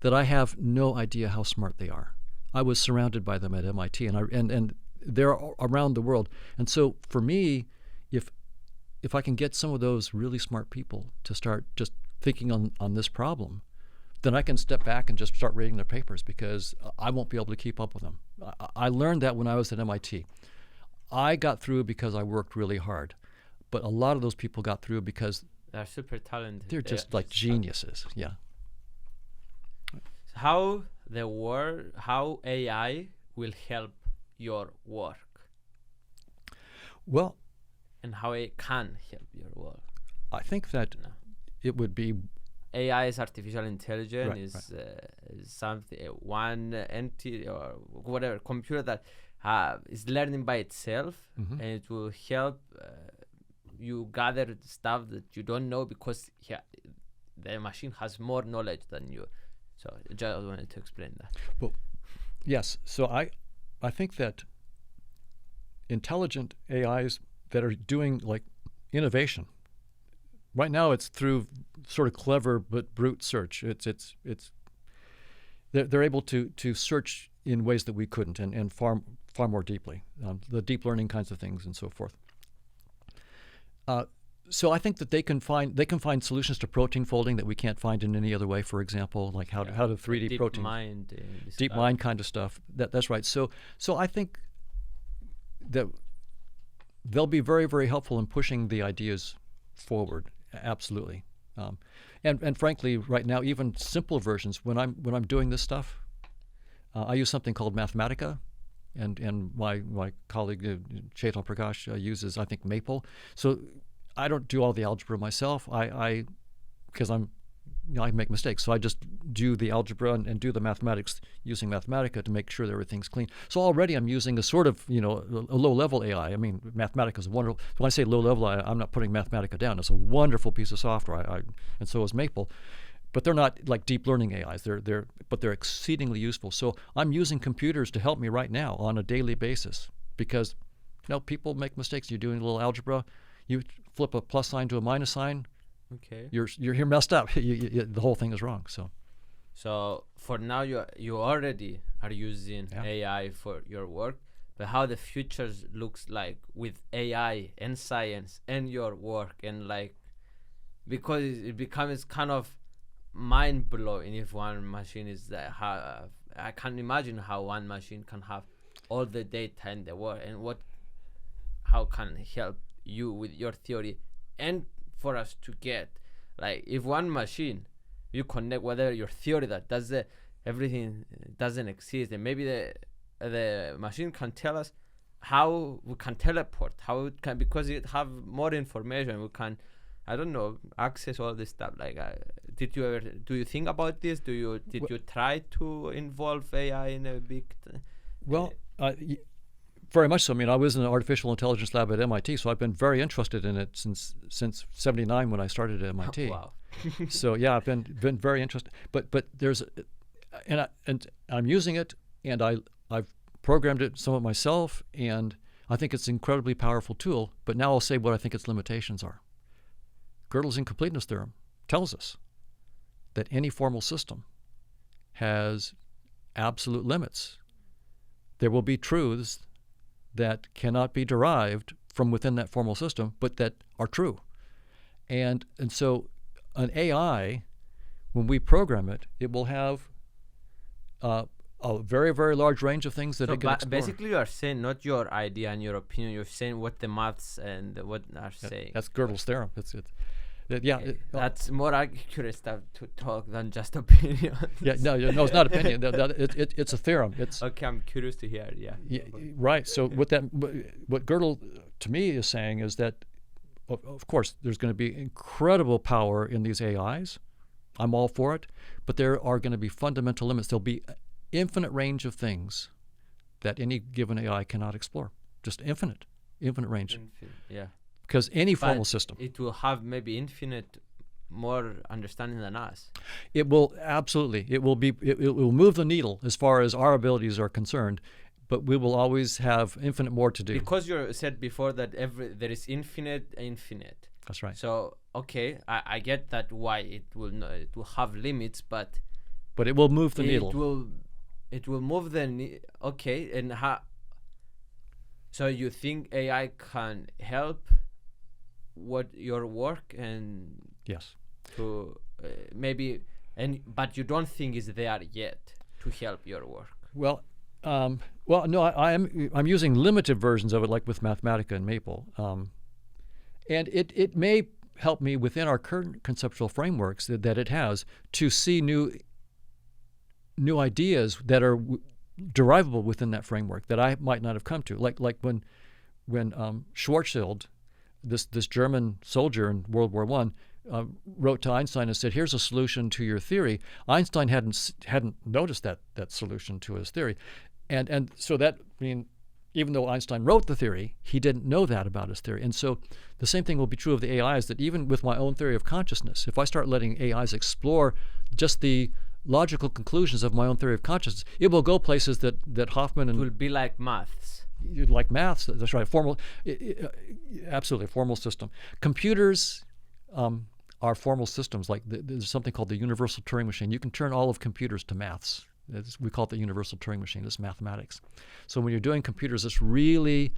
A: that I have no idea how smart they are. I was surrounded by them at MIT, and they're around the world. And so for me, if I can get some of those really smart people to start just thinking on this problem, then I can step back and just start reading their papers because I won't be able to keep up with them. I learned that when I was at MIT. I got through because I worked really hard, but a lot of those people got through because
C: they're super talented.
A: They're just like geniuses. Yeah.
C: How AI will help your work?
A: Well,
C: and how it can help your work?
A: I think that it would be
C: AI is artificial intelligence,
A: right.
C: Is something, one entity or whatever computer that is learning by itself, and it will help you gather stuff that you don't know because the machine has more knowledge than you. So I just wanted to explain that.
A: Well, yes. So I think that intelligent AIs that are doing like innovation. Right now, it's through sort of clever but brute search. They're able to search in ways that we couldn't, and far more deeply, the deep learning kinds of things and so forth. So I think that they can find solutions to protein folding that we can't find in any other way. For example, like how to 3D protein, deep mind kind of stuff. That's right. So I think that they'll be very, very helpful in pushing the ideas forward. Absolutely. And frankly, right now, even simple versions. When I'm doing this stuff, I use something called Mathematica, and my colleague Chetan Prakash uses, I think, Maple. So I don't do all the algebra myself. Because I'm I make mistakes. So I just do the algebra and do the mathematics using Mathematica to make sure that everything's clean. So already I'm using a sort of, a low-level AI. I mean, Mathematica is wonderful. When I say low-level, I'm not putting Mathematica down. It's a wonderful piece of software, and so is Maple. But they're not like deep learning AIs. But they're exceedingly useful. So I'm using computers to help me right now on a daily basis because, people make mistakes. You're doing a little algebra, you flip a plus sign to a minus sign.
C: Okay.
A: You're messed up. The whole thing is wrong.
C: So for now, you already are using AI for your work. But how the future looks like with AI and science and your work and because it becomes kind of mind blowing if one machine is I can't imagine how one machine can have all the data in the world and how can it help you with your theory and for us to get if one machine you connect whether your theory that does everything doesn't exist and maybe the machine can tell us how we can teleport, how it can, because it have more information we can access all this stuff. Do you think about this? Did you try to involve AI in a big
A: very much so. I mean, I was in an artificial intelligence lab at MIT, so I've been very interested in it since '79 when I started at MIT.
C: Wow.
A: So yeah, I've been very interested. But there's, and I'm using it, and I've programmed it somewhat myself, and I think it's an incredibly powerful tool. But now I'll say what I think its limitations are. Gödel's incompleteness theorem tells us that any formal system has absolute limits. There will be truths that cannot be derived from within that formal system, but that are true. And so an AI, when we program it, it will have a very, very large range of things that it can explore.
C: Basically, you are saying not your idea and your opinion. You're saying what the maths and what are saying.
A: That's Gödel's theorem. That's
C: more accurate stuff to talk than just opinion.
A: No, it's not opinion. It's a theorem.
C: Okay, I'm curious to hear. Yeah.
A: Right. So what Gödel to me is saying is that, of course, there's going to be incredible power in these AIs. I'm all for it, but there are going to be fundamental limits. There'll be an infinite range of things that any given AI cannot explore. Just infinite range.
C: Yeah.
A: Because any formal system,
C: it will have maybe infinite more understanding than us.
A: It will absolutely. It will move the needle as far as our abilities are concerned, but we will always have infinite more to do.
C: Because you said before that there is infinite.
A: That's right.
C: So okay, I get that why it will have limits, but
A: it will move the needle.
C: It will move the okay, and how? So you think AI can help your work and
A: yes,
C: to but you don't think it's there yet to help your work.
A: Well, no, I'm using limited versions of it, like with Mathematica and Maple, and it may help me within our current conceptual frameworks that it has to see new ideas that are derivable within that framework that I might not have come to. Like when Schwarzschild, this German soldier in World War I, wrote to Einstein and said, "Here's a solution to your theory." Einstein hadn't noticed that solution to his theory, and so that even though Einstein wrote the theory, he didn't know that about his theory. And so the same thing will be true of the AIs, that even with my own theory of consciousness, if I start letting AIs explore just the logical conclusions of my own theory of consciousness, it will go places that Hoffman and...
C: It will be like maths.
A: Like maths, that's right. Formal, absolutely, formal system. Computers are formal systems. Like there's something called the universal Turing machine. You can turn all of computers to maths. We call it the universal Turing machine. It's mathematics. So when you're doing computers, it's really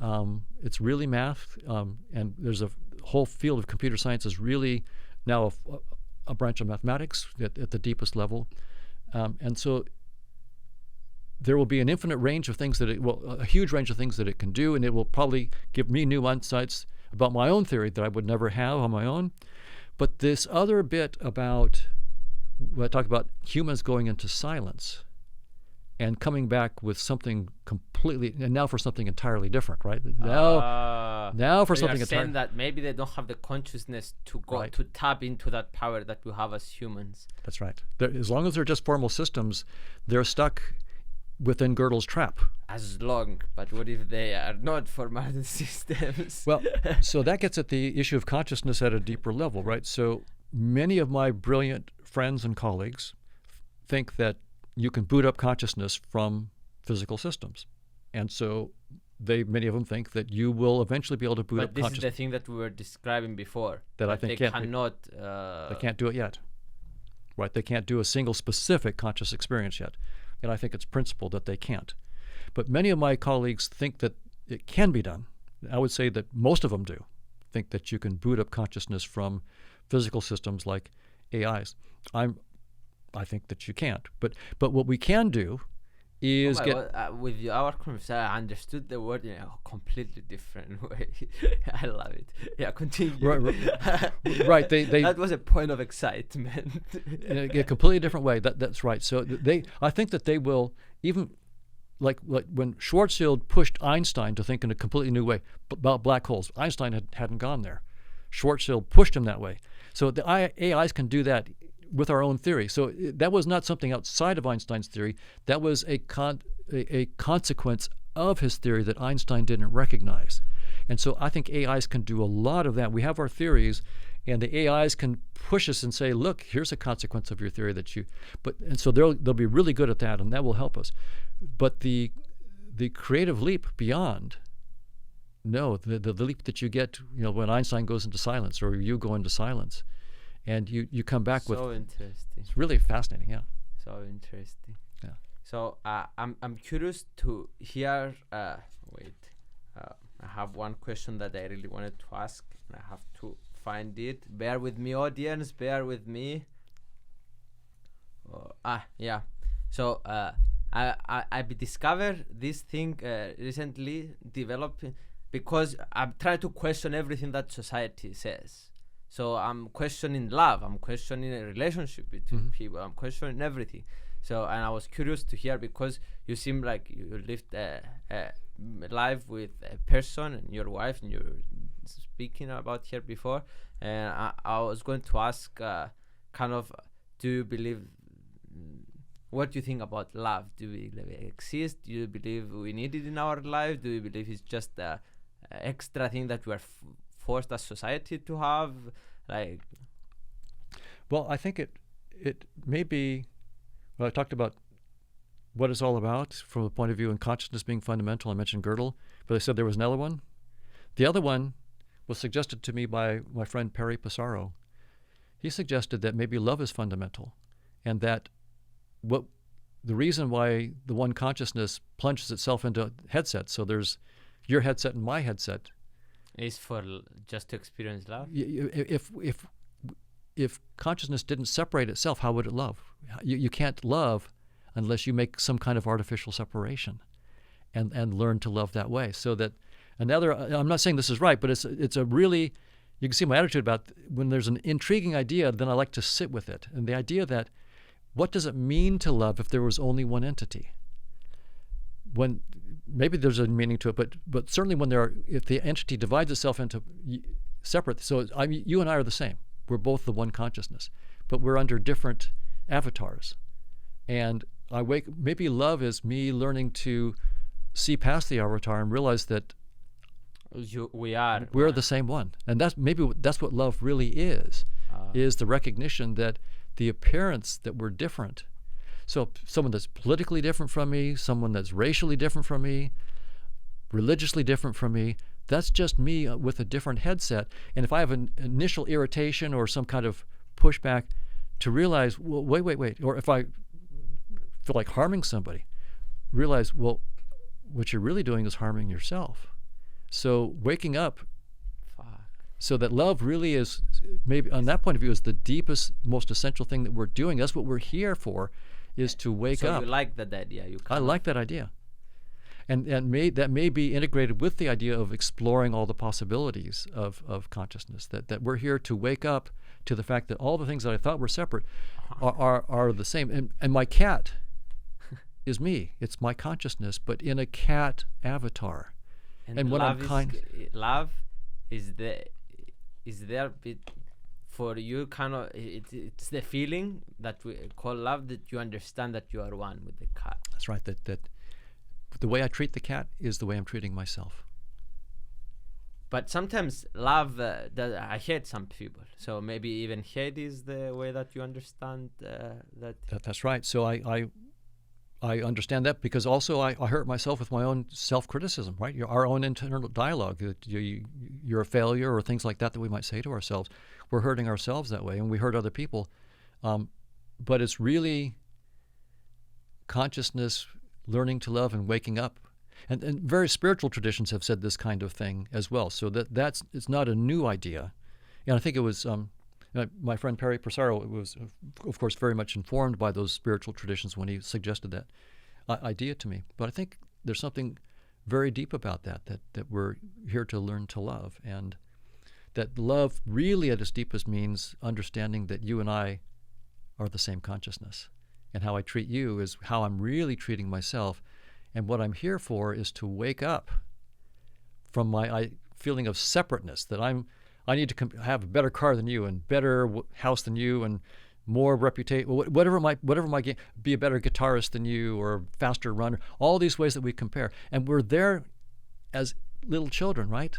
A: math, and there's a whole field of computer science is really now a branch of mathematics at the deepest level, and so there will be an infinite range of things a huge range of things that it can do, and it will probably give me new insights about my own theory that I would never have on my own. But this other bit about, I talk about humans going into silence and coming back with something completely, and now for something entirely different, right? Now Now for
C: So
A: something
C: you're saying
A: entirely.
C: that maybe they don't have the consciousness to go
A: Right.
C: to tap into that power that we have as humans.
A: That's right. As long as they're just formal systems, they're stuck within Gödel's trap.
C: As long, but what if they are not formal systems?
A: Well, so that gets at the issue of consciousness at a deeper level, right? So many of my brilliant friends and colleagues think that you can boot up consciousness from physical systems. And so many of them think that you will eventually be able to boot
C: but
A: up
C: this is
A: consciousness.
C: the thing that we were describing before.
A: That I
C: they
A: think can't be-
C: cannot.
A: They can't do it yet. Right? They can't do a single specific conscious experience yet. And I think it's principled that they can't. But many of my colleagues think that it can be done. I would say that most of them do think that you can boot up consciousness from physical systems like AIs. I think that you can't. But what we can do is
C: Oh my
A: get
C: God, with our conversation, I understood the word in a completely different way. I love it. Yeah, continue.
A: right. They
C: That was a point of excitement.
A: in a completely different way. That's right. So I think that they will even like when Schwarzschild pushed Einstein to think in a completely new way about black holes. Einstein hadn't gone there. Schwarzschild pushed him that way. So the AIs can do that with our own theory. So that was not something outside of Einstein's theory. That was a consequence of his theory that Einstein didn't recognize. And so I think AIs can do a lot of that. We have our theories, and the AIs can push us and say, look, here's a consequence of your theory and so they'll be really good at that, and that will help us. But the creative leap beyond, no, the leap that you get, when Einstein goes into silence or you go into silence, and you come back with.
C: So interesting.
A: It's really fascinating, yeah.
C: So interesting.
A: Yeah.
C: So I'm curious to hear. I have one question that I really wanted to ask, and I have to find it. Bear with me, audience. Bear with me. Yeah. So I discovered this thing recently developing because I'm trying to question everything that society says. So I'm questioning love. I'm questioning a relationship between people. I'm questioning everything. So, and I was curious to hear because you seem like you lived life with a person and your wife, and you're speaking about here before. And I was going to ask, kind of, do you believe? What do you think about love? Do you believe it exists? Do you believe we need it in our life? Do you believe it's just a extra thing that we are forced as society to have?
A: Well, I think it may be. Well, I talked about what it's all about from the point of view in consciousness being fundamental. I mentioned Gödel, but I said there was another one. The other one was suggested to me by my friend Perry Pissarro. He suggested that maybe love is fundamental, and that the reason why the one consciousness plunges itself into headsets, so there's your headset and my headset,
C: is for just to experience love.
A: If consciousness didn't separate itself, how would it love? You can't love unless you make some kind of artificial separation and learn to love that way. So that I'm not saying this is right, but it's a really, you can see my attitude about when there's an intriguing idea, then I like to sit with it. And the idea that what does it mean to love if there was only one entity? When maybe there's a meaning to it, but certainly if the entity divides itself into separate, so you and I are the same. We're both the one consciousness, but we're under different avatars. And maybe love is me learning to see past the avatar and realize that we're the same one. And that's what love really is the recognition that the appearance that we're different. So someone that's politically different from me, someone that's racially different from me, religiously different from me, that's just me with a different headset. And if I have an initial irritation or some kind of pushback, to realize, well, wait, or if I feel like harming somebody, realize, well, what you're really doing is harming yourself. So waking up, so that love really is, maybe on that point of view, is the deepest, most essential thing that we're doing. That's what we're here for, is to wake up.
C: So you like that idea?
A: I like that idea. And that may be integrated with the idea of exploring all the possibilities of consciousness, that we're here to wake up to the fact that all the things that I thought were separate are the same. And my cat is me. It's my consciousness, but in a cat avatar. And what I'm
C: love is there for you, kind of. It's the feeling that we call love, that you understand that you are one with the cat.
A: That's right. That the way I treat the cat is the way I'm treating myself.
C: But sometimes love, I hate some people. So maybe even hate is the way that you understand that.
A: That's right. So I understand that, because also I hurt myself with my own self-criticism, right? Our own internal dialogue, that you're a failure, or things like that we might say to ourselves. We're hurting ourselves that way, and we hurt other people. But it's really consciousness, learning to love and waking up. And various spiritual traditions have said this kind of thing as well. So it's not a new idea. And I think it was my friend Perry Persaro was, of course, very much informed by those spiritual traditions when he suggested that idea to me. But I think there's something very deep about that we're here to learn to love, and that love really at its deepest means understanding that you and I are the same consciousness, and how I treat you is how I'm really treating myself. And what I'm here for is to wake up from my feeling of separateness, that I need to have a better car than you, and better house than you, and more reputation, whatever might be a better guitarist than you, or a faster runner. All these ways that we compare, and we're there as little children, right?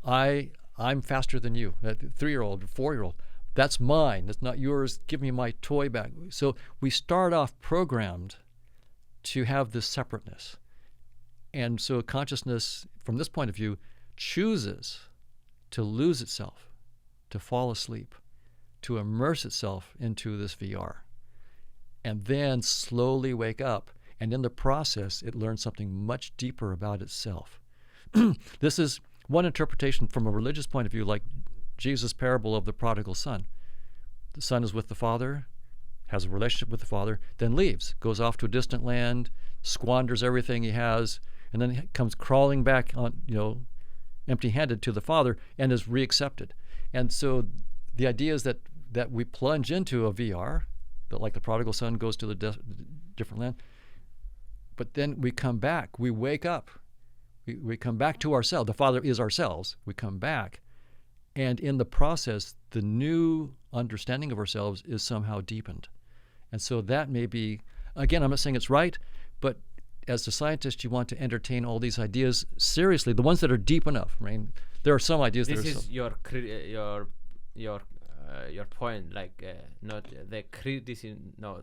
A: I'm faster than you, a 3-year-old, 4-year-old. That's mine. That's not yours. Give me my toy back. So we start off programmed to have this separateness. And so consciousness, from this point of view, chooses to lose itself, to fall asleep, to immerse itself into this VR, and then slowly wake up. And in the process, it learns something much deeper about itself. This is one interpretation from a religious point of view, like Jesus' parable of the prodigal son. The son is with the father, has a relationship with the father, then leaves, goes off to a distant land, squanders everything he has, and then comes crawling back on, empty-handed to the father, and is reaccepted. And so the idea is that we plunge into a VR, that like the prodigal son goes to the different land, but then we come back, we wake up, we come back to ourselves. The Father is ourselves. We come back, and in the process, the new understanding of ourselves is somehow deepened. And so that may be, again, I'm not saying it's right, but as a scientist, you want to entertain all these ideas seriously, the ones that are deep enough. I mean, there are some ideas that are...
C: This is your point, like not the criticism, no,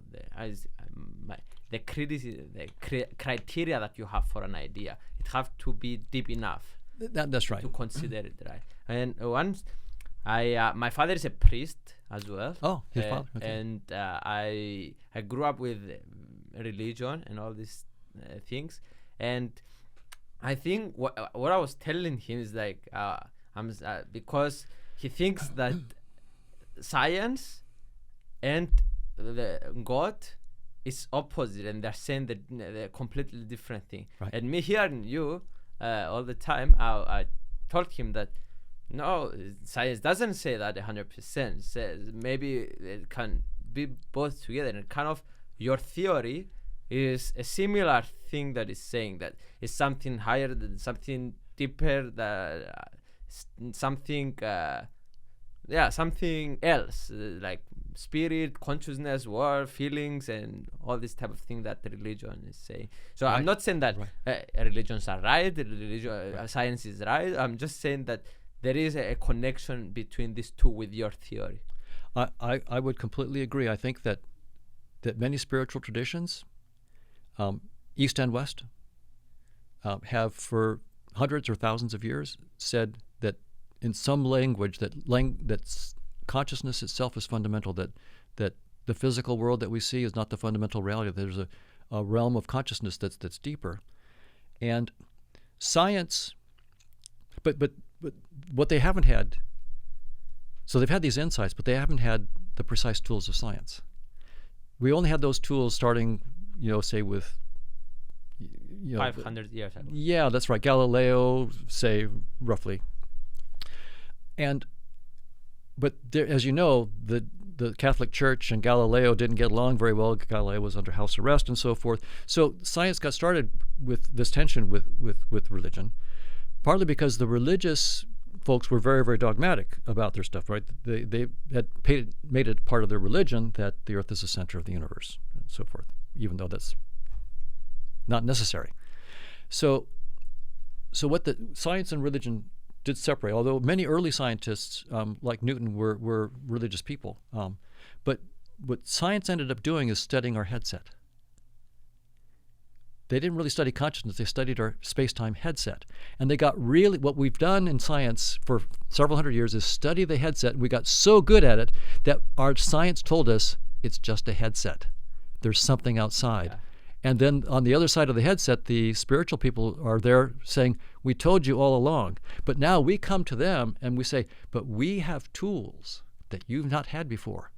C: the criticism, the criteria that you have for an idea. It have to be deep enough.
A: That's right.
C: To consider it, right? And once, my father is a priest as well.
A: Oh, his father. Okay.
C: And I grew up with religion and all these things, and I think what I was telling him is like because he thinks that science and the God is opposite, and they're saying that they're completely different thing.
A: Right.
C: And me hearing you all the time, I told him that no, science doesn't say that 100%. Says maybe it can be both together, and kind of your theory is a similar thing that is saying that it's something higher than something deeper, that something something else, like spirit, consciousness, world, feelings, and all this type of thing that the religion is saying. So right. I'm not saying that religions are right, science is right. I'm just saying that there is a connection between these two with your theory.
A: I would completely agree. I think that many spiritual traditions, East and West, have for hundreds or thousands of years said that in some language that consciousness itself is fundamental, that the physical world that we see is not the fundamental reality. There's a realm of consciousness that's deeper. And science, but what they haven't had, so they've had these insights, but they haven't had the precise tools of science. We only had those tools starting, say with
C: 500 years ago.
A: Yeah, that's right. Galileo, say, roughly. But there, as you know, the Catholic Church and Galileo didn't get along very well. Galileo was under house arrest and so forth. So science got started with this tension with religion. partly because the religious folks were very, very dogmatic about their stuff, right? They had made it part of their religion that the earth is the center of the universe and so forth, even though that's not necessary. So what the science and religion did separate, although many early scientists like Newton were religious people. But what science ended up doing is studying our headset. They didn't really study consciousness, they studied our space-time headset. And they got really, what we've done in science for several hundred years is study the headset, and we got so good at it that our science told us it's just a headset. There's something outside.
C: Yeah.
A: And then on the other side of the headset, the spiritual people are there saying, we told you all along. But now we come to them and we say, but we have tools that you've not had before.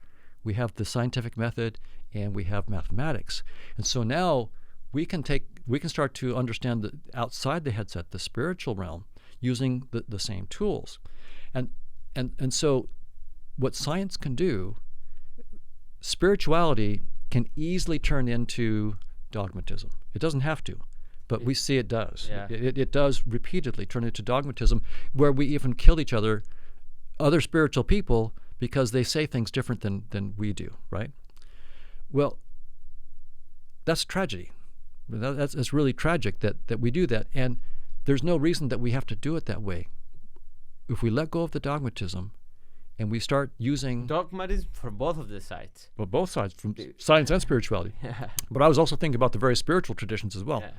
A: We have the scientific method and we have mathematics. And so now we can start to understand the outside the headset, the spiritual realm, using the same tools. And so what science can do, spirituality can easily turn into dogmatism. It doesn't have to, but we see it does.
C: Yeah.
A: It does repeatedly turn into dogmatism, where we even kill each other spiritual people, because they say things different than we do, right? Well, that's tragedy. That's really tragic that we do that, and there's no reason that we have to do it that way. If we let go of the dogmatism and we start using
C: Dogmatism for both of the sides.
A: well, both sides, from science and spirituality. But I was also thinking about the very spiritual traditions as well.
C: Yeah.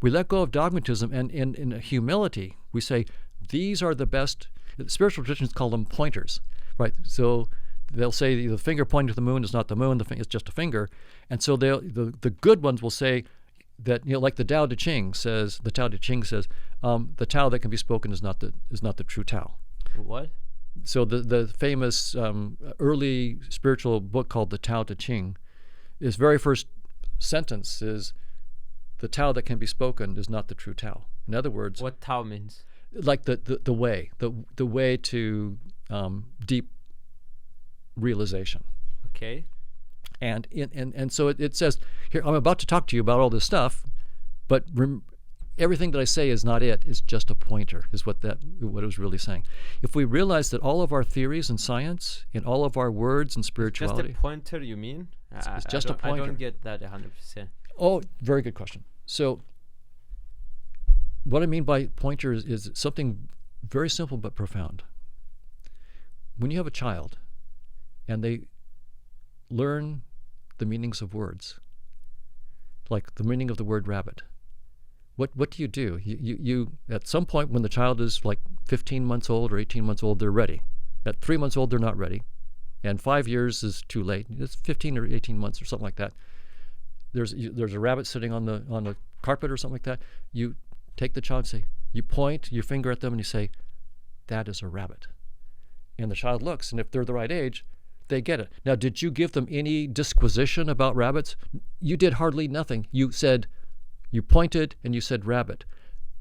A: We let go of dogmatism, and in humility, we say, these are the best. Spiritual traditions call them pointers, right? So they'll say the finger pointing to the moon is not the moon, it's just a finger. And so the good ones will say that, like the Tao Te Ching says, the Tao that can be spoken is not the true Tao.
C: What?
A: So the famous early spiritual book called the Tao Te Ching, its very first sentence is, the Tao that can be spoken is not the true Tao. In other words,
C: What Tao means?
A: like the way to deep realization.
C: Okay.
A: And so it says here, I'm about to talk to you about all this stuff, but everything that I say is not it. It's just a pointer, is what it was really saying. If we realize that all of our theories in science, in all of our words in spirituality,
C: Just a pointer, you mean?
A: It's just a
C: I
A: pointer.
C: don't get that 100%.
A: Oh, very good question. So what I mean by pointer is something very simple but profound. When you have a child and they learn the meanings of words, like the meaning of the word rabbit, what do? You at some point when the child is like 15 months old or 18 months old, they're ready. At 3 months old, they're not ready. And 5 years is too late. It's 15 or 18 months or something like that. There's a rabbit sitting on the carpet or something like that. You take the child and say, you point your finger at them and you say, that is a rabbit. And the child looks, and if they're the right age, they get it. Now, did you give them any disquisition about rabbits? You did hardly nothing. You pointed and you said rabbit.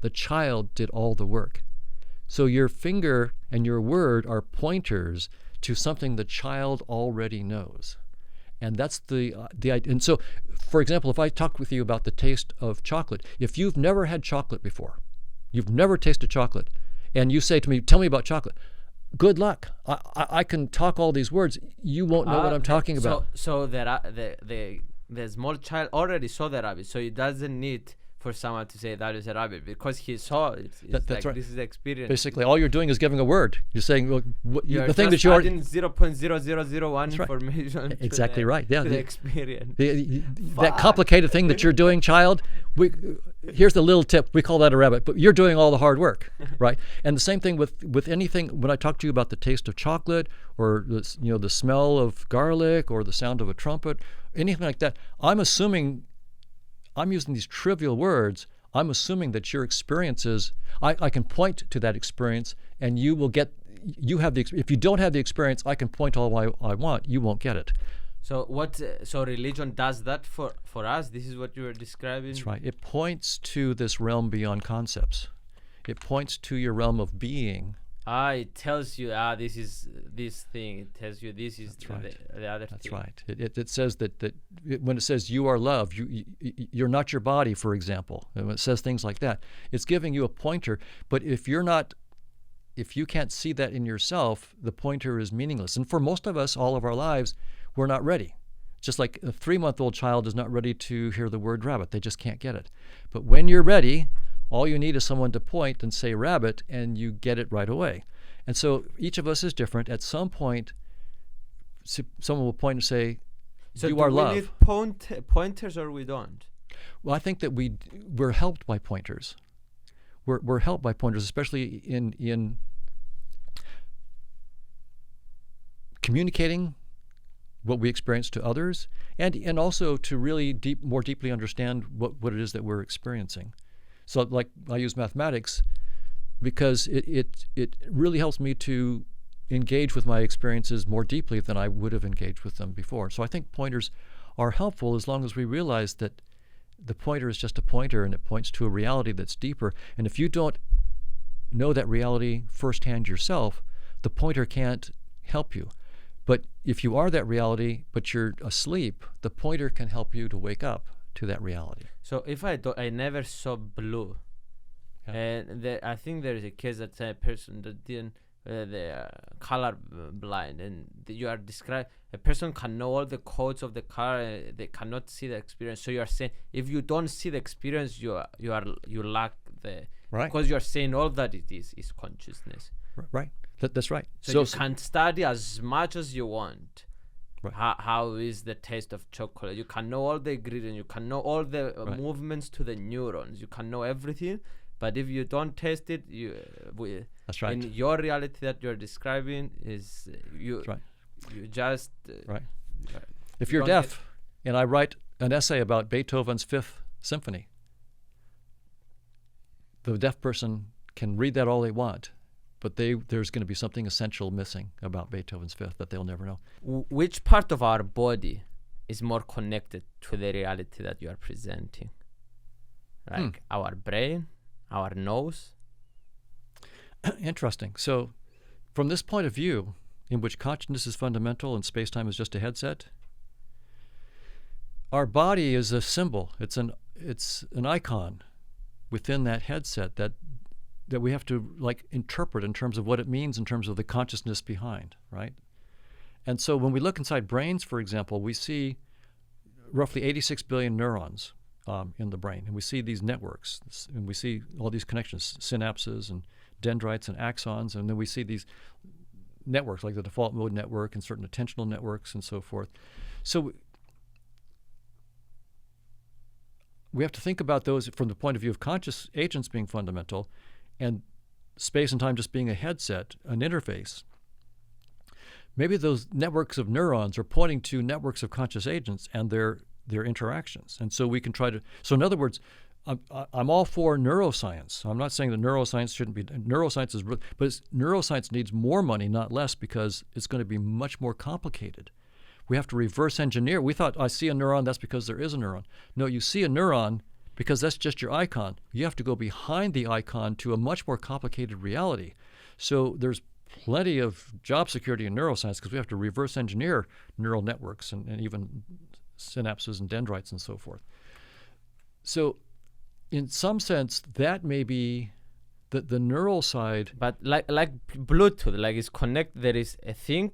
A: The child did all the work. So your finger and your word are pointers to something the child already knows. And that's the idea. And so, for example, if I talk with you about the taste of chocolate, if you've never had chocolate before, you've never tasted chocolate, and you say to me, tell me about chocolate, good luck. I can talk all these words. You won't know what I'm talking about.
C: So the small child already saw the rabbit, so he doesn't need for someone to say that is a rabbit because he saw it.
A: That's
C: like,
A: right.
C: This is the experience.
A: Basically, all you're doing is giving a word. You're saying
C: You're
A: the thing that
C: just
A: you already.
C: adding 0.0001
A: right.
C: information. To
A: Exactly
C: the,
A: right. Yeah.
C: To the experience.
A: That complicated thing that you're doing, child. Here's the little tip. We call that a rabbit, but you're doing all the hard work, right? And the same thing with anything. When I talk to you about the taste of chocolate, or the smell of garlic, or the sound of a trumpet, anything like that, I'm assuming. I'm using these trivial words. I'm assuming that your experiences, I can point to that experience, and you will get. You have the. If you don't have the experience, I can point all I want. You won't get it.
C: So what? So religion does that for us. This is what you were describing.
A: That's right. It points to this realm beyond concepts. It points to your realm of being,
C: It tells you, this is this thing. It tells you this is
A: That's right.
C: the other
A: That's
C: thing.
A: right. It says that when it says you are love, you're not your body, for example. And when it says things like that, it's giving you a pointer. But if you can't see that in yourself, the pointer is meaningless. And for most of us, all of our lives, we're not ready. Just like a 3-month-old child is not ready to hear the word rabbit. They just can't get it. But when you're ready, all you need is someone to point and say rabbit, and you get it right away. And so each of us is different. At some point, someone will point and say,
C: So
A: you are
C: do
A: love.
C: we need pointers or we don't?
A: Well, I think that we're helped by pointers. We're helped by pointers, especially in communicating what we experience to others, and also to really more deeply understand what it is that we're experiencing. So, like, I use mathematics because it really helps me to engage with my experiences more deeply than I would have engaged with them before. So I think pointers are helpful as long as we realize that the pointer is just a pointer and it points to a reality that's deeper. And if you don't know that reality firsthand yourself, the pointer can't help you. But if you are that reality, but you're asleep, the pointer can help you to wake up to that reality.
C: So if I never saw blue,
A: Yeah.
C: and I think there is a case that a person that didn't, they are color blind, and you are describing a person can know all the codes of the color, they cannot see the experience. So you are saying if you don't see the experience, you lack the
A: Right.
C: because you are saying all that it is consciousness.
A: Right. That's right.
C: So you can study as much as you want.
A: Right.
C: How is the taste of chocolate? You can know all the ingredients. You can know all the
A: Right.
C: movements to the neurons. You can know everything. But if you don't taste it,
A: That's right.
C: in your reality that you're describing is
A: That's right.
C: you just
A: Right.
C: uh,
A: If
C: you
A: you're
C: don't
A: deaf and I write an essay about Beethoven's Fifth Symphony, the deaf person can read that all they want, but there's going to be something essential missing about Beethoven's Fifth that they'll never know.
C: which part of our body is more connected to the reality that you are presenting? Like our brain, our nose.
A: Interesting. So from this point of view, in which consciousness is fundamental and space-time is just a headset, our body is a symbol. It's an icon within that headset that we have to like interpret in terms of what it means in terms of the consciousness behind, right? And so when we look inside brains, for example, we see roughly 86 billion neurons in the brain, and we see these networks, and we see all these connections, synapses and dendrites and axons, and then we see these networks like the default mode network and certain attentional networks and so forth. So we have to think about those from the point of view of conscious agents being fundamental and space and time just being a headset, an interface. Maybe those networks of neurons are pointing to networks of conscious agents and their interactions. And so we can try to, so in other words, I'm all for neuroscience. I'm not saying that neuroscience shouldn't be, neuroscience is, but neuroscience needs more money, not less, because it's going to be much more complicated. We have to reverse engineer. We thought, I see a neuron, that's because there is a neuron. No, you see a neuron because that's just your icon. You have to go behind the icon to a much more complicated reality. So there's plenty of job security in neuroscience because we have to reverse engineer neural networks and even synapses and dendrites and so forth. So in some sense, that may be the neural side.
C: But like Bluetooth, like it's connect. There is a thing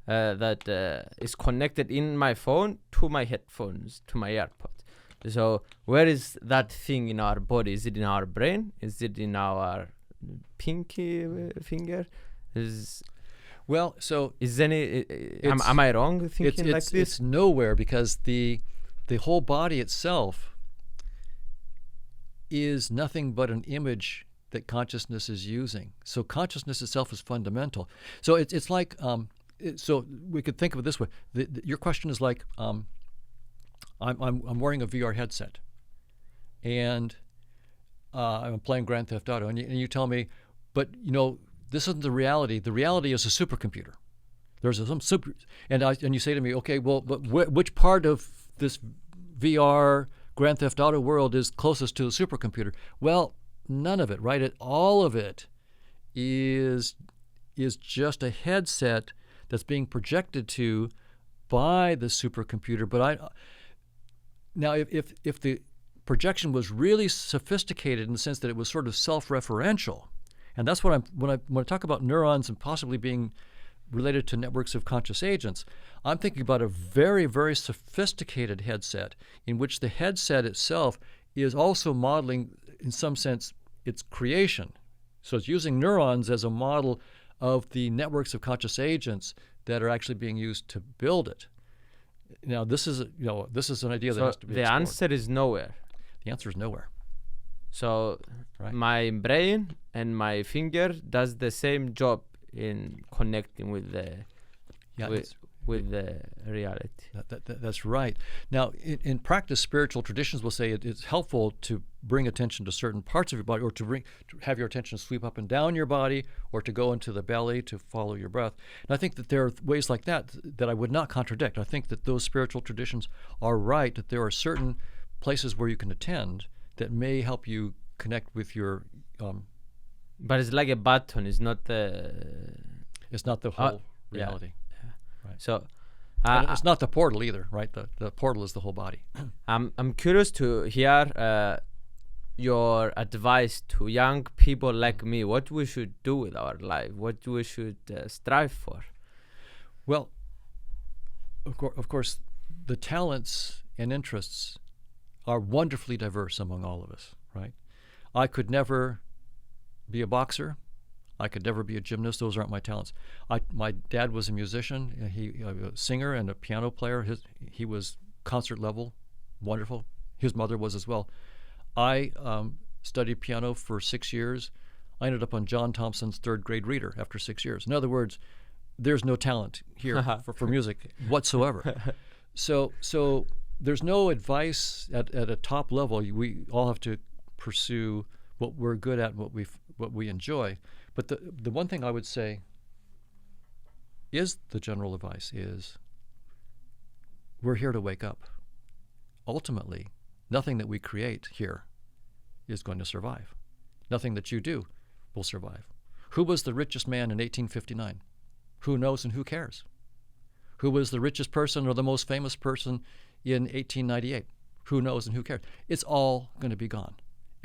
C: that is connected in my phone to my headphones, to my AirPods. So where is that thing in our body? Is it in our brain? Is it in our pinky finger?
A: Well, so
C: is any? Am I wrong thinking like this?
A: It's nowhere, because the whole body itself is nothing but an image that consciousness is using. So consciousness itself is fundamental. So it's like so we could think of it this way. Your question is like I'm wearing a VR headset, and I'm playing Grand Theft Auto, and you tell me, but you know, this isn't the reality. The reality is a supercomputer. There's some super, and you say to me, okay, well, but which part of this VR Grand Theft Auto world is closest to the supercomputer? Well, none of it, right? All of it is is just a headset that's being projected to by the supercomputer. But now if the projection was really sophisticated in the sense that it was sort of self-referential, and that's what when I talk about neurons and possibly being related to networks of conscious agents, I'm thinking about a very, very sophisticated headset in which the headset itself is also modeling, in some sense, its creation. So it's using neurons as a model of the networks of conscious agents that are actually being used to build it. Now, this is an idea that has to be
C: the
A: explored.
C: answer is nowhere.
A: The answer is nowhere.
C: So
A: Right.
C: my brain and my finger does the same job in connecting with the
A: Yeah,
C: with the reality.
A: That's right. Now, in practice, spiritual traditions will say it's helpful to bring attention to certain parts of your body, or to have your attention sweep up and down your body, or to go into the belly to follow your breath. And I think that there are ways like that I would not contradict. I think that those spiritual traditions are right, that there are certain places where you can attend that may help you connect with your.
C: But it's like a button. It's not the.
A: It's not the whole
C: yeah.
A: reality. Right.
C: So.
A: And it's not the portal either, right? The portal is the whole body.
C: I'm curious to hear your advice to young people like me. What we should do with our life? What we should strive for?
A: Well, of course, the talents and interests are wonderfully diverse among all of us, right? I could never be a boxer. I could never be a gymnast. Those aren't my talents. My dad was a musician. He a singer and a piano player. He was concert level, wonderful. His mother was as well. I studied piano for 6 years. I ended up on John Thompson's third grade reader after 6 years. In other words, there's no talent here for music whatsoever. So there's no advice at a top level. We all have to pursue what we're good at, what we enjoy. But the one thing I would say is the general advice is we're here to wake up. Ultimately, nothing that we create here is going to survive. Nothing that you do will survive. Who was the richest man in 1859? Who knows and who cares? Who was the richest person or the most famous person in 1898? Who knows and who cares? It's all going to be gone.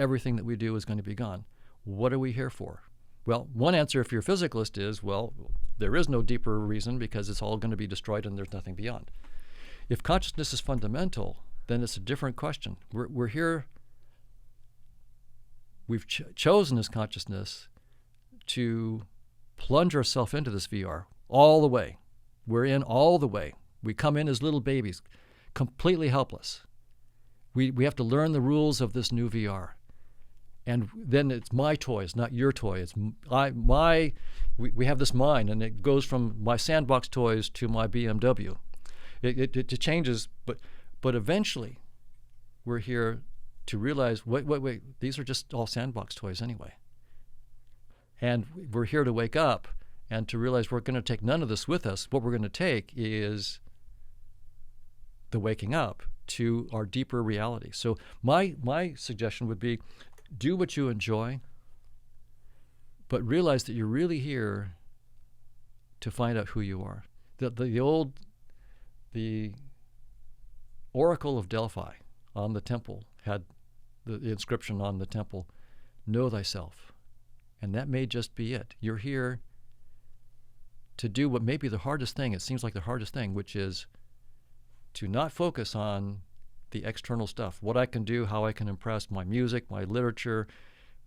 A: Everything that we do is going to be gone. What are we here for? Well, one answer, if you're a physicalist, is, well, there is no deeper reason because it's all going to be destroyed and there's nothing beyond. If consciousness is fundamental, then it's a different question. We're here, we've chosen as consciousness to plunge ourselves into this VR all the way. We're in all the way. We come in as little babies, completely helpless. We have to learn the rules of this new VR. And then it's my toy, it's not your toy. It's we have this mind, and it goes from my sandbox toys to my BMW. It changes, but eventually we're here to realize, wait, these are just all sandbox toys anyway. And we're here to wake up and to realize we're going to take none of this with us. What we're going to take is the waking up to our deeper reality. So my suggestion would be, do what you enjoy, but realize that you're really here to find out who you are. The Oracle of Delphi on the temple had the inscription on the temple, know thyself. And that may just be it. You're here to do what may be the hardest thing, it seems like the hardest thing, which is to not focus on the external stuff, what I can do, how I can impress, my music, my literature,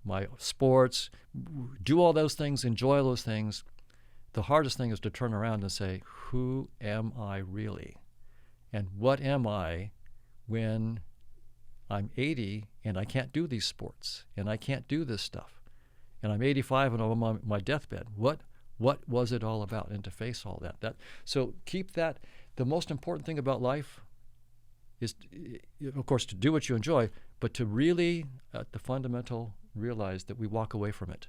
A: my sports, do all those things, enjoy those things. The hardest thing is to turn around and say, who am I really? And what am I when I'm 80 and I can't do these sports and I can't do this stuff? And I'm 85 and I'm on my deathbed. What was it all about? And to face all that. So keep that. The most important thing about life is, of course, to do what you enjoy, but to really, at the fundamental, realize that we walk away from it.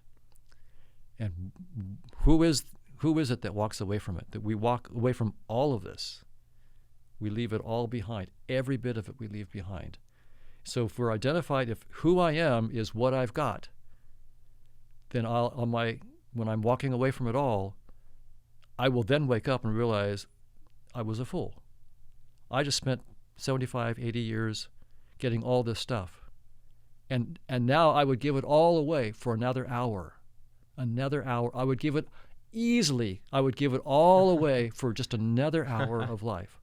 A: And who is it that walks away from it? That we walk away from all of this. We leave it all behind. Every bit of it we leave behind. So if we're identified, if who I am is what I've got, then on my when I'm walking away from it all, I will then wake up and realize I was a fool. I just spent 75, 80 years getting all this stuff. And now I would give it all away for another hour. Another hour. I would give it easily. I would give it all away for just another hour of life.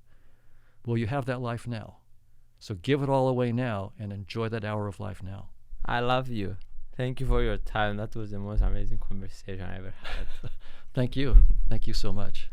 A: Well, you have that life now. So give it all away now and enjoy that hour of life now.
C: I love you. Thank you for your time. That was the most amazing conversation I ever had.
A: Thank you. Thank you so much.